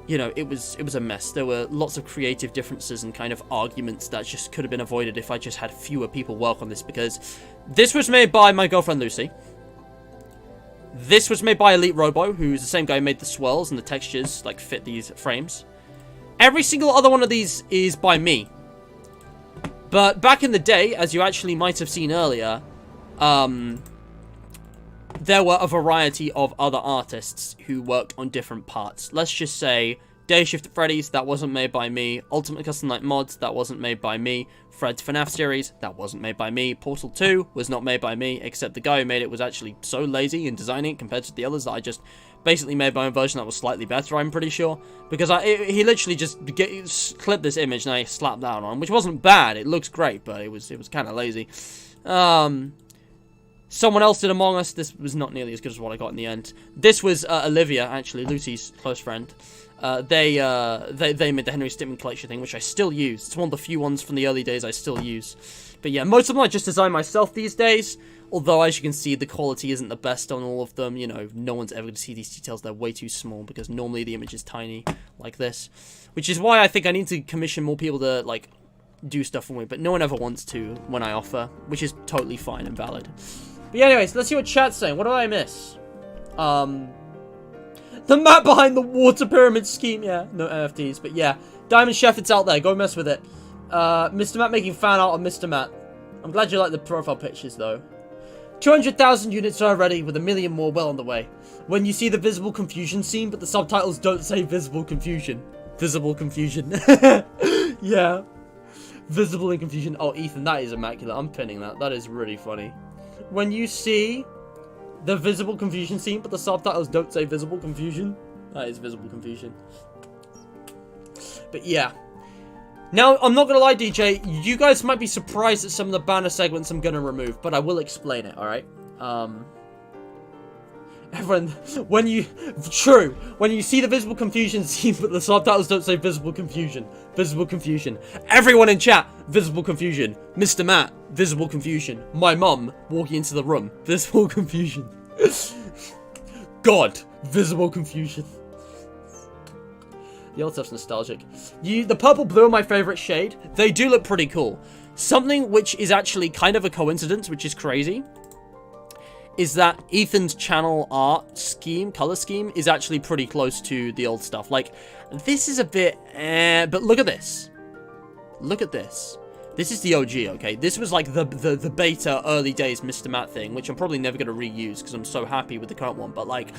you know, it was a mess. There were lots of creative differences and kind of arguments that just could have been avoided if I just had fewer people work on this, because this was made by my girlfriend Lucy. This was made by Elite Robo, who's the same guy who made the swirls and the textures like fit these frames. Every single other one of these is by me. But back in the day, as you actually might have seen earlier, there were a variety of other artists who worked on different parts. Let's just say Day Shift at Freddy's, that wasn't made by me. Ultimate Custom Night Mods, that wasn't made by me. Fred's FNAF series, that wasn't made by me. Portal 2 was not made by me, except the guy who made it was actually so lazy in designing it compared to the others that I just basically made my own version that was slightly better, I'm pretty sure. Because he literally just clipped this image and I slapped that on, which wasn't bad. It looks great, but it was kind of lazy. Someone else did Among Us. This was not nearly as good as what I got in the end. This was Olivia, actually, Lucy's close friend. They made the Henry Stickmin collection thing, which I still use. It's one of the few ones from the early days I still use. But yeah, most of them I just design myself these days. Although, as you can see, the quality isn't the best on all of them. You know, no one's ever going to see these details. They're way too small because normally the image is tiny like this. Which is why I think I need to commission more people to, like, do stuff for me. But no one ever wants to when I offer, which is totally fine and valid. But yeah, anyways, let's see what chat's saying. What did I miss? The map behind the water pyramid scheme. Yeah, no NFTs. But yeah, Diamond Chef, it's out there. Go mess with it. Mr. Matt making fan art of Mr. Matt. I'm glad you like the profile pictures, though. 200,000 units already, with 1 million more well on the way. When you see the visible confusion scene, but the subtitles don't say visible confusion. Visible confusion. Yeah. Visible and confusion. Oh, Ethan, that is immaculate. I'm pinning that. That is really funny. When you see the visible confusion scene, but the subtitles don't say visible confusion. That is visible confusion. But yeah. Now, I'm not going to lie, DJ, you guys might be surprised at some of the banner segments I'm going to remove, but I will explain it, alright? Everyone, when you see the visible confusion scene, but the subtitles don't say visible confusion. Visible confusion. Everyone in chat, visible confusion. Mr. Matt, visible confusion. My mum, walking into the room, visible confusion. God, visible confusion. The old stuff's nostalgic. The purple blue are my favorite shade. They do look pretty cool. Something which is actually kind of a coincidence, which is crazy, is that Ethan's channel art scheme, color scheme, is actually pretty close to the old stuff. Like, this is a bit but look at this. Look at this. This is the OG, okay? This was like the beta early days Mr. Matt thing, which I'm probably never going to reuse because I'm so happy with the current one. But like,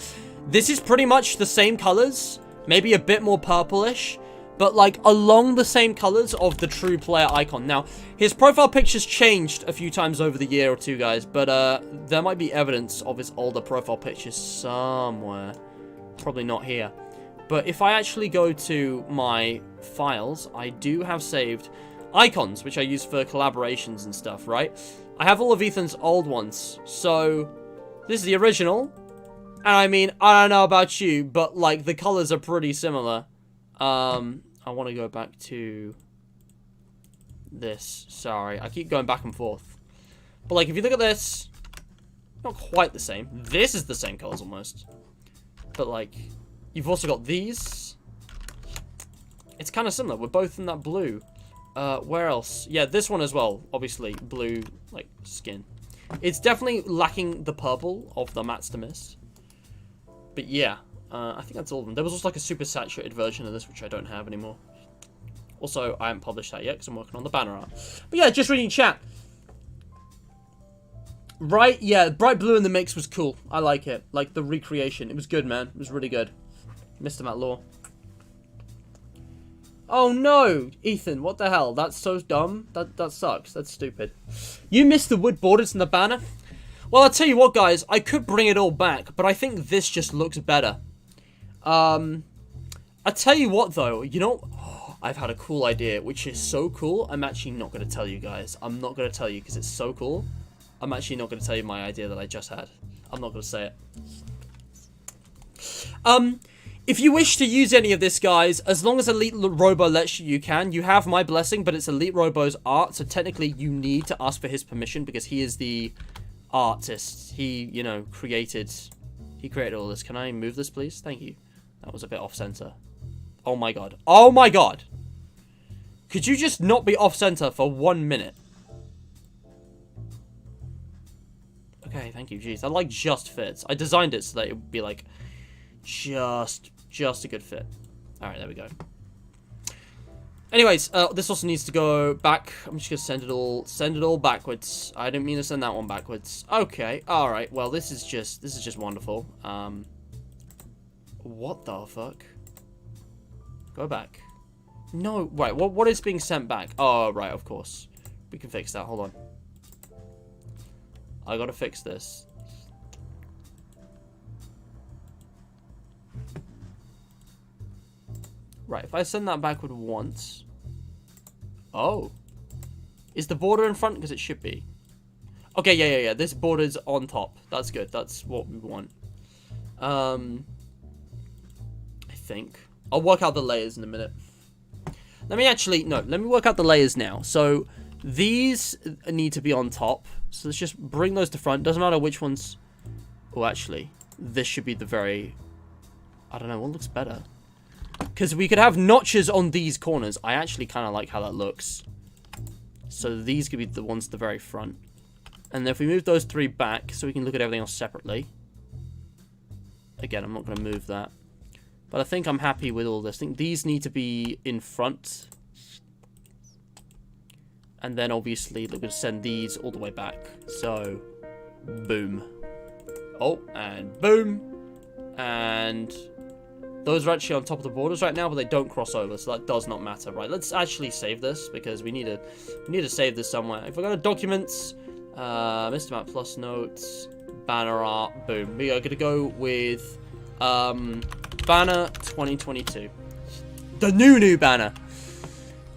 this is pretty much the same colors. Maybe a bit more purplish, but like along the same colors of the true player icon. Now, his profile picture's changed a few times over the year or two, guys, but there might be evidence of his older profile pictures somewhere. Probably not here. But if I actually go to my files, I do have saved icons, which I use for collaborations and stuff, right? I have all of Ethan's old ones. So, this is the original. And I mean, I don't know about you, but like the colors are pretty similar. I want to go back to this. Sorry, I keep going back and forth. But like, if you look at this, Not quite the same. This is the same colors almost. But, like, you've also got these. It's kind of similar. We're both in that blue. Where else? Yeah, this one as well. Obviously, blue, like, skin. It's definitely lacking the purple of the Mats to Mist. But yeah, I think that's all of them. There was also like a super saturated version of this, which I don't have anymore. Also, I haven't published that yet because I'm working on the banner art. But yeah, just reading chat. Right, yeah, bright blue in the mix was cool. I like it. Like the recreation. It was good, man. It was really good. Mr. Matt Law. Oh no, Ethan, what the hell? That's so dumb. That sucks. That's stupid. You missed the wood borders in the banner? Well, I'll tell you what, guys. I could bring it all back, but I think this just looks better. I'll tell you what, though. You know, I've had a cool idea, which is so cool. I'm actually not going to tell you guys. I'm not going to tell you because it's so cool. I'm actually not going to tell you my idea that I just had. I'm not going to say it. If you wish to use any of this, guys, as long as Elite Robo lets you, you can. You have my blessing, but it's Elite Robo's art, so technically you need to ask for his permission because he is the artist. He, you know, created all this. Can I move this, please? Thank you. That was a bit off-center. Oh my god. Oh my god! Could you just not be off-center for 1 minute? Okay, thank you. Jeez, that like just fits. I designed it so that it would be like just a good fit. Alright, there we go. Anyways, this also needs to go back. I'm just gonna send it all backwards. I didn't mean to send that one backwards. Okay, alright, well this is just wonderful. What the fuck? Go back. No, right, what is being sent back? Oh, right, of course. We can fix that, hold on. I gotta fix this. Right, if I send that backward once... Oh. Is the border in front? Because it should be. Okay, yeah. This border's on top. That's good. That's what we want. I think. I'll work out the layers in a minute. Let me work out the layers now. So, these need to be on top. So, let's just bring those to front. Doesn't matter which ones... Oh, actually, this should be the very... I don't know, what looks better? Because we could have notches on these corners. I actually kind of like how that looks. So these could be the ones at the very front. And then if we move those three back, so we can look at everything else separately. Again, I'm not going to move that. But I think I'm happy with all this. I think these need to be in front. And then obviously, we're going to send these all the way back. So, boom. Oh, and boom. And... those are actually on top of the borders right now, but they don't cross over, so that does not matter. Right, let's actually save this, because we need to save this somewhere. If we're going to documents, Mr. Map plus notes, banner art, boom. We are going to go with banner 2022. The new banner.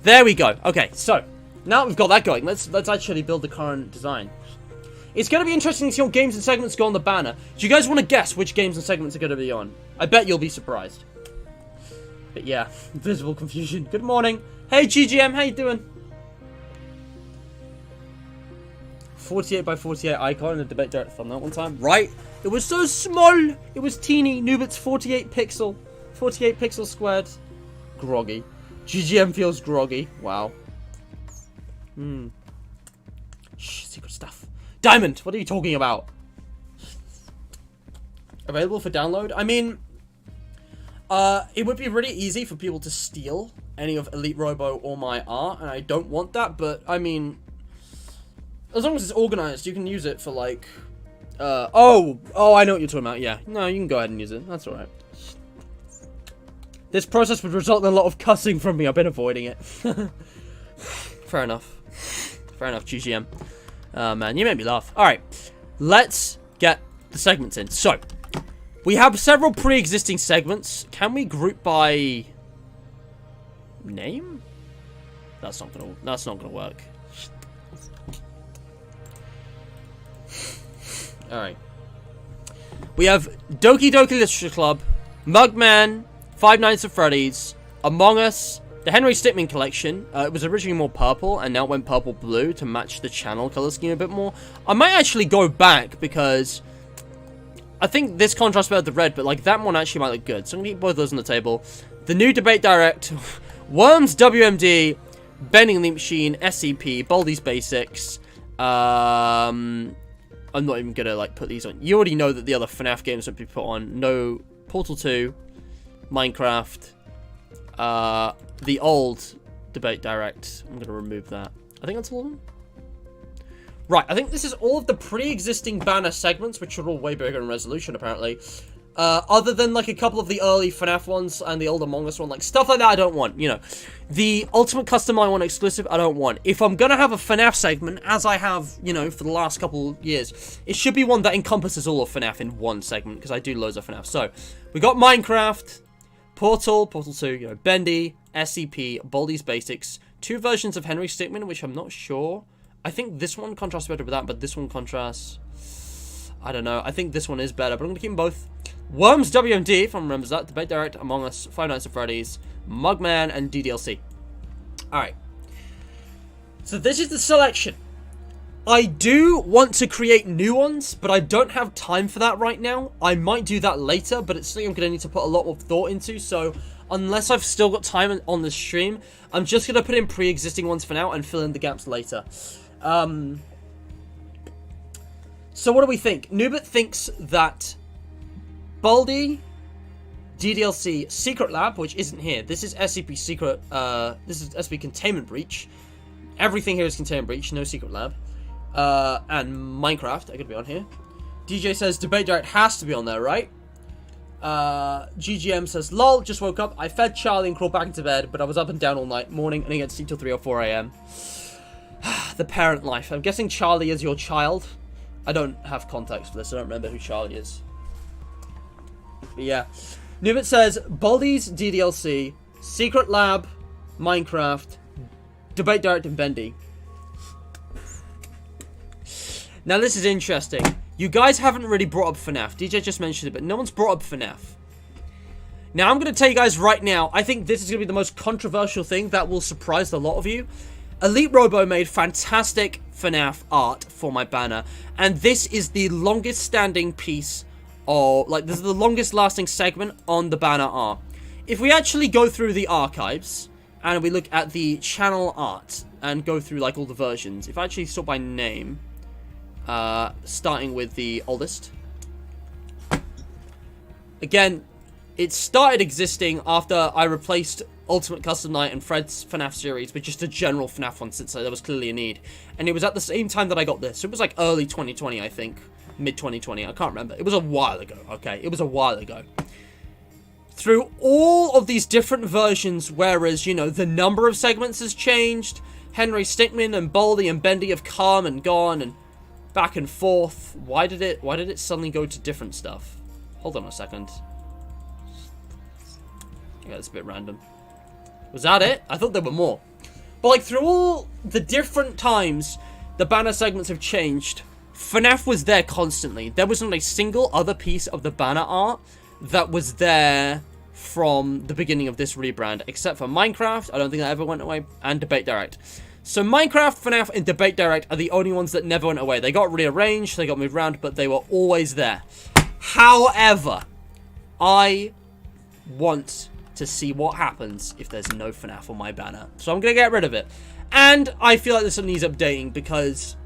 There we go. Okay, so, now that we've got that going, let's actually build the current design. It's going to be interesting to see what games and segments go on the banner. Do you guys want to guess which games and segments are going to be on? I bet you'll be surprised. But yeah, visible confusion. Good morning. Hey GGM, how you doing? 48 by 48 icon in the debate direct thumbnail one time. Right? It was so small. It was teeny. Nubit's 48 pixel. 48 pixel squared. Groggy. GGM feels groggy. Wow. Shh, secret stuff. Diamond, what are you talking about? Available for download? I mean, it would be really easy for people to steal any of Elite Robo or my art, and I don't want that, but, I mean, as long as it's organized, you can use it for, like, oh, I know what you're talking about, yeah. No, you can go ahead and use it, that's alright. This process would result in a lot of cussing from me, I've been avoiding it. Fair enough. Fair enough, GGM. Man, you made me laugh. Alright, let's get the segments in. So, we have several pre-existing segments. Can we group by name? That's not gonna work. Alright. We have Doki Doki Literature Club, Mugman, Five Nights at Freddy's, Among Us, The Henry Stickmin collection, it was originally more purple, and now it went purple-blue to match the channel color scheme a bit more. I might actually go back, because I think this contrasts better with the red, but like that one actually might look good. So I'm going to keep both of those on the table. The new Debate Direct, Worms WMD, Bending the Machine, SCP, Baldi's Basics. I'm not even going to like put these on. You already know that the other FNAF games would be put on. No, Portal 2, Minecraft, the old Debate Direct. I'm going to remove that. I think that's all of them. Right, I think this is all of the pre-existing banner segments, which are all way bigger in resolution, apparently. Other than, like, a couple of the early FNAF ones and the old Among Us one. Like, stuff like that I don't want, you know. The Ultimate Custom I want exclusive, I don't want. If I'm gonna have a FNAF segment, as I have, you know, for the last couple of years, it should be one that encompasses all of FNAF in one segment, because I do loads of FNAF. So, we got Minecraft, Portal 2, you know, Bendy, SCP, Baldi's Basics, 2 versions of Henry Stickmin, which I'm not sure. I think this one contrasts better with that, but this one contrasts... I don't know. I think this one is better, but I'm going to keep them both. Worms WMD, if I remember that. Debate Direct, Among Us, Five Nights at Freddy's, Mugman, and DDLC. Alright. So this is the selection. I do want to create new ones, but I don't have time for that right now. I might do that later, but it's something I'm going to need to put a lot more thought into, so unless I've still got time on the stream, I'm just going to put in pre-existing ones for now and fill in the gaps later. So what do we think? Nubit thinks that Baldi, DDLC, Secret Lab, which isn't here. This is SCP Secret, this is SCP Containment Breach. Everything here is Containment Breach, no Secret Lab. And Minecraft, I could be on here. DJ says Debate Direct has to be on there, right? GGM says, lol, just woke up. I fed Charlie and crawled back into bed, but I was up and down all night, morning, and again sleep till 3 or 4 a.m. The parent life. I'm guessing Charlie is your child. I don't have context for this. I don't remember who Charlie is. But yeah. Nubit says, Baldi's DDLC, Secret Lab, Minecraft, Debate Direct, and Bendy. Now this is interesting. You guys haven't really brought up FNAF. DJ just mentioned it, but no one's brought up FNAF. Now I'm going to tell you guys right now, I think this is going to be the most controversial thing that will surprise a lot of you. Elite Robo made fantastic FNAF art for my banner, and this is the longest standing piece of, like, this is the longest lasting segment on the banner art. If we actually go through the archives, and we look at the channel art, and go through, like, all the versions, if I actually sort by name, starting with the oldest. Again, it started existing after I replaced Ultimate Custom Night and Fred's FNAF series with just a general FNAF one, since there was clearly a need. And it was at the same time that I got this. So it was like early 2020, I think. Mid 2020, I can't remember. It was a while ago, okay? It was a while ago. Through all of these different versions, whereas, you know, the number of segments has changed, Henry Stickmin and Baldi and Bendy have come and gone and back and forth. Why did it suddenly go to different stuff? Hold on a second. Yeah, it's a bit random. Was that it? I thought there were more. But, like, through all the different times the banner segments have changed, FNAF was there constantly. There was not a single other piece of the banner art that was there from the beginning of this rebrand, except for Minecraft. I don't think that ever went away, and Debate Direct. So Minecraft, FNAF, and Debate Direct are the only ones that never went away. They got rearranged, they got moved around, but they were always there. However, I want to see what happens if there's no FNAF on my banner. So I'm going to get rid of it. And I feel like this one needs updating, because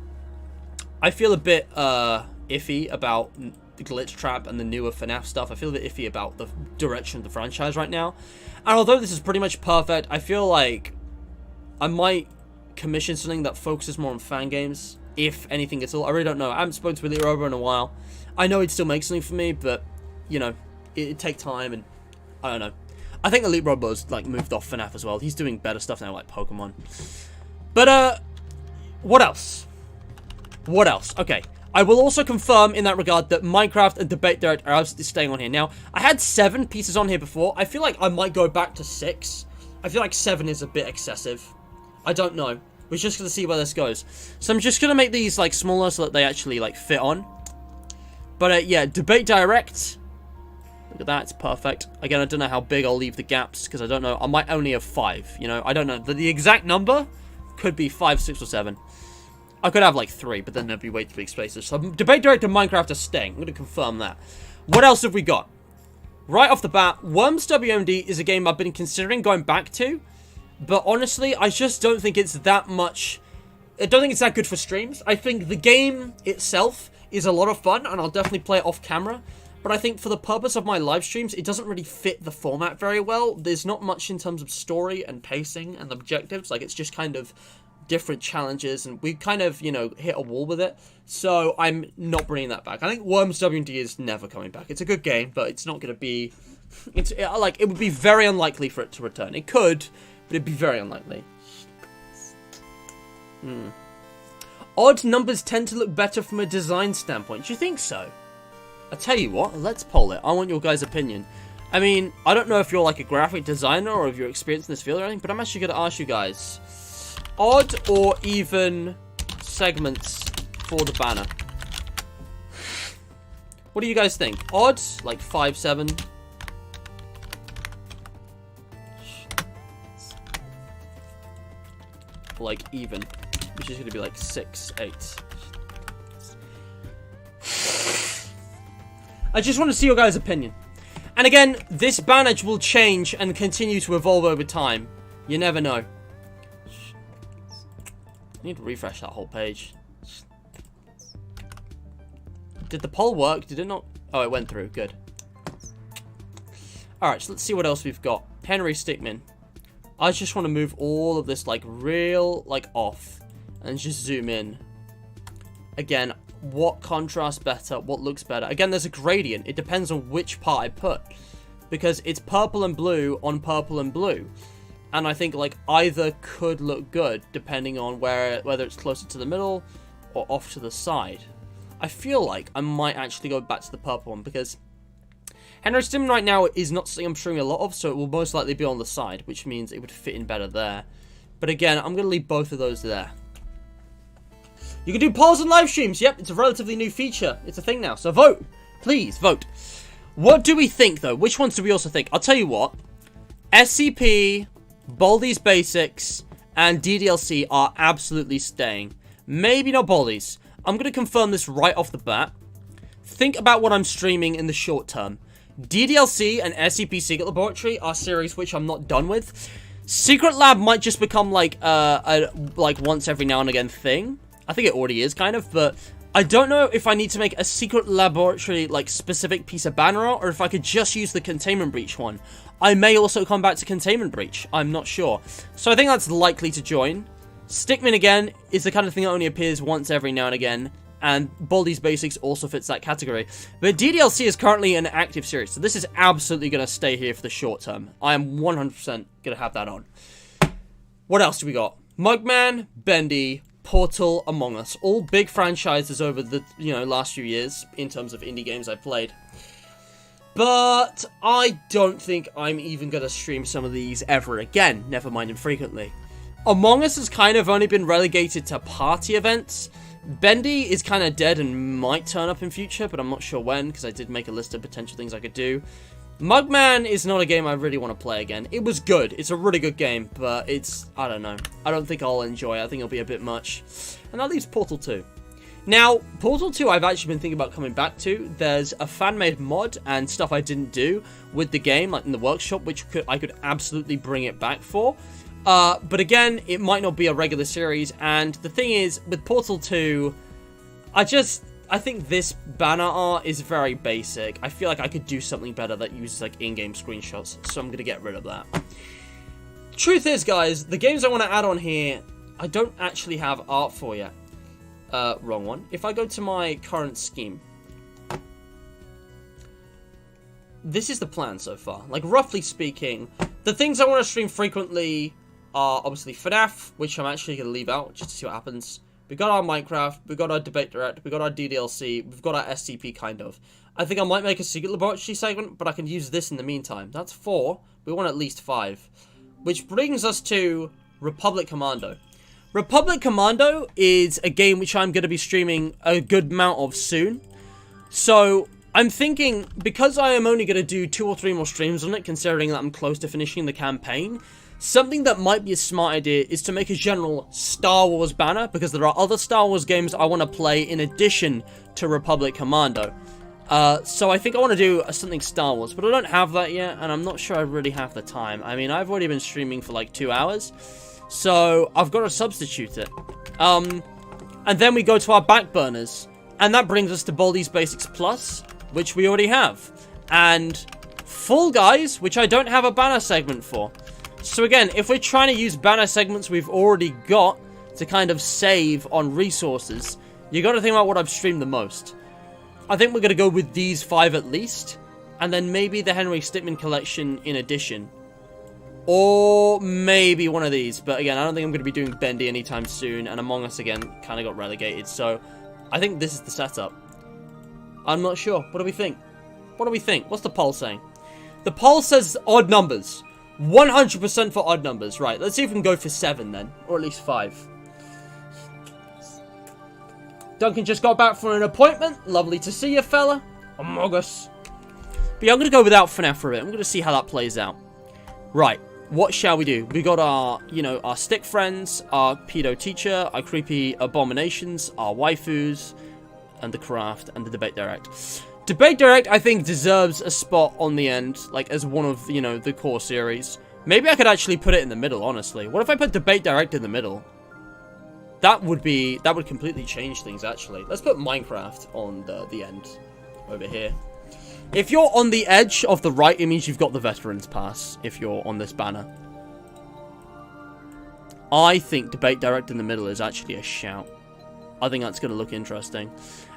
I feel a bit iffy about the Glitch Trap and the newer FNAF stuff. I feel a bit iffy about the direction of the franchise right now. And although this is pretty much perfect, I feel like I might commission something that focuses more on fan games, if anything at all. I really don't know. I haven't spoken to Elite Robo in a while. I know he'd still make something for me, but, you know, it'd take time, and I don't know. I think Elite Robo's, like, moved off FNAF as well. He's doing better stuff now, like Pokemon. But, what else? What else? Okay. I will also confirm in that regard that Minecraft and Debate Direct are absolutely staying on here. Now, I had 7 pieces on here before. I feel like I might go back to 6. I feel like 7 is a bit excessive. I don't know. We're just going to see where this goes. So I'm just going to make these, like, smaller so that they actually, like, fit on. But, yeah, Debate Direct. Look at that, it's perfect. Again, I don't know how big I'll leave the gaps, because I don't know. I might only have 5, you know? I don't know. The exact number could be 5, 6, or 7. I could have, like, 3, but then there'd be way too big spaces. So, Debate Director Minecraft is staying. I'm going to confirm that. What else have we got? Right off the bat, Worms WMD is a game I've been considering going back to. But honestly, I just don't think it's that much... I don't think it's that good for streams. I think the game itself is a lot of fun, and I'll definitely play it off camera. But I think for the purpose of my live streams, it doesn't really fit the format very well. There's not much in terms of story and pacing and objectives. Like, it's just kind of different challenges, and we kind of, you know, hit a wall with it. So I'm not bringing that back. I think Worms WMD is never coming back. It's a good game, but it's not going to be... it would be very unlikely for it to return. It could, but it'd be very unlikely. Odd numbers tend to look better from a design standpoint. Do you think so? I tell you what, let's poll it. I want your guys' opinion. I mean, I don't know if you're like a graphic designer or if you're experienced in this field or anything, but I'm actually going to ask you guys. Odd or even segments for the banner? What do you guys think? Odd, like 5, 7. Or like even, which is going to be like 6, 8. I just want to see your guys' opinion. And again, this banner will change and continue to evolve over time. You never know. I need to refresh that whole page. Did the poll work? Did it not? Oh, it went through. Good. Alright, so let's see what else we've got. Henry Stickmin. I just want to move all of this, like, real, like, off. And just zoom in. Again, what contrasts better? What looks better? Again, there's a gradient. It depends on which part I put. Because it's purple and blue on purple and blue. And I think, like, either could look good, depending on whether it's closer to the middle or off to the side. I feel like I might actually go back to the purple one, because Henry Stim right now is not something I'm streaming a lot of, so it will most likely be on the side, which means it would fit in better there. But again, I'm going to leave both of those there. You can do polls and live streams. Yep, it's a relatively new feature. It's a thing now, so vote. Please, vote. What do we think, though? Which ones do we also think? I'll tell you what. SCP... Baldi's Basics and DDLC are absolutely staying. Maybe not Baldi's. I'm going to confirm this right off the bat. Think about what I'm streaming in the short term. DDLC and SCP Secret Laboratory are series which I'm not done with. Secret Lab might just become like a once every now and again thing. I think it already is kind of, but I don't know if I need to make a Secret Laboratory like specific piece of banner art, or if I could just use the Containment Breach one. I may also come back to Containment Breach. I'm not sure. So I think that's likely to join. Stickmin, again, is the kind of thing that only appears once every now and again. And Baldi's Basics also fits that category. But DDLC is currently an active series. So this is absolutely going to stay here for the short term. I am 100% going to have that on. What else do we got? Mugman, Bendy, Portal, Among Us. All big franchises over the last few years in terms of indie games I've played. But I don't think I'm even going to stream some of these ever again, never mind infrequently. Among Us has kind of only been relegated to party events. Bendy is kind of dead and might turn up in future, but I'm not sure when, because I did make a list of potential things I could do. Mugman is not a game I really want to play again. It was good. It's a really good game, but it's, I don't know. I don't think I'll enjoy it. I think it'll be a bit much. And that leaves Portal 2. Now, Portal 2 I've actually been thinking about coming back to. There's a fan-made mod and stuff I didn't do with the game, like in the workshop, which I could absolutely bring it back for. But again, it might not be a regular series, and the thing is, with Portal 2, I think this banner art is very basic. I feel like I could do something better that uses, like, in-game screenshots, so I'm going to get rid of that. Truth is, guys, the games I want to add on here, I don't actually have art for yet. Wrong one. If I go to my current scheme, this is the plan so far. Like, roughly speaking, the things I want to stream frequently are obviously FNAF, which I'm actually going to leave out just to see what happens. We got our Minecraft, we got our Debate Direct, we got our DDLC, we've got our SCP kind of. I think I might make a Secret Laboratory segment, but I can use this in the meantime. That's 4. We want at least 5. Which brings us to Republic Commando. Republic Commando is a game which I'm going to be streaming a good amount of soon. So, I'm thinking, because I am only going to do 2 or 3 more streams on it, considering that I'm close to finishing the campaign, something that might be a smart idea is to make a general Star Wars banner, because there are other Star Wars games I want to play in addition to Republic Commando. So I think I want to do something Star Wars, but I don't have that yet, and I'm not sure I really have the time. I mean, I've already been streaming for like 2 hours, so I've got to substitute it. And then we go to our back burners, and that brings us to Baldi's Basics Plus, which we already have, and Fall Guys, which I don't have a banner segment for. So again, if we're trying to use banner segments we've already got to kind of save on resources, you got to think about what I've streamed the most. I think we're going to go with these 5 at least, and then maybe the Henry Stickmin collection in addition. Or maybe one of these, but again, I don't think I'm going to be doing Bendy anytime soon, and Among Us again kind of got relegated, so I think this is the setup. I'm not sure. What do we think? What do we think? What's the poll saying? The poll says odd numbers. 100% for odd numbers. Right, let's see if we can go for 7 then, or at least 5. Duncan just got back from an appointment. Lovely to see you, fella. Among Us. But yeah, I'm going to go without FNAF for a bit. I'm going to see how that plays out. Right, what shall we do? We got our, you know, our stick friends, our pedo teacher, our creepy abominations, our waifus, and the craft, and the debate direct. Debate direct, I think, deserves a spot on the end, like, as one of, you know, the core series. Maybe I could actually put it in the middle, honestly. What if I put debate direct in the middle? That would completely change things, actually. Let's put Minecraft on the end, over here. If you're on the edge of the right, it means you've got the Veterans Pass, if you're on this banner. I think debate direct in the middle is actually a shout. I think that's going to look interesting.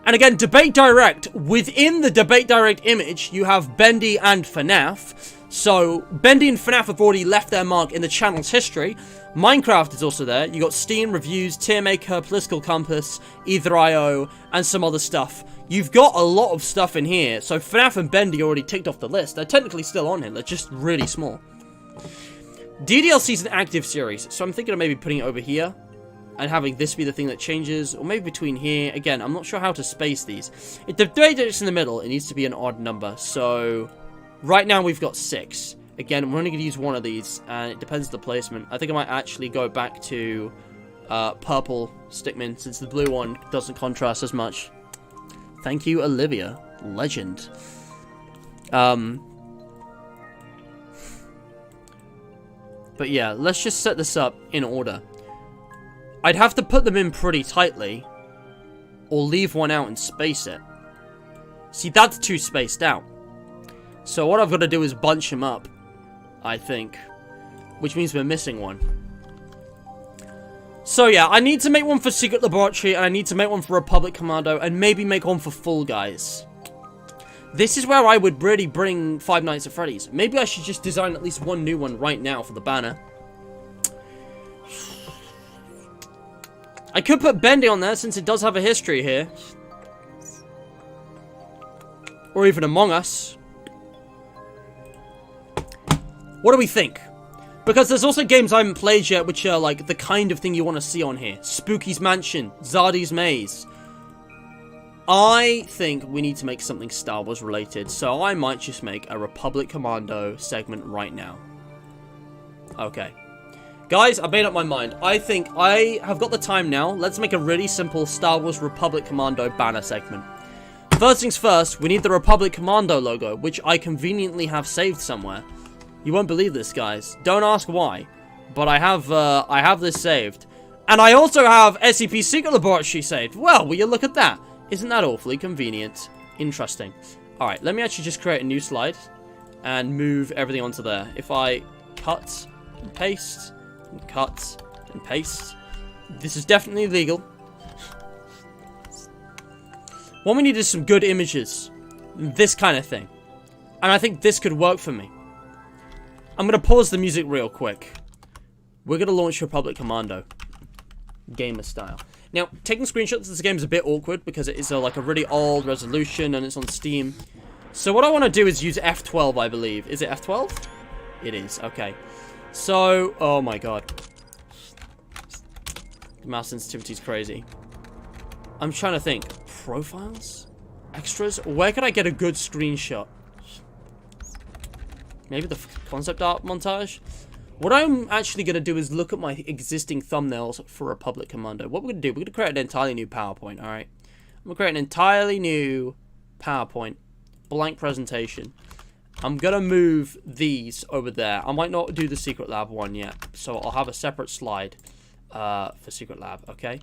And again, debate direct, within the debate direct image, you have Bendy and FNAF. So, Bendy and FNAF have already left their mark in the channel's history. Minecraft is also there. You got Steam, Reviews, Tier Maker, Political Compass, Ether.io, and some other stuff. You've got a lot of stuff in here. So, FNAF and Bendy already ticked off the list. They're technically still on here. They're just really small. DDLC is an active series. So, I'm thinking of maybe putting it over here. And having this be the thing that changes. Or maybe between here. Again, I'm not sure how to space these. If the debate is in the middle, it needs to be an odd number. So, right now we've got 6. Again, we're only going to use one of these, and it depends on the placement. I think I might actually go back to purple stickmin, since the blue one doesn't contrast as much. Thank you, Olivia. Legend. But yeah, let's just set this up in order. I'd have to put them in pretty tightly, or leave one out and space it. See, that's too spaced out. So what I've got to do is bunch them up, I think. Which means we're missing one. So yeah, I need to make one for Secret Laboratory, and I need to make one for Republic Commando, and maybe make one for Fall Guys. This is where I would really bring Five Nights at Freddy's. Maybe I should just design at least one new one right now for the banner. I could put Bendy on there, since it does have a history here. Or even Among Us. What do we think? Because there's also games I haven't played yet, which are like the kind of thing you want to see on here. Spooky's Mansion, Zardy's Maze. I think we need to make something Star Wars related, so I might just make a Republic Commando segment right now. Okay. Guys, I've made up my mind. I think I have got the time now. Let's make a really simple Star Wars Republic Commando banner segment. First things first, we need the Republic Commando logo, which I conveniently have saved somewhere. You won't believe this, guys. Don't ask why. But I have this saved. And I also have SCP Secret Laboratory saved. Well, will you look at that? Isn't that awfully convenient? Interesting. Alright, let me actually just create a new slide. And move everything onto there. If I cut and paste, and cut and paste. This is definitely legal. What we need is some good images. This kind of thing. And I think this could work for me. I'm going to pause the music real quick. We're going to launch Republic Commando. Gamer style. Now, taking screenshots of this game is a bit awkward because it is like a really old resolution and it's on Steam. So what I want to do is use F12, I believe. Is it F12? It is, okay. So, oh my god. The mouse sensitivity is crazy. I'm trying to think. Profiles? Extras? Where could I get a good screenshot? Maybe the concept art montage? What I'm actually going to do is look at my existing thumbnails for Republic Commando. What we're going to do, we're going to create an entirely new PowerPoint, alright? I'm going to create an entirely new PowerPoint. Blank presentation. I'm going to move these over there. I might not do the Secret Lab one yet. So I'll have a separate slide for Secret Lab, okay?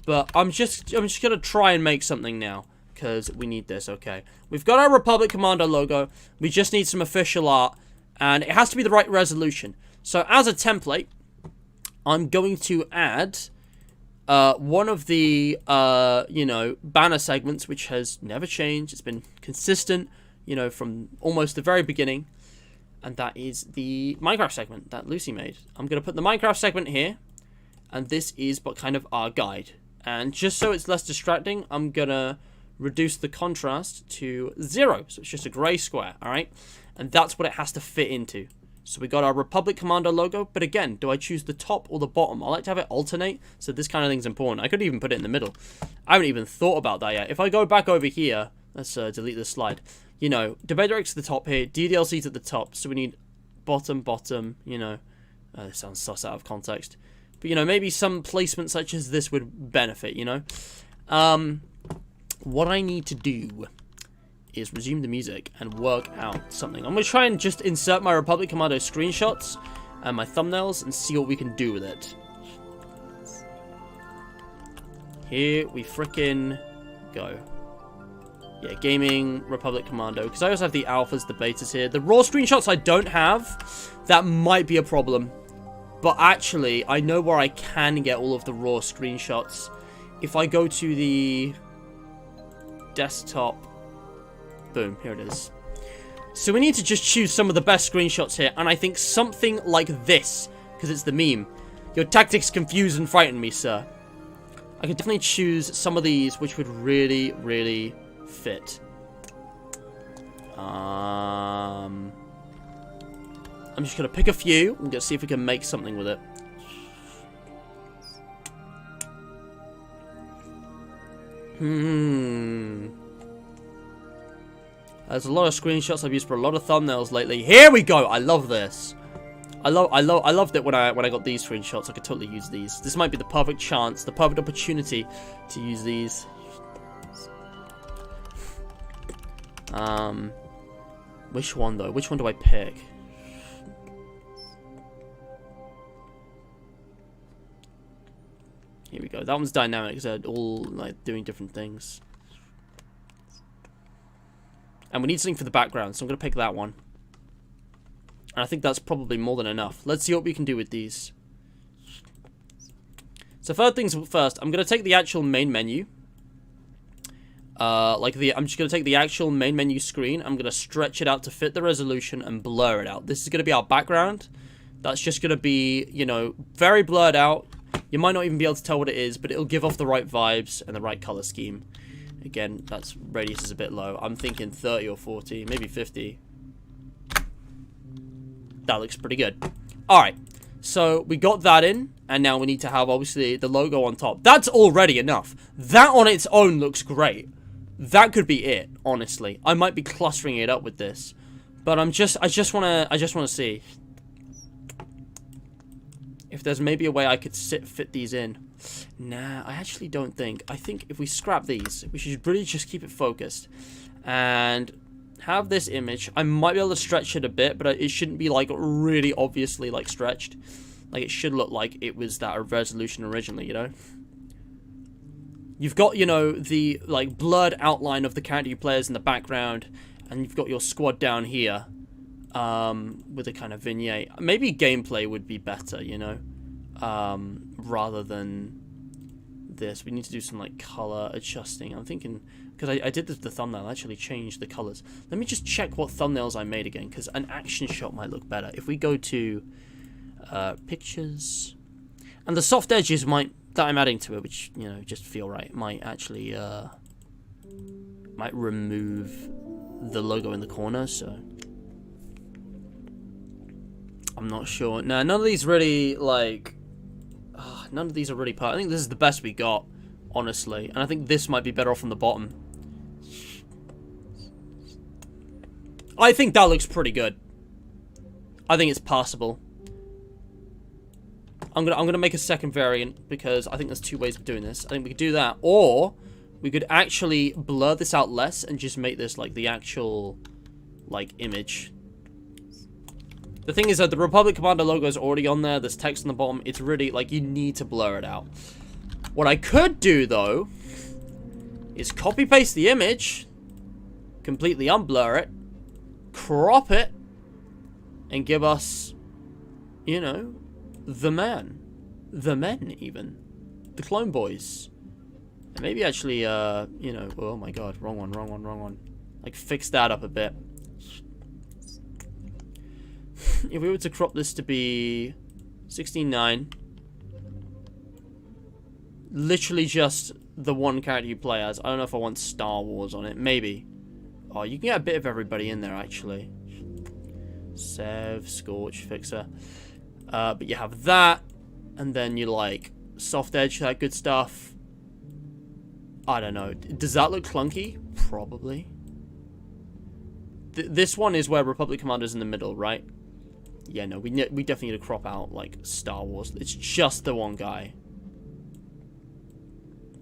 But I'm just going to try and make something now. Because we need this, okay. We've got our Republic Commando logo. We just need some official art. And it has to be the right resolution. So as a template, I'm going to add one of the, you know, banner segments, which has never changed. It's been consistent, you know, from almost the very beginning. And that is the Minecraft segment that Lucy made. I'm going to put the Minecraft segment here. And this is but kind of our guide. And just so it's less distracting, I'm going to reduce the contrast to 0. So it's just a grey square, alright? And that's what it has to fit into. So we got our Republic Commando logo, but again, do I choose the top or the bottom? I like to have it alternate, so this kind of thing's important. I could even put it in the middle. I haven't even thought about that yet. If I go back over here, let's delete this slide. You know, Debaterix at the top here, DDLC's at the top, so we need bottom, bottom, you know. This sounds sus out of context. But, you know, maybe some placement such as this would benefit, you know. What I need to do is resume the music and work out something. I'm going to try and just insert my Republic Commando screenshots and my thumbnails and see what we can do with it. Here we frickin' go. Yeah, gaming, Republic Commando. Because I also have the alphas, the betas here. The raw screenshots I don't have. That might be a problem. But actually, I know where I can get all of the raw screenshots. If I go to the desktop, boom, here it is. So we need to just choose some of the best screenshots here, and I think something like this, because it's the meme. Your tactics confuse and frighten me, sir. I could definitely choose some of these which would really, really fit. I'm just gonna pick a few and see if we can make something with it. There's a lot of screenshots I've used for a lot of thumbnails lately. Here we go. I love this. I loved it when I got these screenshots. I could totally use these. This might be the perfect chance, the perfect opportunity to use these. Which one though? Which one do I pick? Here we go. That one's dynamic. They're all like doing different things. And we need something for the background, so I'm going to pick that one. And I think that's probably more than enough. Let's see what we can do with these. So first things first, I'm going to take the actual main menu. I'm just going to take the actual main menu screen. I'm going to stretch it out to fit the resolution and blur it out. This is going to be our background. That's just going to be, you know, very blurred out. You might not even be able to tell what it is, but it'll give off the right vibes and the right color scheme. Again, that's radius is a bit low. I'm thinking 30 or 40, maybe 50. That looks pretty good. Alright, so we got that in, and now we need to have, obviously, the logo on top. That's already enough. That on its own looks great. That could be it, honestly. I might be clustering it up with this. But I just wanna see if there's maybe a way I could fit these in. Nah, I actually don't think. I think if we scrap these, we should really just keep it focused. And have this image. I might be able to stretch it a bit, but it shouldn't be, like, really obviously, like, stretched. Like, it should look like it was that resolution originally, you know? You've got, you know, the, like, blurred outline of the character you play as in the background. And you've got your squad down here. With a kind of vignette. Maybe gameplay would be better, you know? Rather than this. We need to do some like color adjusting. I'm thinking, because I did the thumbnail, I actually changed the colors. Let me just check what thumbnails I made again, because an action shot might look better. If we go to pictures, and the soft edges that I'm adding to it, which, you know, just feel right, might actually might remove the logo in the corner, so I'm not sure. Nah, none of these really, like, none of these are really part. I think this is the best we got, honestly. And I think this might be better off on the bottom. I think that looks pretty good. I think it's passable. I'm gonna make a second variant because I think there's two ways of doing this. I think we could do that, or we could actually blur this out less and just make this like the actual like image. The thing is that the Republic Commander logo is already on there. There's text on the bottom. It's really like you need to blur it out. What I could do though is copy paste the image, completely unblur it, crop it, and give us, you know, the man. The men, even. The Clone Boys. And maybe actually, you know, oh my god, wrong one. Like, fix that up a bit. If we were to crop this to be 16:9, literally just the one character you play as. I don't know if I want Star Wars on it. Maybe. Oh, you can get a bit of everybody in there, actually. Sev, Scorch, Fixer. But you have that, and then you like soft edge, that good stuff. I don't know. Does that look clunky? Probably. This one is where Republic Commander's in the middle, right? Yeah, no, we definitely need to crop out like Star Wars. It's just the one guy.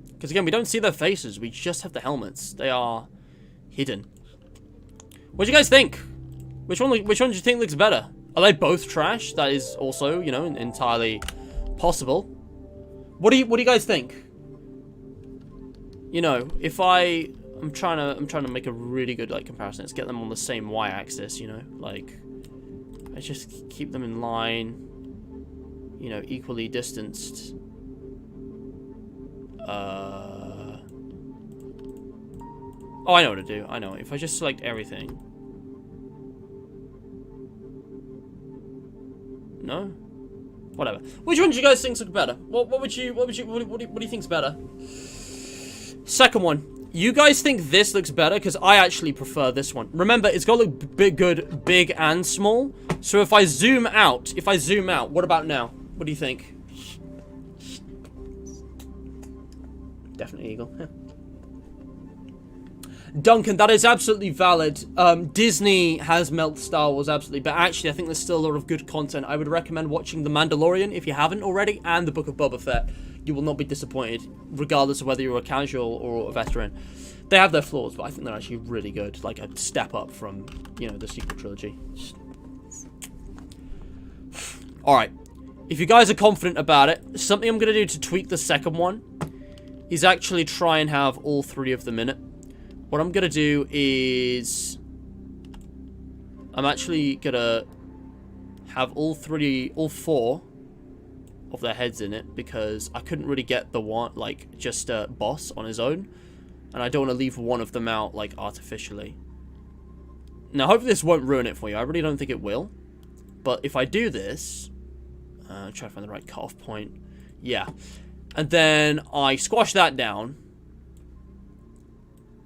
Because again, we don't see their faces. We just have the helmets. They are hidden. What do you guys think? Which one do you think looks better? Are they both trash? That is also, you know, entirely possible. What do you guys think? You know, if I'm trying to make a really good like comparison. Let's get them on the same y-axis, you know, like I just keep them in line, you know, equally distanced. Oh, I know what to do. I know. If I just select everything. No? Whatever. Which one do you guys think look better? What do you think's better? Second one. You guys think this looks better? Because I actually prefer this one. Remember, it's got to look good, big and small. So if I zoom out, what about now? What do you think? Definitely Eagle. Duncan, that is absolutely valid. Disney has milked Star Wars, absolutely. But actually, I think there's still a lot of good content. I would recommend watching The Mandalorian if you haven't already, and The Book of Boba Fett. You will not be disappointed, regardless of whether you're a casual or a veteran. They have their flaws, but I think they're actually really good. Like a step up from, you know, the sequel trilogy. Alright. If you guys are confident about it, something I'm going to do to tweak the second one is actually try and have all three of them in it. What I'm going to do is I'm actually going to have all four of their heads in it because I couldn't really get the one, like, just Boss on his own. And I don't want to leave one of them out, like, artificially. Now, hopefully this won't ruin it for you. I really don't think it will. But if I do this, try to find the right cutoff point. Yeah. And then I squash that down.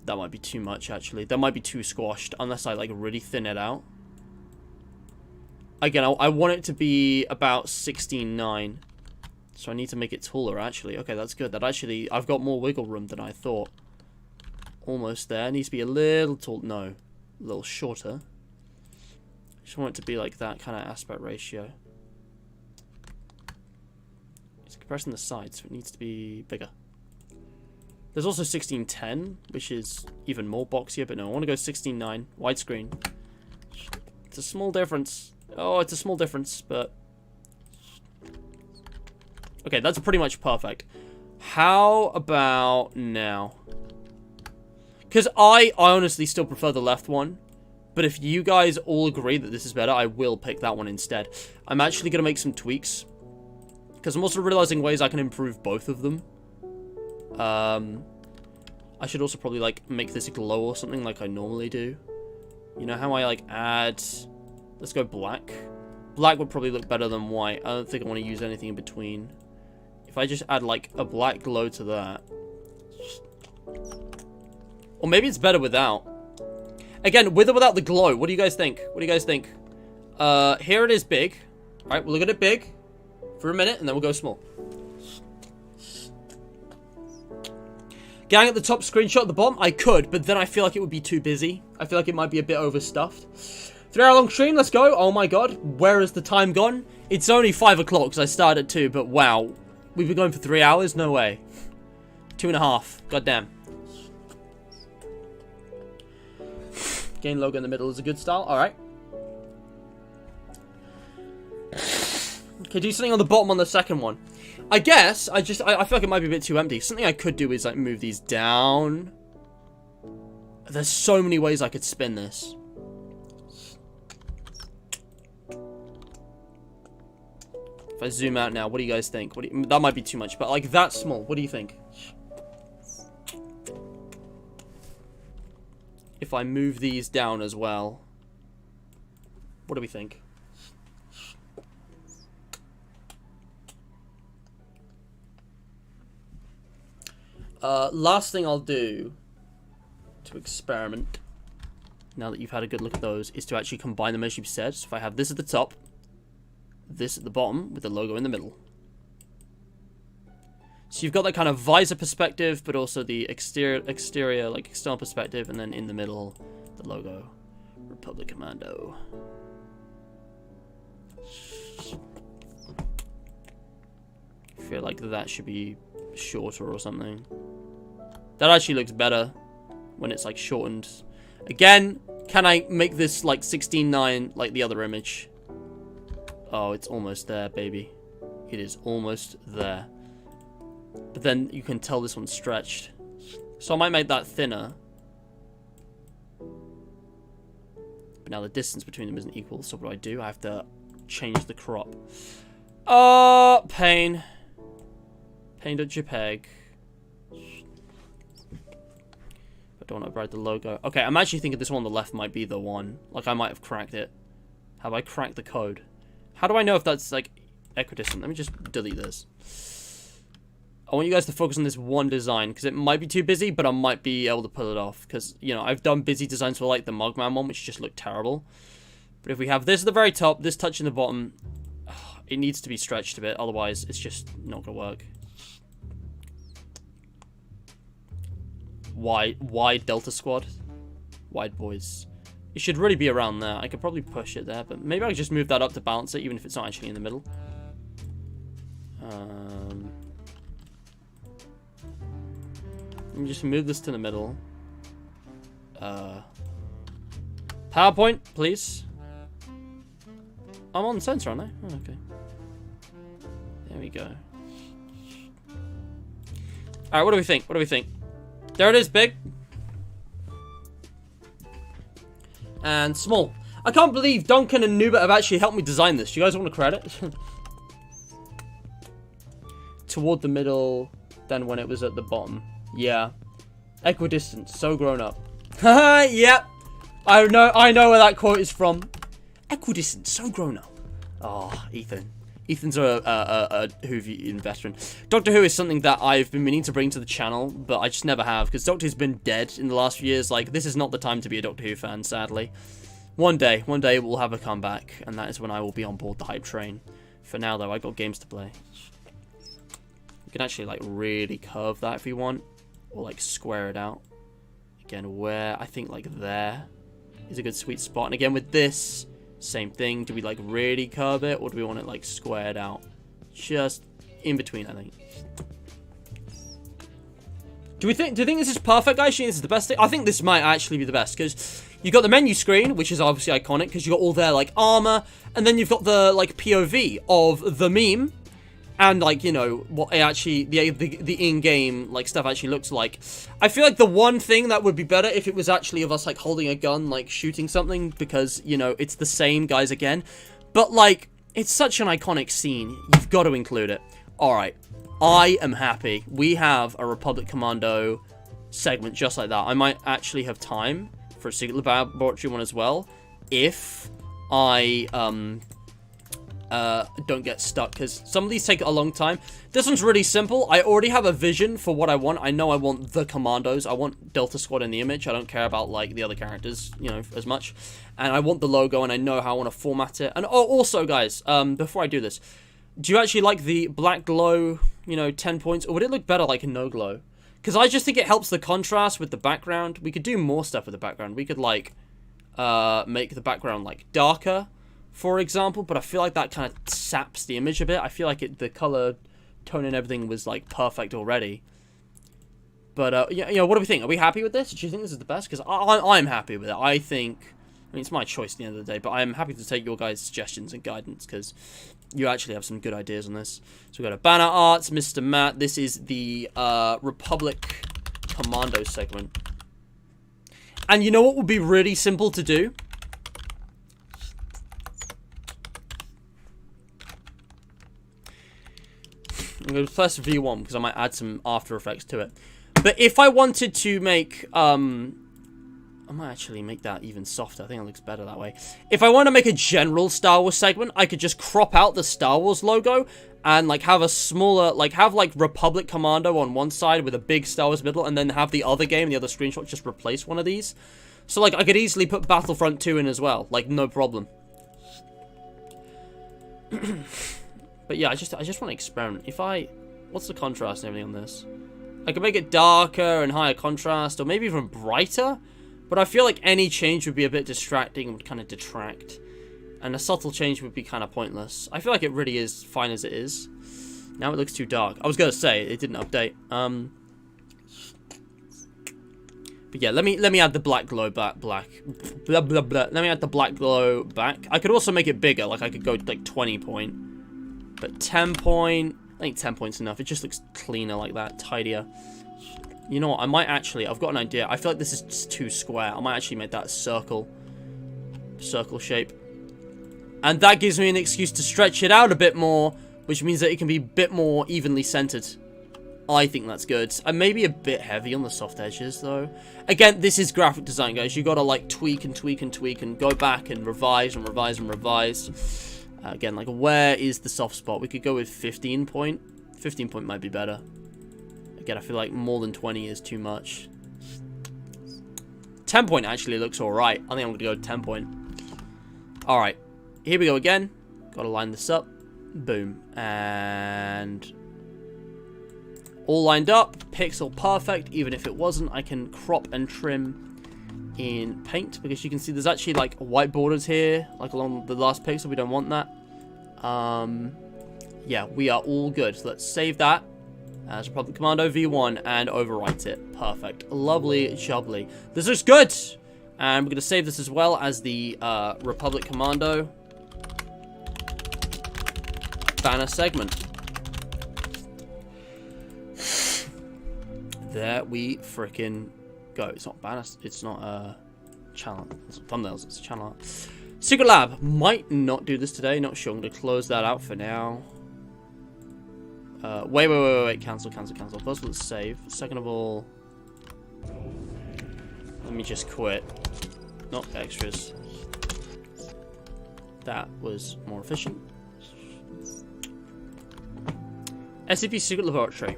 That might be too much, actually. That might be too squashed, unless I, like, really thin it out. Again, I want it to be about 16:9. So I need to make it taller, actually. Okay, that's good. That actually, I've got more wiggle room than I thought. Almost there. It needs to be a little tall. No. A little shorter. Just want it to be like that kind of aspect ratio. It's compressing the sides, so it needs to be bigger. There's also 16:10, which is even more boxier, but no, I want to go 16:9, widescreen. It's a small difference. Oh, it's a small difference, but... Okay, that's pretty much perfect. How about now? Because I honestly still prefer the left one, but if you guys all agree that this is better, I will pick that one instead. I'm actually going to make some tweaks, because I'm also realizing ways I can improve both of them. I should also probably, like, make this glow or something like I normally do. You know how I, like, add... Let's go black. Black would probably look better than white. I don't think I want to use anything in between. If I just add, like, a black glow to that. Or maybe it's better without. Again, with or without the glow, what do you guys think? What do you guys think? Here it is big. Alright, we'll look at it big for a minute, and then we'll go small. Gang at the top, screenshot at the bottom? I could, but then I feel like it would be too busy. I feel like it might be a bit overstuffed. 3-hour long stream, let's go. Oh my god, where has the time gone? It's only 5 o'clock because I started at 2, but wow. We've been going for 3 hours? No way. 2.5. Goddamn. Gain logo in the middle is a good style. Alright. Okay, do something on the bottom on the second one. I guess, I feel like it might be a bit too empty. Something I could do is, like, move these down. There's so many ways I could spin this. If I zoom out now, what do you guys think? That might be too much, but, like, that small. What do you think? If I move these down as well. What do we think? Last thing I'll do to experiment, now that you've had a good look at those, is to actually combine them as you've said. So if I have this at the top, this at the bottom, with the logo in the middle. So you've got that kind of visor perspective, but also the exterior, like external perspective, and then in the middle, the logo. Republic Commando. I feel like that should be shorter or something. That actually looks better when it's like shortened. Again, can I make this like 16:9 like the other image? Oh, it's almost there, baby. It is almost there. But then you can tell this one's stretched. So I might make that thinner. But now the distance between them isn't equal, so what do? I have to change the crop. Pain. Pain.jpg. I don't want to write the logo. Okay, I'm actually thinking this one on the left might be the one. Like, I might have cracked it. Have I cracked the code? How do I know if that's, like, equidistant? Let me just delete this. I want you guys to focus on this one design, because it might be too busy, but I might be able to pull it off. Because, you know, I've done busy designs for, like, the Mogman one, which just looked terrible. But if we have this at the very top, this touching the bottom, it needs to be stretched a bit, otherwise it's just not going to work. Wide Delta Squad. Wide boys. It should really be around there. I could probably push it there, but maybe I could just move that up to balance it, even if it's not actually in the middle. Let me just move this to the middle. PowerPoint, please. I'm on sensor, aren't I? Oh, okay. There we go. Alright, what do we think? What do we think? There it is, big. And small. I can't believe Duncan and Nuba have actually helped me design this. Do you guys want a credit? Toward the middle than when it was at the bottom. Yeah. Equidistant. So grown up. Haha, yep. I know where that quote is from. Equidistant. So grown up. Oh, Ethan. Ethan's a Whovian veteran. Doctor Who is something that I've been meaning to bring to the channel, but I just never have, because Doctor Who's been dead in the last few years. Like, this is not the time to be a Doctor Who fan, sadly. One day it will have a comeback, and that is when I will be on board the hype train. For now, though, I got games to play. You can actually, like, really curve that if you want, or, like, square it out. Again, where, I think, like, there is a good sweet spot. And again, with this, same thing. Do we, like, really curve it, or do we want it, like, squared out? Just in between, I think. Do you think this is perfect, guys? Do you think this is the best thing? I think this might actually be the best, because you've got the menu screen, which is obviously iconic, because you've got all their, like, armor, and then you've got the, like, POV of the meme, and, like, you know, what it actually, the in-game, like, stuff actually looks like. I feel like the one thing that would be better if it was actually of us, like, holding a gun, like, shooting something, because, you know, it's the same guys again. But, like, it's such an iconic scene. You've got to include it. Alright, I am happy. We have a Republic Commando segment just like that. I might actually have time for a Secret Laboratory one as well, if I, don't get stuck, because some of these take a long time. This one's really simple. I already have a vision for what I want. I know I want the Commandos. I want Delta Squad in the image. I don't care about, like, the other characters, you know, as much. And I want the logo, and I know how I want to format it. And also, guys, before I do this, do you actually like the black glow, you know, 10 points? Or would it look better like a no glow? Because I just think it helps the contrast with the background. We could do more stuff with the background. We could, like, make the background, like, darker, for example. But I feel like that kind of saps the image a bit. I feel like the color tone and everything was, like, perfect already. But, yeah, you know, what do we think? Are we happy with this? Do you think this is the best? Because I'm happy with it. I think... I mean, it's my choice at the end of the day, but I'm happy to take your guys' suggestions and guidance, because you actually have some good ideas on this. So we've got a banner arts, Mr. Matt. This is the Republic Commando segment. And you know what would be really simple to do? I'm going to press V1, because I might add some After Effects to it. But if I wanted to make... I might actually make that even softer. I think it looks better that way. If I want to make a general Star Wars segment, I could just crop out the Star Wars logo and, like, have a smaller, like, have, like, Republic Commando on one side with a big Star Wars middle, and then have the other game, the other screenshot, just replace one of these. So, like, I could easily put Battlefront 2 in as well. Like, no problem. But yeah, I just want to experiment. If I... What's the contrast and everything on this? I could make it darker and higher contrast, or maybe even brighter. But I feel like any change would be a bit distracting and would kind of detract. And a subtle change would be kind of pointless. I feel like it really is fine as it is. Now it looks too dark. I was going to say, it didn't update. But yeah, let me add the black glow back. Blah, blah, blah. Let me add the black glow back. I could also make it bigger. Like, I could go, like, 20 point. But 10 point... I think 10 point's enough. It just looks cleaner like that. Tidier. You know what, I might actually, I've got an idea. I feel like this is just too square. I might actually make that circle shape. And that gives me an excuse to stretch it out a bit more, which means that it can be a bit more evenly centered. I think that's good. I may be a bit heavy on the soft edges, though. Again, this is graphic design, guys. You gotta, like, tweak and tweak and tweak and go back and revise and revise and revise. Again, like, where is the soft spot? We could go with 15 point. 15 point might be better. Again, I feel like more than 20 is too much. 10 point actually looks alright. I think I'm going to go 10 point. Alright. Here we go again. Got to line this up. Boom. And... all lined up. Pixel perfect. Even if it wasn't, I can crop and trim in paint. Because you can see there's actually like white borders here. Like along the last pixel. We don't want that. Yeah, we are all good. So let's save that as Republic Commando V1 and overwrite it. Perfect. Lovely jubbly. This looks good! And we're going to save this as well as the Republic Commando banner segment. There we frickin' go. It's not banner, it's not channel. It's not thumbnails, it's channel art. Secret Lab might not do this today. Not sure. I'm going to close that out for now. Wait. Cancel. First of all, let's save. Second of all, let me just quit. Not extras. That was more efficient. SCP Secret Laboratory.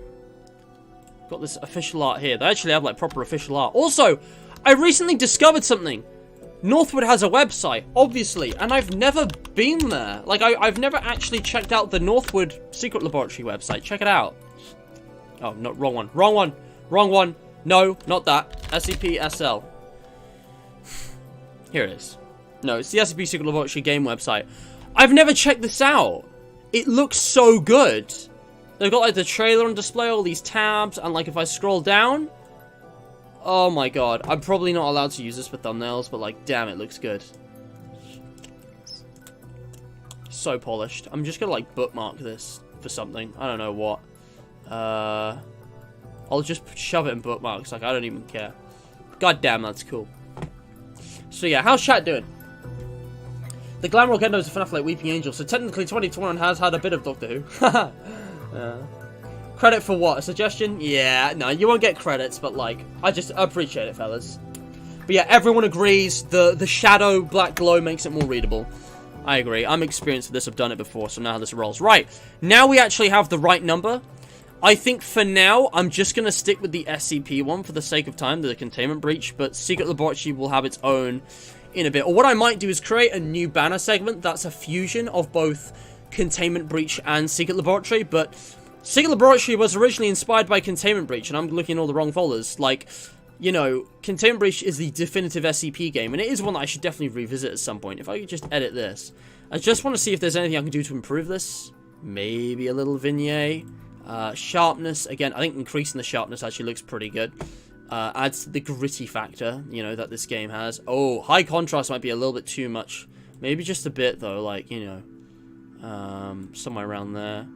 Got this official art here. They actually have, like, proper official art. Also, I recently discovered something. Northwood has a website, obviously, and I've never been there. Like, I've never actually checked out the Northwood Secret Laboratory website. Check it out. Oh, no, wrong one. Wrong one. No, not that. SCP-SL. Here it is. No, it's the SCP Secret Laboratory game website. I've never checked this out. It looks so good. They've got, like, the trailer on display, all these tabs, and, like, if I scroll down... oh my god, I'm probably not allowed to use this for thumbnails, but, like, damn, it looks good. So polished. I'm just gonna, like, bookmark this for something. I don't know what. I'll just shove it in bookmarks, like, I don't even care. God damn, that's cool. So, yeah, how's chat doing? The Glam Rock Endo is a FNAF like Weeping Angel, so technically 2021 has had a bit of Doctor Who. Credit for what? A suggestion? Yeah, no, you won't get credits, but, like, I just appreciate it, fellas. But yeah, everyone agrees the shadow black glow makes it more readable. I agree. I'm experienced with this. I've done it before, so now how this rolls. Right, now we actually have the right number. I think for now, I'm just going to stick with the SCP one for the sake of time, the containment breach, but Secret Laboratory will have its own in a bit. Or what I might do is create a new banner segment that's a fusion of both Containment Breach and Secret Laboratory, but Secret Laboratory was originally inspired by Containment Breach, and I'm looking in all the wrong folders. Like, you know, Containment Breach is the definitive SCP game, and it is one that I should definitely revisit at some point. If I could just edit this. I just want to see if there's anything I can do to improve this. Maybe a little vignette. Sharpness, again, I think increasing the sharpness actually looks pretty good. Adds to the gritty factor, you know, that this game has. Oh, high contrast might be a little bit too much. Maybe just a bit, though, like, you know, somewhere around there.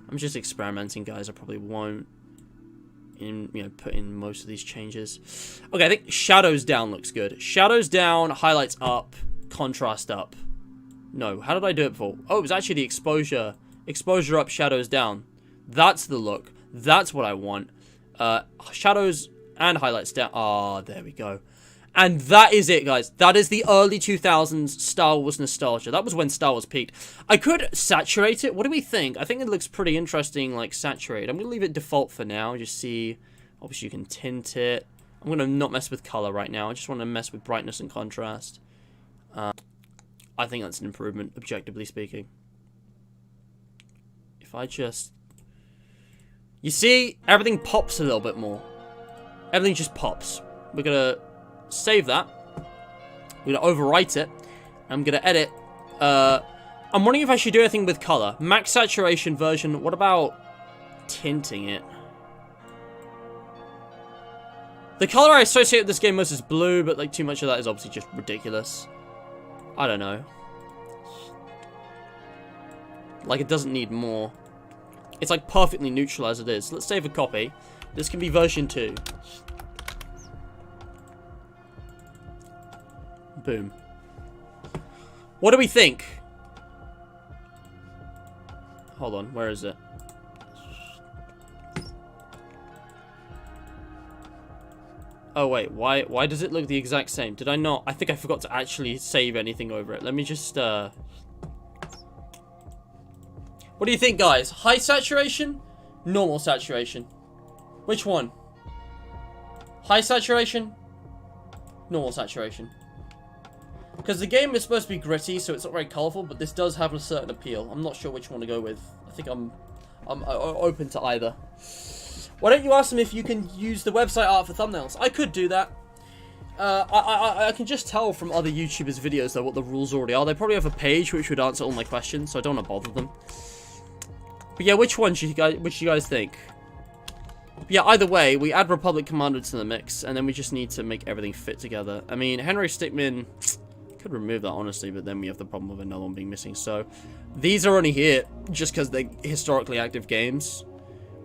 I'm just experimenting, guys. I probably won't, put in most of these changes. Okay, I think shadows down looks good. Shadows down, highlights up, contrast up. No, how did I do it before? Oh, it was actually the exposure. Exposure up, shadows down. That's the look. That's what I want. Shadows and highlights down. Ah, there we go. And that is it, guys. That is the early 2000s Star Wars nostalgia. That was when Star Wars peaked. I could saturate it. What do we think? I think it looks pretty interesting, like, saturated. I'm going to leave it default for now. Just see. Obviously, you can tint it. I'm going to not mess with color right now. I just want to mess with brightness and contrast. I think that's an improvement, objectively speaking. If I just... You see? Everything pops a little bit more. Everything just pops. We're going to... save that. We're gonna overwrite it. I'm gonna edit. I'm wondering if I should do anything with color. Max saturation version. What about tinting it? The color I associate with this game most is blue, but like too much of that is obviously just ridiculous. I don't know. Like it doesn't need more. It's like perfectly neutral as it is. Let's save a copy. This can be version 2. Boom. What do we think? Hold on, where is it? Oh wait, why does it look the exact same? Did I not? I think I forgot to actually save anything over it. Let me just What do you think, guys? High saturation? Normal saturation? Which one? High saturation? Normal saturation? Because the game is supposed to be gritty, so it's not very colorful, but this does have a certain appeal. I'm not sure which one to go with. I think I'm open to either. Why don't you ask them if you can use the website art for thumbnails? I could do that. I can just tell from other YouTubers' videos, though, what the rules already are. They probably have a page which would answer all my questions, so I don't want to bother them. But yeah, which one should you guys think? But yeah, either way, we add Republic Commander to the mix, and then we just need to make everything fit together. I mean, Henry Stickmin... could remove that, honestly, but then we have the problem of another one being missing. So these are only here just because they're historically active games.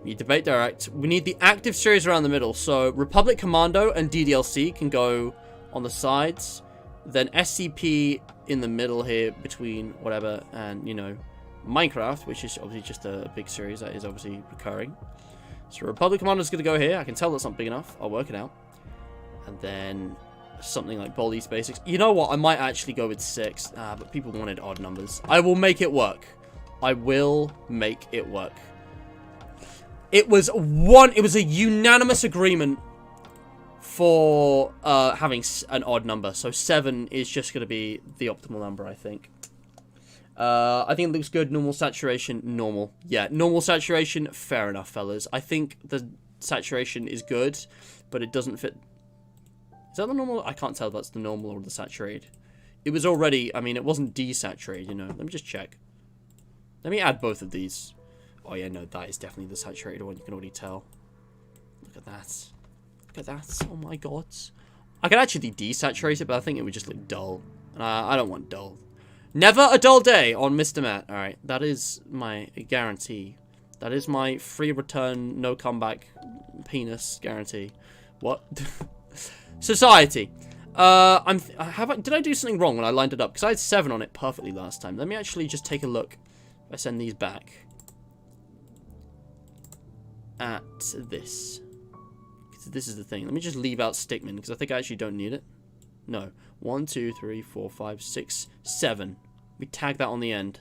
We need Debate Direct. We need the active series around the middle. So Republic Commando and DDLC can go on the sides. Then SCP in the middle here between whatever and, you know, Minecraft, which is obviously just a big series that is obviously recurring. So Republic Commando is going to go here. I can tell that's not big enough. I'll work it out. And then... something like Ball East Basics. You know what? I might actually go with 6. But people wanted odd numbers. I will make it work. I will make it work. It was a unanimous agreement for having an odd number. So 7 is just going to be the optimal number, I think. I think it looks good. Normal saturation, normal. Yeah, normal saturation, fair enough, fellas. I think the saturation is good, but it doesn't fit. Is that the normal? I can't tell if that's the normal or the saturated. It was already, I mean, it wasn't desaturated, you know. Let me just check. Let me add both of these. Oh, yeah, no, that is definitely the saturated one. You can already tell. Look at that. Look at that. Oh, my God. I could actually desaturate it, but I think it would just look dull. And I don't want dull. Never a dull day on Mr. Matt. All right, that is my guarantee. That is my free return, no comeback penis guarantee. What? Society. Did I do something wrong when I lined it up? Because I had 7 on it perfectly last time. Let me actually just take a look. If I send these back. At this. This is the thing. Let me just leave out Stickmin, because I think I actually don't need it. No. 1, 2, 3, 4, 5, 6, 7. We tag that on the end.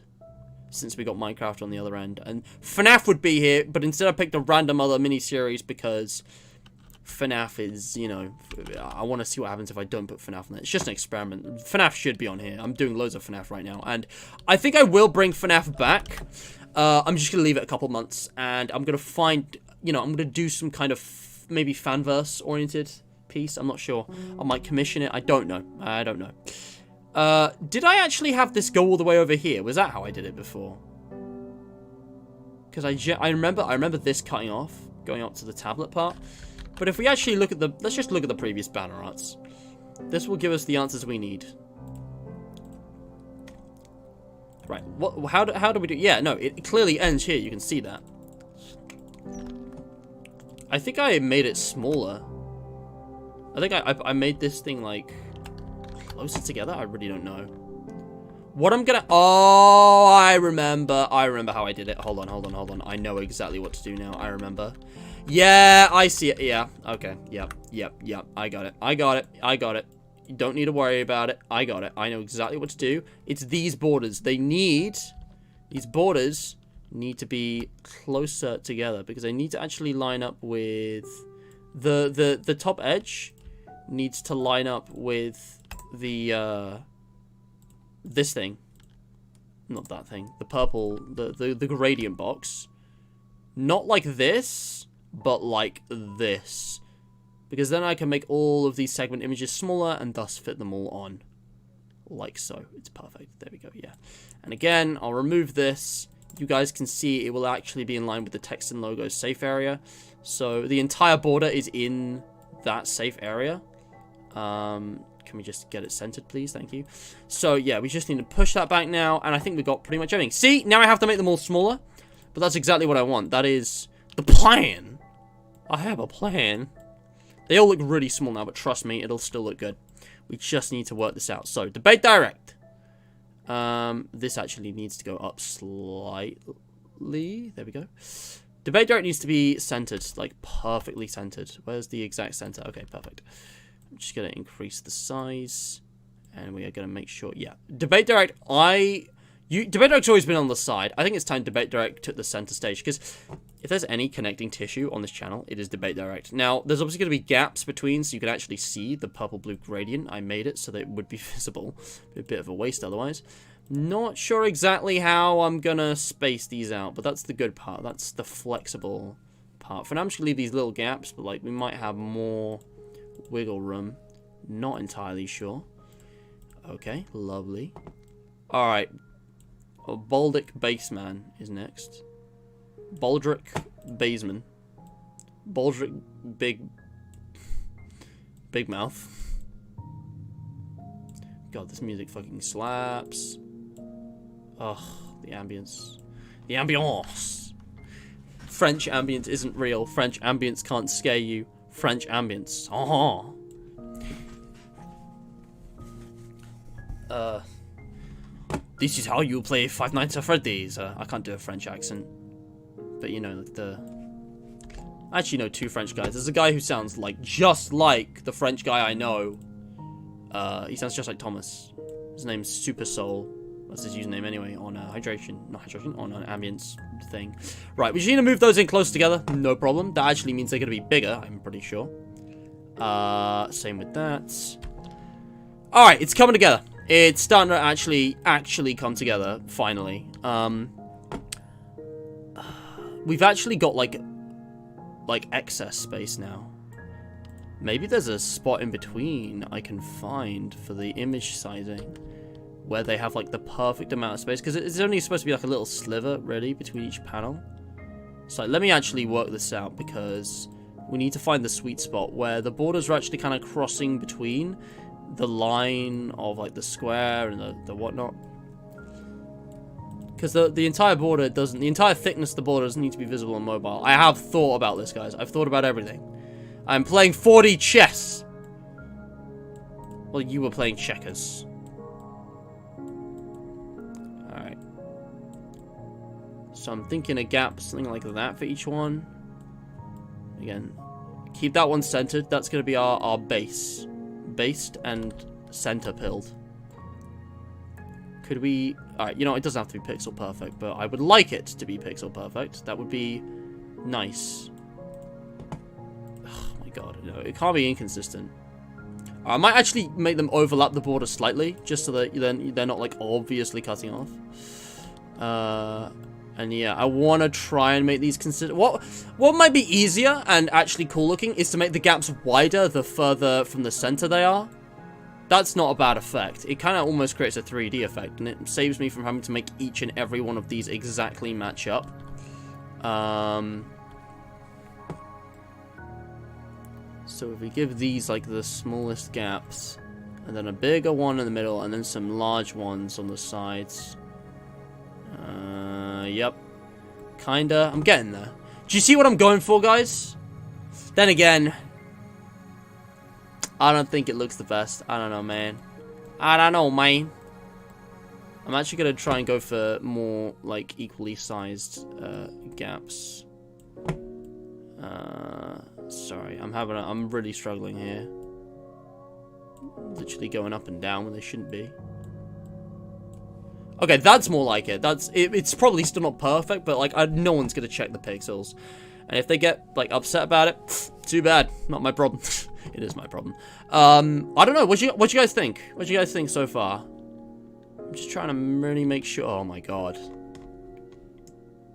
Since we got Minecraft on the other end. And FNAF would be here, but instead I picked a random other mini-series because... FNAF is, you know, I want to see what happens if I don't put FNAF on it. It's just an experiment. FNAF should be on here. I'm doing loads of FNAF right now. And I think I will bring FNAF back. I'm just going to leave it a couple months, and I'm going to find, you know, I'm going to do some kind of maybe fanverse-oriented piece. I'm not sure. I might commission it. I don't know. I don't know. Did I actually have this go all the way over here? Was that how I did it before? Because I remember this cutting off, going up to the tablet part. But if we actually look at the, let's just look at the previous banner arts. This will give us the answers we need. Right, how do we do? Yeah, no, it clearly ends here. You can see that. I think I made it smaller. I think I made this thing like closer together. I really don't know. What I'm gonna, oh, I remember how I did it. Hold on. I know exactly what to do now. I remember. Yeah, I see it. Yeah, okay. Yep. I got it. You don't need to worry about it. I got it. I know exactly what to do. It's these borders. These borders need to be closer together because they need to actually line up with the top edge needs to line up with the this thing. Not that thing. The purple, the gradient box. Not like this, but like this. Because then I can make all of these segment images smaller and thus fit them all on. Like so. It's perfect. There we go, yeah. And again, I'll remove this. You guys can see it will actually be in line with the text and logo safe area. So the entire border is in that safe area. Can we just get it centered, please? Thank you. So yeah, we just need to push that back now. And I think we got pretty much everything. See, now I have to make them all smaller. But that's exactly what I want. That is the plan. I have a plan. They all look really small now, but trust me, it'll still look good. We just need to work this out. So, debate direct. This actually needs to go up slightly. There we go. Debate direct needs to be centered, like perfectly centered. Where's the exact center? Okay, perfect. I'm just going to increase the size. And we are going to make sure, yeah. Debate direct, Debate Direct's always been on the side. I think it's time Debate Direct took the center stage, because if there's any connecting tissue on this channel, it is Debate Direct. Now, there's obviously going to be gaps between, so you can actually see the purple-blue gradient. I made it so that it would be visible. A bit of a waste otherwise. Not sure exactly how I'm going to space these out, but that's the good part. That's the flexible part. For now, I'm just going to leave these little gaps, but like we might have more wiggle room. Not entirely sure. Okay, lovely. Alright. Baldic Baseman is next. Baldric Baseman. Baldric Big Mouth. God, this music fucking slaps. Ugh, the ambience. The ambiance. French ambience isn't real. French ambience can't scare you. French ambience. This is how you play Five Nights at Freddy's. I can't do a French accent. But you know, I actually know two French guys. There's a guy who sounds like just like the French guy I know. He sounds just like Thomas. His name's Super Soul. That's his username anyway on on an ambience thing. Right, we just need to move those in close together. No problem. That actually means they're going to be bigger, I'm pretty sure. Same with that. Alright, it's coming together. It's starting to actually come together, finally. We've actually got, like excess space now. Maybe there's a spot in between I can find for the image sizing where they have, like, the perfect amount of space. Because it's only supposed to be, like, a little sliver, really, between each panel. So, let me actually work this out, because we need to find the sweet spot where the borders are actually kind of crossing between the line of like the square and the whatnot, because the entire border doesn't, the entire thickness of the border doesn't need to be visible on mobile. I have thought about this, guys. I've thought about everything. I'm playing 4D chess. Well, you were playing checkers. All right. So I'm thinking a gap, something like that for each one. Again, keep that one centered. That's going to be our base. Based and center pilled. Could we... Alright, you know, it doesn't have to be pixel perfect, but I would like it to be pixel perfect. That would be nice. Oh my god, no, it can't be inconsistent. I might actually make them overlap the border slightly, just so that then they're not, like, obviously cutting off. And yeah, I want to try and make these consistent. What might be easier and actually cool looking is to make the gaps wider the further from the center they are. That's not a bad effect. It kind of almost creates a 3D effect, and it saves me from having to make each and every one of these exactly match up. So if we give these like the smallest gaps, and then a bigger one in the middle, and then some large ones on the sides. Yep. Kinda. I'm getting there. Do you see what I'm going for, guys? Then again, I don't think it looks the best. I don't know, man. I don't know, man. I'm actually gonna try and go for more, like, equally sized, gaps. Sorry. I'm really struggling here. Literally going up and down when they shouldn't be. Okay, that's more like it. It's probably still not perfect, but like no one's gonna check the pixels, and if they get like upset about it, too bad. Not my problem. It is my problem. I don't know. What you guys think? What do you guys think so far? I'm just trying to really make sure. Oh my god.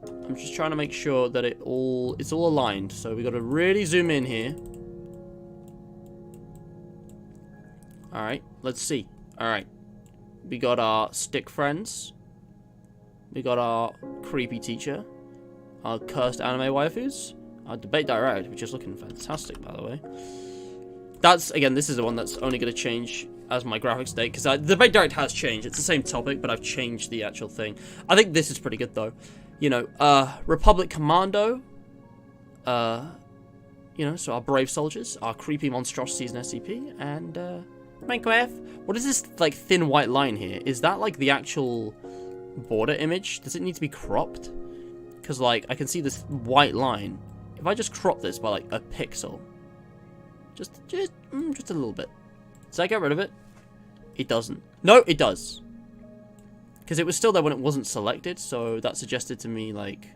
I'm just trying to make sure that it's all aligned. So we got to really zoom in here. All right, let's see. All right. We got our stick friends. We got our creepy teacher. Our cursed anime waifus. Our debate direct, which is looking fantastic, by the way. That's, again, this is the one that's only going to change as my graphics state, because the debate direct has changed. It's the same topic, but I've changed the actual thing. I think this is pretty good, though. You know, Republic Commando. You know, so our brave soldiers, our creepy monstrosities in SCP, and, Minecraft. What is this, like, thin white line here? Is that, like, the actual border image? Does it need to be cropped? Because, like, I can see this white line. If I just crop this by, like, a pixel. Just a little bit. Does that get rid of it? It doesn't. No, it does. Because it was still there when it wasn't selected, so that suggested to me, like,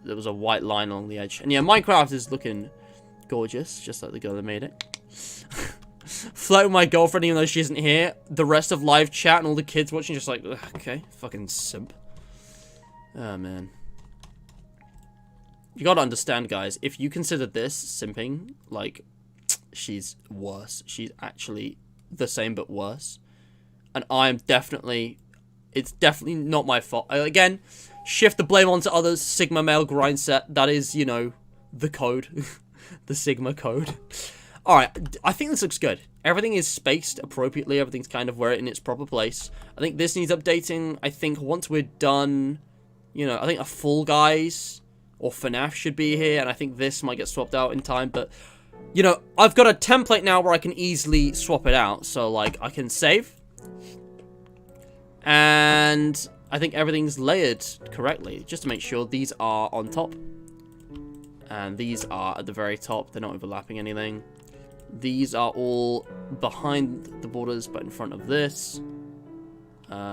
there was a white line along the edge. And yeah, Minecraft is looking gorgeous, just like the girl that made it. Flirt with my girlfriend even though she isn't here. The rest of live chat and all the kids watching just like, okay, fucking simp. Oh, man. You gotta understand, guys, if you consider this simping, like, she's worse. She's actually the same but worse. And I'm definitely... It's definitely not my fault. Again, shift the blame onto others. Sigma male grind set. That is, you know, the code. The Sigma code. Alright, I think this looks good. Everything is spaced appropriately. Everything's kind of where it in its proper place. I think this needs updating. I think once we're done, you know, I think a Fall Guys or FNAF should be here. And I think this might get swapped out in time. But, you know, I've got a template now where I can easily swap it out. So, like, I can save. And I think everything's layered correctly. Just to make sure these are on top. And these are at the very top. They're not overlapping anything. These are all behind the borders, but in front of this.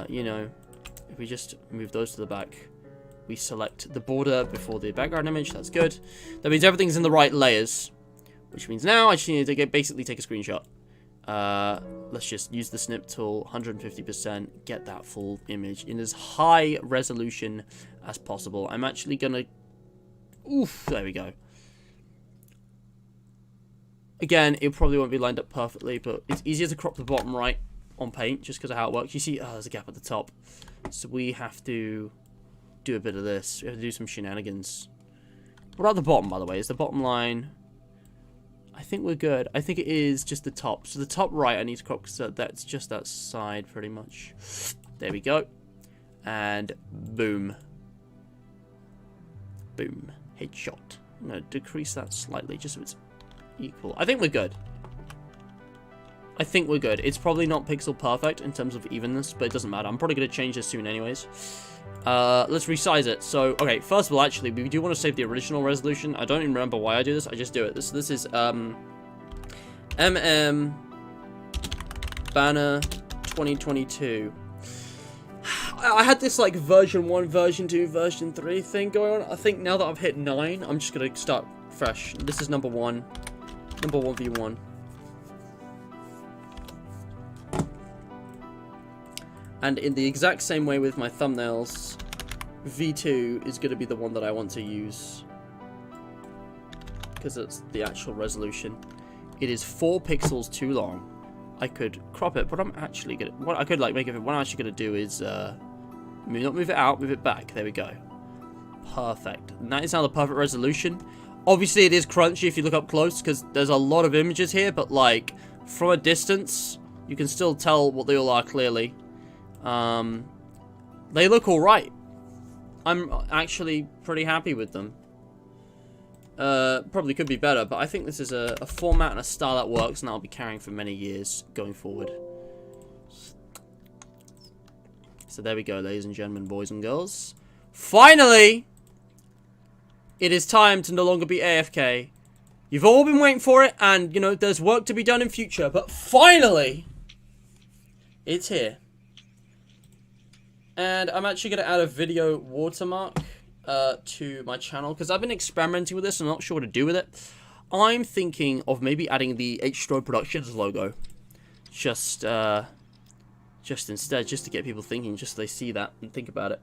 You know, if we just move those to the back, we select the border before the background image. That's good. That means everything's in the right layers, which means now I just need to basically take a screenshot. Let's just use the snip tool, 150%, get that full image in as high resolution as possible. I'm actually gonna... Oof, there we go. Again, it probably won't be lined up perfectly, but it's easier to crop the bottom right on paint just because of how it works. You see, oh, there's a gap at the top. So we have to do a bit of this. We have to do some shenanigans. What about the bottom, by the way? Is the bottom line... I think we're good. I think it is just the top. So the top right I need to crop because that's just that side pretty much. There we go. And boom. Boom. Headshot. I'm going to decrease that slightly just so it's equal. I think we're good. I think we're good. It's probably not pixel perfect in terms of evenness, but it doesn't matter. I'm probably going to change this soon anyways. Let's resize it. So, okay, first of all, actually, we do want to save the original resolution. I don't even remember why I do this. I just do it. This is, MM Banner 2022. I had this, like, version 1, version 2, version 3 thing going on. I think now that I've hit 9, I'm just going to start fresh. This is number 1. Number 1v1. And in the exact same way with my thumbnails, V2 is going to be the one that I want to use. Because it's the actual resolution. It is 4 pixels too long. I could crop it, but I'm actually going to... What I could like make of it, what I'm actually going to do is... not move it out, move it back. There we go. Perfect. And that is now the perfect resolution. Obviously, it is crunchy if you look up close, because there's a lot of images here, but, like, from a distance, you can still tell what they all are clearly. They look alright. I'm actually pretty happy with them. Probably could be better, but I think this is a format and a style that works, and I'll be carrying for many years going forward. So there we go, ladies and gentlemen, boys and girls. Finally! It is time to no longer be AFK. You've all been waiting for it, and, you know, there's work to be done in future, but finally! It's here. And I'm actually going to add a video watermark to my channel, because I've been experimenting with this, I'm not sure what to do with it. I'm thinking of maybe adding the H2O Productions logo. Just instead, just to get people thinking, just so they see that and think about it.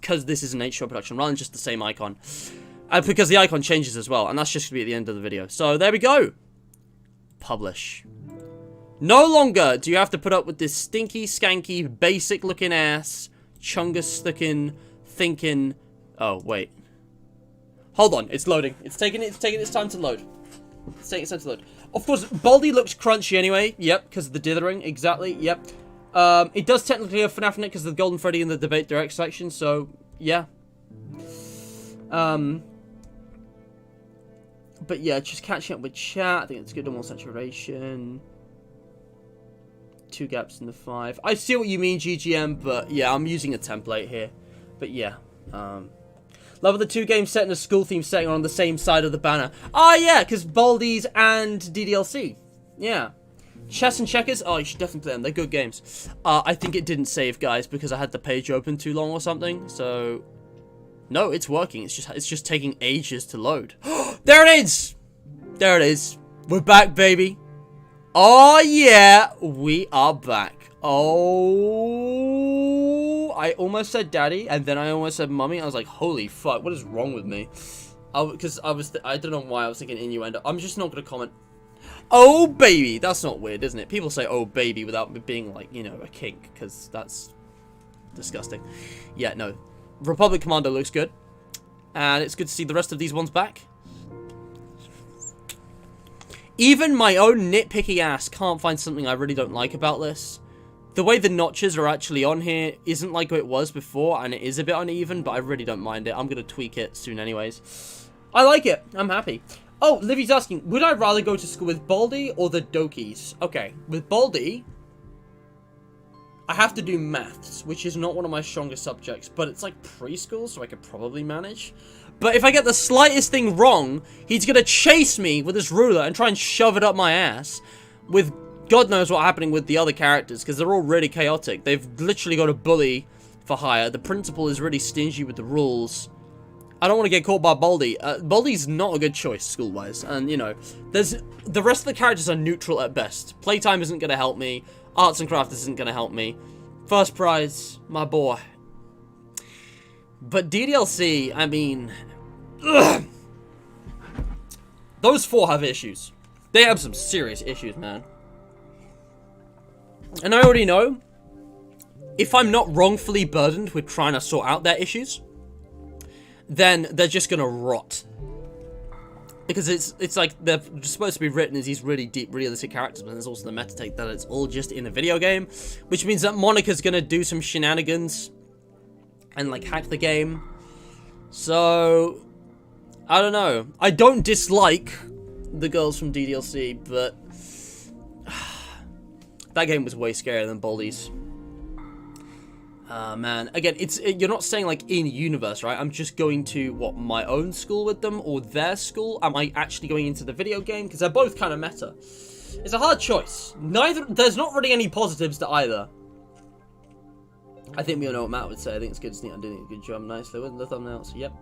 Because this is an H2O production, rather than just the same icon. Because the icon changes as well, and that's just going to be at the end of the video. So, there we go. Publish. No longer do you have to put up with this stinky, skanky, basic-looking ass, chungus-looking, thinking... Oh, wait. Hold on, it's loading. It's taking its time to load. It's taking its time to load. Of course, Baldy looks crunchy anyway. Yep, because of the dithering. Exactly, yep. It does technically have FNAF in it because of the Golden Freddy in the Debate Direct section, so, yeah. But yeah, just catching up with chat. I think it's good. More saturation. 2 gaps in the 5. I see what you mean, GGM, but yeah, I'm using a template here. But yeah, love the 2 games set in a school theme setting on the same side of the banner. Ah, yeah, because Baldi's and DDLC. Yeah. Chess and Checkers. Oh, you should definitely play them. They're good games. I think it didn't save, guys, because I had the page open too long or something. So, no, it's working. It's just taking ages to load. There it is. There it is. We're back, baby. Oh yeah, we are back. Oh, I almost said daddy, and then I almost said mummy. I was like, holy fuck, what is wrong with me? Because I don't know why I was thinking innuendo. I'm just not gonna comment. Oh baby, that's not weird, isn't it? People say oh baby without it being like, you know, a kink, because that's disgusting. Yeah, no. Republic Commando looks good, and it's good to see the rest of these ones back. Even my own nitpicky ass can't find something I really don't like about this. The way the notches are actually on here isn't like it was before, and it is a bit uneven, but I really don't mind it. I'm going to tweak it soon anyways. I like it. I'm happy. Oh, Livy's asking, would I rather go to school with Baldy or the Dokies? Okay, with Baldy, I have to do maths, which is not one of my strongest subjects, but it's like preschool, so I could probably manage. But if I get the slightest thing wrong, he's gonna chase me with his ruler and try and shove it up my ass. With God knows what's happening with the other characters, because they're all really chaotic. They've literally got a bully for hire. The principal is really stingy with the rules. I don't want to get caught by Baldy. Baldy's not a good choice, school-wise. And, you know, the rest of the characters are neutral at best. Playtime isn't gonna help me. Arts and crafts isn't gonna help me. First prize, my boy. But DDLC, I mean... Ugh. Those 4 have issues. They have some serious issues, man. And I already know, if I'm not wrongfully burdened with trying to sort out their issues, then they're just gonna rot. Because it's like they're supposed to be written as these really deep, realistic characters, but there's also the meta take that it's all just in a video game, which means that Monica's gonna do some shenanigans and like hack the game. So I don't know. I don't dislike the girls from DDLC, but that game was way scarier than Baldi's. Man, again, you're not saying like in universe, right? I'm just going to my own school with them or their school. Am I actually going into the video game? Because they're both kind of meta. It's a hard choice. There's not really any positives to either. I think we all know what Matt would say. I think it's good to sneak. I'm doing a good job nicely with the thumbnails. Yep.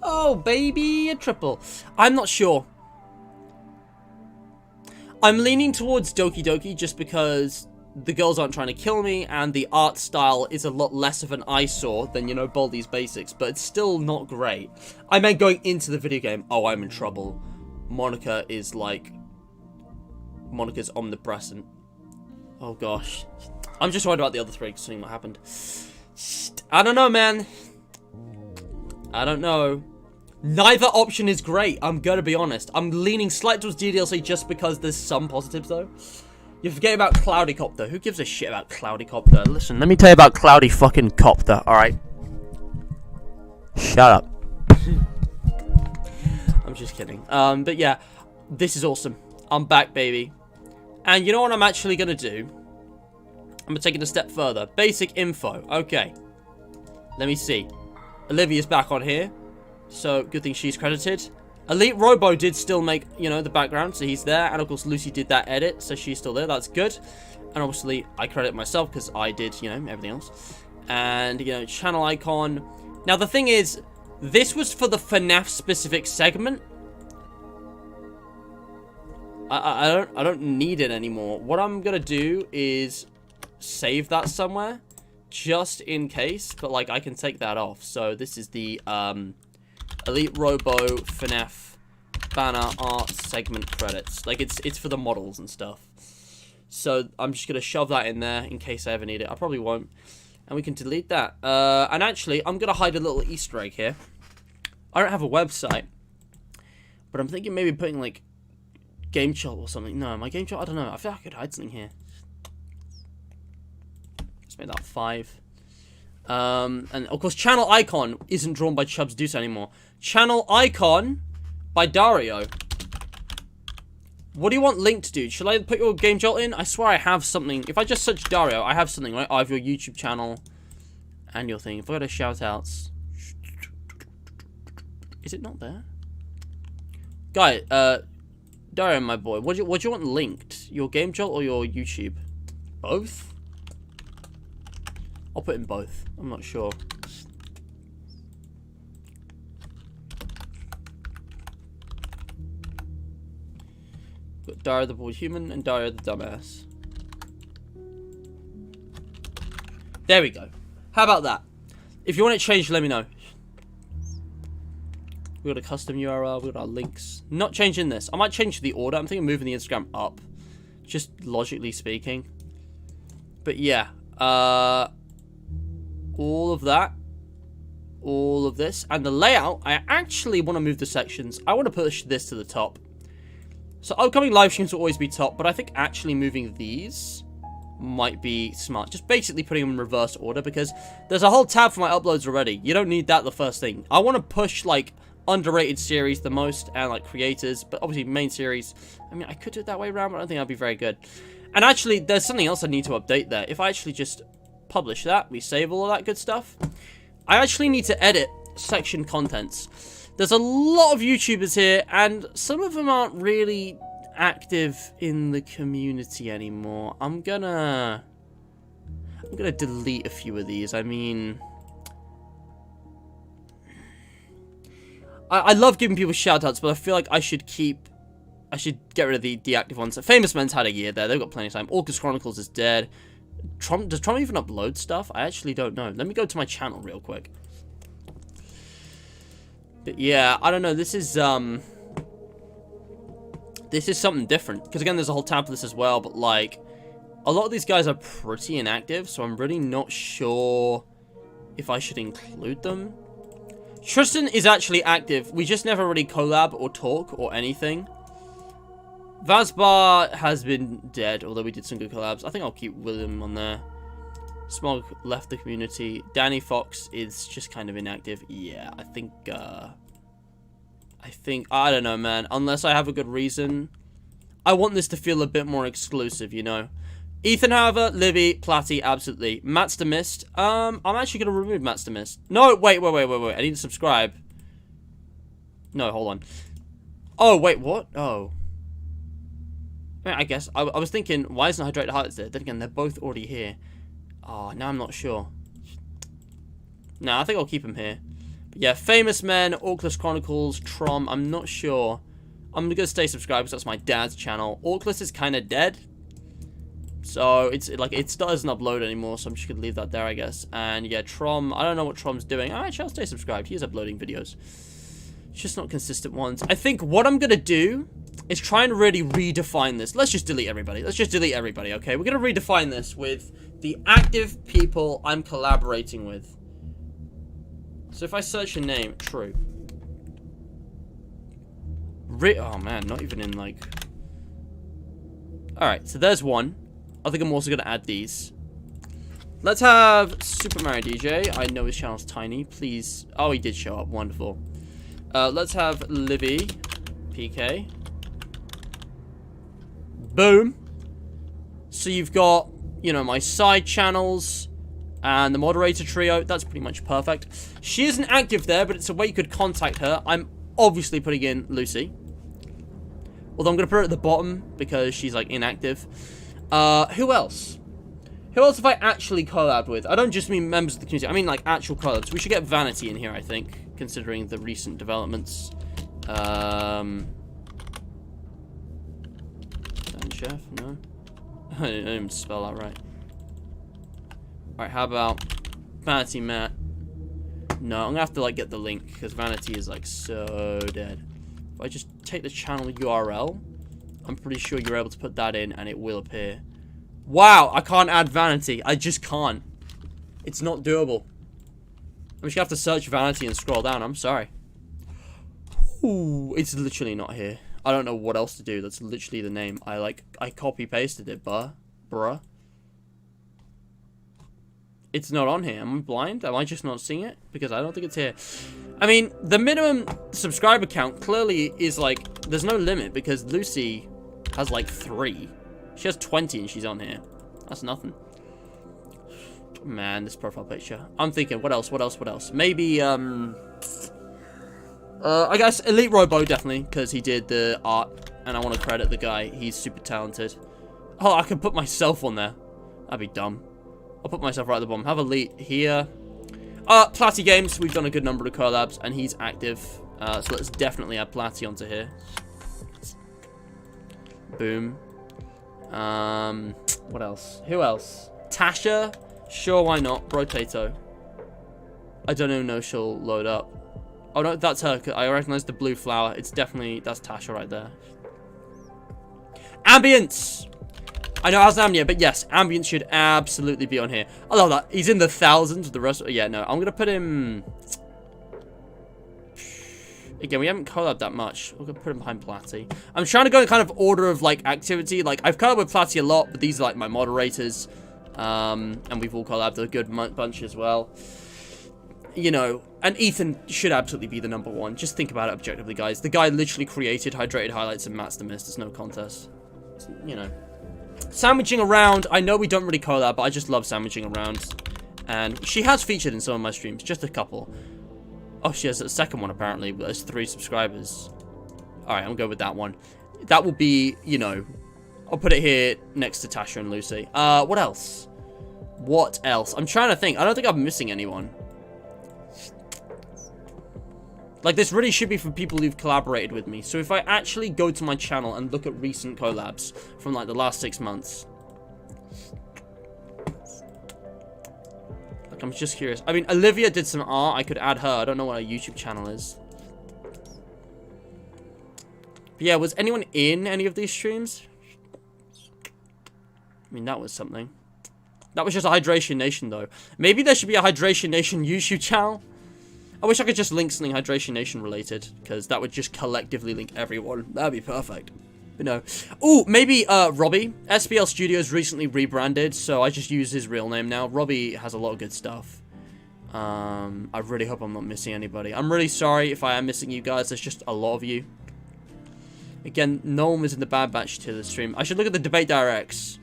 Oh, baby, a triple. I'm not sure. I'm leaning towards Doki Doki just because the girls aren't trying to kill me, and the art style is a lot less of an eyesore than, you know, Baldi's Basics, but it's still not great. I meant going into the video game, oh, I'm in trouble. Monica is like... Monica's omnipresent. Oh, gosh. I'm just worried about the other three, seeing what happened. I don't know, man. I don't know. Neither option is great, I'm gonna be honest. I'm leaning slightly towards DDLC just because there's some positives, though. You forget about Cloudy Copter. Who gives a shit about Cloudy Copter? Listen, let me tell you about Cloudy fucking Copter, alright? Shut up. I'm just kidding. But yeah, this is awesome. I'm back, baby. And you know what I'm actually gonna do? I'm gonna take it a step further. Basic info. Okay. Let me see. Olivia's back on here. So, good thing she's credited. Elite Robo did still make, you know, the background, so he's there. And, of course, Lucy did that edit, so she's still there. That's good. And, obviously, I credit myself because I did, you know, everything else. And, you know, channel icon. Now, the thing is, this was for the FNAF-specific segment. I don't need it anymore. What I'm going to do is save that somewhere. Just in case. But, like, I can take that off. So, this is the, Elite Robo FNAF banner art segment credits. Like, it's for the models and stuff. So I'm just gonna shove that in there in case I ever need it. I probably won't. And we can delete that. And actually, I'm gonna hide a little Easter egg here. I don't have a website, but I'm thinking maybe putting like Game Chart or something. No, my Game Chart, I don't know. I feel like I could hide something here. Let's make that 5. And of course, channel icon isn't drawn by Chubbs Deuce anymore. Channel icon by Dario. What do you want linked to, dude? Should I put your Game Jolt in? I swear I have something. If I just search Dario, I have something, right? I have your YouTube channel and your thing. If I go to shout outs. Is it not there? Guy, Dario, my boy, what do you want linked? Your Game Jolt or your YouTube? Both? I'll put in both. I'm not sure. Got Dario the Boy Human and Dario the Dumbass. There we go. How about that? If you want it changed, let me know. We got a custom URL. We got our links. Not changing this. I might change the order. I'm thinking of moving the Instagram up. Just logically speaking. But yeah. All of that. All of this. And the layout, I actually want to move the sections. I want to push this to the top. So upcoming live streams will always be top, but I think actually moving these might be smart. Just basically putting them in reverse order, because there's a whole tab for my uploads already. You don't need that the first thing. I want to push, like, underrated series the most, and, like, creators, but obviously main series. I mean, I could do it that way around, but I don't think that'd be very good. And actually, there's something else I need to update there. If I actually just publish that, we save all of that good stuff. I actually need to edit section contents. There's a lot of YouTubers here, and some of them aren't really active in the community anymore. I'm gonna delete a few of these. I mean, I love giving people shoutouts, but I feel like I should get rid of the deactive ones. So Famous Men's had a year there. They've got plenty of time. Orcus Chronicles is dead. Does Trump even upload stuff? I actually don't know. Let me go to my channel real quick. But yeah, I don't know. This is something different. Because again, there's a whole tab for this as well. But like, a lot of these guys are pretty inactive, so I'm really not sure if I should include them. Tristan is actually active. We just never really collab or talk or anything. Vazbar has been dead, although we did some good collabs. I think I'll keep William on there. Smog left the community. Danny Fox is just kind of inactive. Yeah, I think, I don't know, man. Unless I have a good reason. I want this to feel a bit more exclusive, you know. Ethan, however, Livy, Platty, absolutely. Matt's the Mist. I'm actually going to remove Matt's the Mist. No, wait. I need to subscribe. No, hold on. Oh, wait, what? Oh. I guess. I was thinking, why isn't Hydrated Hearts there? Then again, they're both already here. Oh, now I'm not sure. No, I think I'll keep him here. But yeah, Famous Men, Orclus Chronicles, Trom, I'm not sure. I'm going to stay subscribed because that's my dad's channel. Orclus is kind of dead. So it's like it doesn't upload anymore, so I'm just gonna leave that there, I guess. And yeah, Trom, I don't know what Trom's doing. Actually, I'll stay subscribed. He is uploading videos. It's just not consistent ones. I think what I'm gonna do is try and really redefine this. Let's just delete everybody. Let's just delete everybody, okay? We're gonna redefine this with the active people I'm collaborating with. So if I search a name, true. Oh man, not even in like... Alright, so there's one. I think I'm also going to add these. Let's have Super Mario DJ. I know his channel's tiny. Please. Oh, he did show up. Wonderful. Let's have Livy. PK. Boom. So you've got, you know, my side channels and the moderator trio. That's pretty much perfect. She isn't active there, but it's a way you could contact her. I'm obviously putting in Lucy. Although I'm going to put her at the bottom because she's, like, inactive. Who else? Who else have I actually collabed with? I don't just mean members of the community. I mean, like, actual collabs. We should get Vanity in here, I think, considering the recent developments. Dan Chef? No? I didn't even spell that right. Alright, how about Vanity Matt? No, I'm going to have to, like, get the link because Vanity is, like, so dead. If I just take the channel URL, I'm pretty sure you're able to put that in and it will appear. Wow, I can't add Vanity. I just can't. It's not doable. I'm just gonna have to search Vanity and scroll down. I'm sorry. Ooh, it's literally not here. I don't know what else to do. That's literally the name. I copy pasted it, bruh. It's not on here. Am I blind? Am I just not seeing it? Because I don't think it's here. I mean, the minimum subscriber count clearly is like, there's no limit because Lucy has like 3. She has 20 and she's on here. That's nothing. Man, this profile picture. I'm thinking, what else? Maybe, I guess Elite Robo, definitely, because he did the art, and I want to credit the guy. He's super talented. Oh, I can put myself on there. That'd be dumb. I'll put myself right at the bottom. Have Elite here. Platty Games, we've done a good number of collabs, and he's active. So let's definitely add Platty onto here. Boom. What else? Who else? Tasha? Sure, why not? Brotato. I don't even know if she'll load up. Oh, no, that's her. I recognize the blue flower. It's definitely... That's Tasha right there. Ambience! I know it has Amnia, but yes, Ambience should absolutely be on here. I love that. He's in the thousands. The rest... Yeah, no. I'm going to put him... Again, we haven't collabed that much. We're going to put him behind Platty. I'm trying to go in kind of order of, like, activity. Like, I've collabed with Platty a lot, but these are, like, my moderators. And we've all collabed a good bunch as well. You know, and Ethan should absolutely be the #1. Just think about it objectively, guys. The guy literally created Hydrated Highlights and Matt's the Mist. There's no contest. It's, you know. Sandwiching around. I know we don't really collab, but I just love sandwiching around. And she has featured in some of my streams. Just a couple. Oh, she has a second one, apparently. But there's 3 subscribers. Alright, I'm going to go with that one. That will be, you know... I'll put it here next to Tasha and Lucy. What else? What else? I'm trying to think. I don't think I'm missing anyone. Like, this really should be for people who've collaborated with me. So if I actually go to my channel and look at recent collabs from, like, the last 6 months. Like, I'm just curious. I mean, Olivia did some art. I could add her. I don't know what her YouTube channel is. But yeah, was anyone in any of these streams? I mean, that was something. That was just a Hydration Nation, though. Maybe there should be a Hydration Nation YouTube channel. I wish I could just link something Hydration Nation related, because that would just collectively link everyone. That'd be perfect. But no. Ooh, maybe Robbie. SBL Studios recently rebranded, so I just use his real name now. Robbie has a lot of good stuff. I really hope I'm not missing anybody. I'm really sorry if I am missing you guys. There's just a lot of you. Again, no one was in the Bad Batch to the stream. I should look at the debate directs.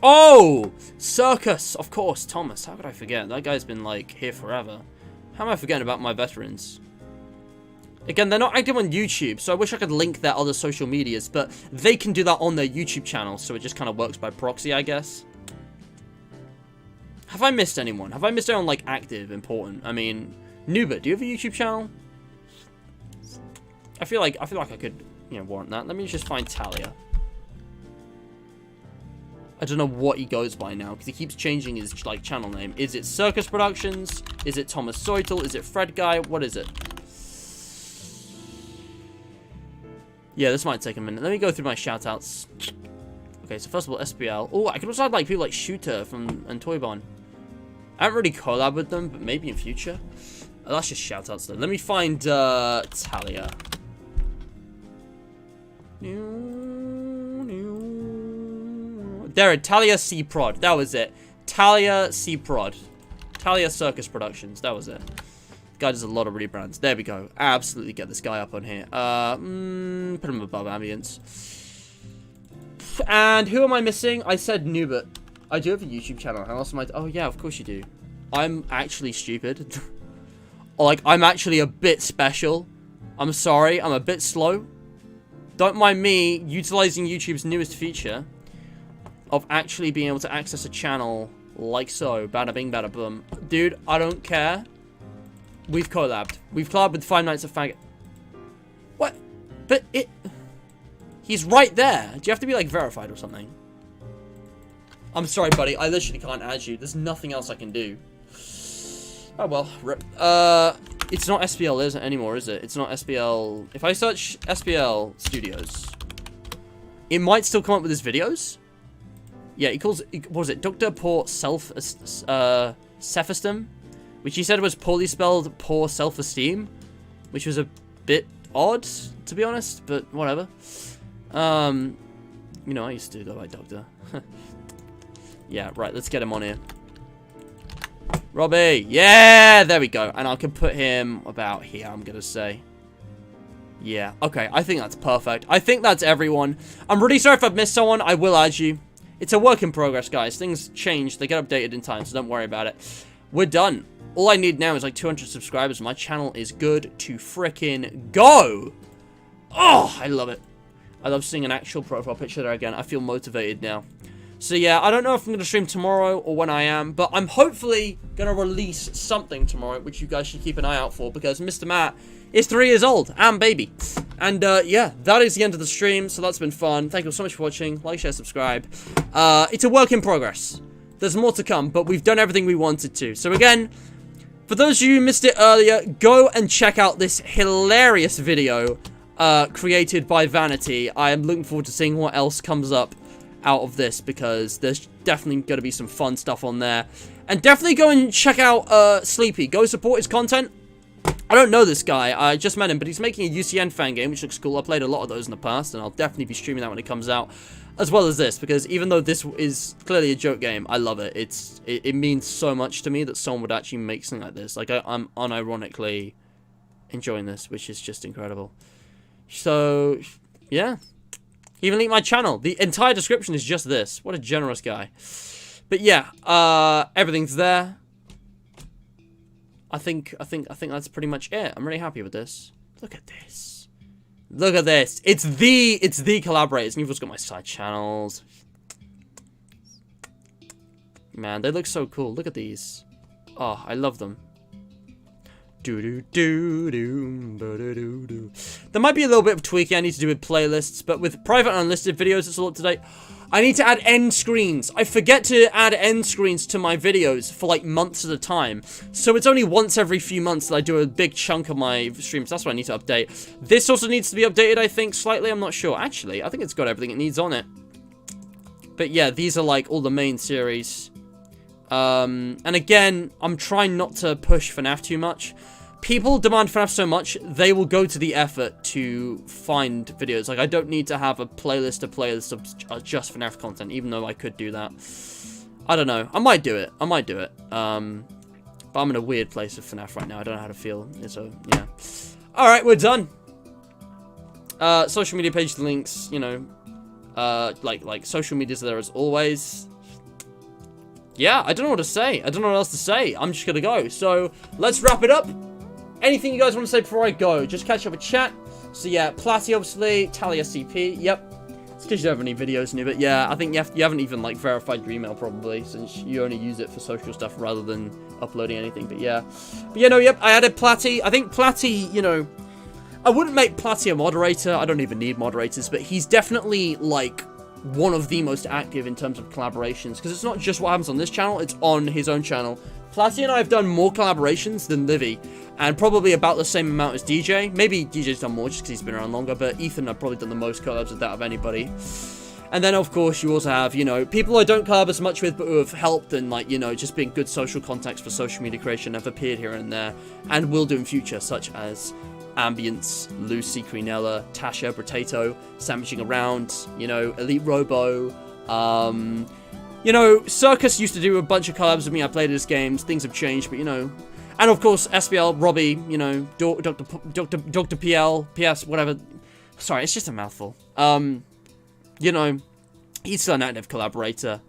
Oh! Circus! Of course, Thomas. How could I forget? That guy's been, like, here forever. How am I forgetting about my veterans? Again, they're not active on YouTube, so I wish I could link their other social medias, but they can do that on their YouTube channel, so it just kind of works by proxy, I guess. Have I missed anyone? Have I missed anyone, like, active, important? I mean, Nuba, do you have a YouTube channel? I feel like I could, you know, warrant that. Let me just find Talia. I don't know what he goes by now, because he keeps changing his, like, channel name. Is it Circus Productions? Is it Thomas Soitel? Is it Fred Guy? What is it? Yeah, this might take a minute. Let me go through my shoutouts. Okay, so first of all, SPL. Oh, I could also have, like, people like Shooter and Toybon. I haven't really collabed with them, but maybe in future. Oh, that's just shoutouts, though. Let me find, Talia. There, Talia C Prod. That was it. Talia C Prod. Talia Circus Productions. That was it. The guy does a lot of rebrands. There we go. Absolutely get this guy up on here. Put him above Ambience. And who am I missing? I said Nubert. I do have a YouTube channel. How else am I? Oh yeah, of course you do. I'm actually stupid. Like, I'm actually a bit special. I'm sorry. I'm a bit slow. Don't mind me utilizing YouTube's newest feature of actually being able to access a channel like so. Bada bing, bada boom. Dude, I don't care. We've collabed. We've collabed with Five Nights at Faggot. What? But it... He's right there. Do you have to be, like, verified or something? I'm sorry, buddy. I literally can't add you. There's nothing else I can do. Oh, well. Rip. It's not SPL anymore, is it? It's not SPL... If I search SPL Studios, it might still come up with his videos. Yeah, he calls... What was it? Dr. Poor Self-Esteem? Which he said was poorly spelled poor self-esteem. Which was a bit odd, to be honest. But whatever. You know, I used to go by Doctor. Yeah, right. Let's get him on here. Robbie. Yeah, there we go. And I can put him about here, I'm going to say. Yeah, okay. I think that's perfect. I think that's everyone. I'm really sorry if I've missed someone. I will add you. It's a work in progress, guys. Things change. They get updated in time, so don't worry about it. We're done. All I need now is like 200 subscribers. My channel is good to frickin' go. Oh, I love it. I love seeing an actual profile picture there again. I feel motivated now. So yeah, I don't know if I'm going to stream tomorrow or when I am, but I'm hopefully going to release something tomorrow, which you guys should keep an eye out for, because Mr. Matt is 3 years old and baby. And yeah, that is the end of the stream, so that's been fun. Thank you so much for watching. Like, share, subscribe. It's a work in progress. There's more to come, but we've done everything we wanted to. So again, for those of you who missed it earlier, go and check out this hilarious video created by Vanity. I am looking forward to seeing what else comes up out of this, because there's definitely going to be some fun stuff on there. And definitely go and check out Sleepy. Go support his content. I don't know this guy. I just met him, but he's making a UCN fan game, which looks cool. I played a lot of those in the past, and I'll definitely be streaming that when it comes out, as well as this, because even though this is clearly a joke game, I love it. It means so much to me that someone would actually make something like this. Like, I'm unironically enjoying this, which is just incredible. So, yeah. Even link my channel. The entire description is just this. What a generous guy. But yeah, everything's there. I think that's pretty much it. I'm really happy with this. Look at this. Look at this. It's the collaborators. And you've also got my side channels. Man, they look so cool. Look at these. Oh, I love them. There might be a little bit of tweaking I need to do with playlists, but with private and unlisted videos, it's all up to date. I need to add end screens. I forget to add end screens to my videos for like months at a time. So it's only once every few months that I do a big chunk of my streams. That's what I need to update. This also needs to be updated, I think, slightly. I'm not sure. Actually, I think it's got everything it needs on it. But yeah, these are like all the main series. And again, I'm trying not to push FNAF too much. People demand FNAF so much, they will go to the effort to find videos. Like, I don't need to have a playlist of just FNAF content, even though I could do that. I don't know. I might do it. But I'm in a weird place with FNAF right now. I don't know how to feel. So, yeah. Alright, we're done. Social media page links, you know. Like social media's there as always. Yeah, I don't know what to say. I don't know what else to say. I'm just gonna go. So, let's wrap it up. Anything you guys want to say before I go? Just catch up with chat. So yeah, Platy obviously, Talia CP, yep. It's because you don't have any videos new, but yeah, I think you haven't even like verified your email probably, since you only use it for social stuff rather than uploading anything, but yeah. But yeah, no, yep, I added Platy. I think Platy, you know, I wouldn't make Platy a moderator. I don't even need moderators, but he's definitely like one of the most active in terms of collaborations, because it's not just what happens on this channel, it's on his own channel. Platty and I have done more collaborations than Livy, and probably about the same amount as DJ. Maybe DJ's done more just because he's been around longer, but Ethan I've probably done the most collabs with that of anybody. And then, of course, you also have, you know, people I don't collab as much with, but who have helped and, like, you know, just being good social contacts for social media creation, have appeared here and there, and will do in future, such as Ambience, Lucy, Crenella, Tasha, Potato, Sandwiching Around, you know, Elite Robo, you know, Circus used to do a bunch of collabs with me. I played his games. Things have changed, but, you know. And, of course, SBL, Robbie, you know, Dr. PL, PS, whatever. Sorry, it's just a mouthful. You know, he's still an active collaborator.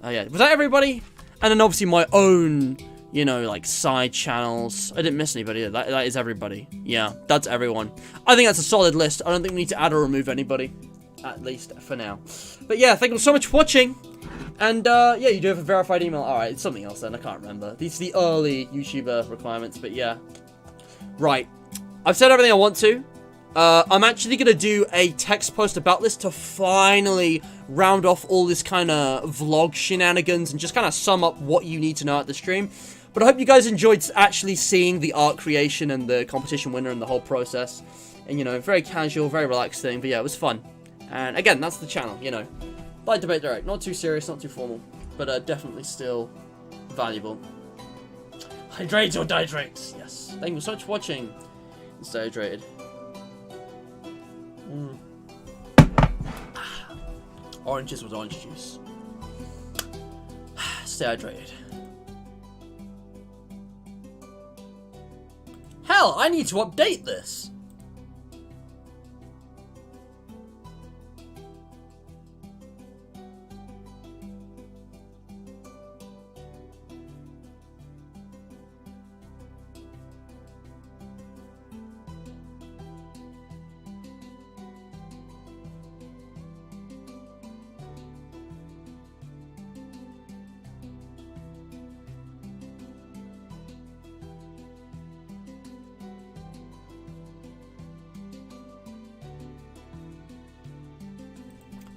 Yeah, was that everybody? And then, obviously, my own, you know, like, side channels. I didn't miss anybody. That is everybody. Yeah, that's everyone. I think that's a solid list. I don't think we need to add or remove anybody. At least for now. But, yeah, thank you so much for watching. And, yeah, you do have a verified email. Alright, it's something else then. I can't remember. These are the early YouTuber requirements, but yeah. Right. I've said everything I want to. I'm actually going to do a text post about this to finally round off all this kind of vlog shenanigans and just kind of sum up what you need to know at the stream. But I hope you guys enjoyed actually seeing the art creation and the competition winner and the whole process. And, you know, very casual, very relaxed thing. But yeah, it was fun. And again, that's the channel, you know. Light debate direct. Not too serious, not too formal. But definitely still valuable. Hydrate or dihydrate. Yes. Thank you so much for watching. Stay hydrated. Oranges with orange juice. Stay hydrated. Hell, I need to update this.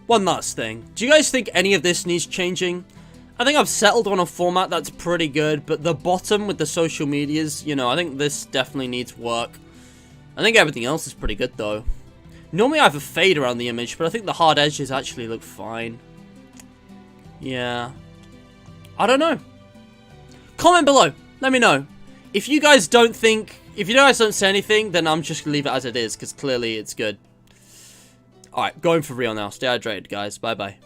One last thing. Do you guys think any of this needs changing? I think I've settled on a format that's pretty good, but the bottom with the social medias, you know, I think this definitely needs work. I think everything else is pretty good, though. Normally I have a fade around the image, but I think the hard edges actually look fine. Yeah. I don't know. Comment below. Let me know. If you guys don't think... If you guys don't say anything, then I'm just going to leave it as it is, because clearly it's good. Alright, going for real now. Stay hydrated, guys. Bye-bye.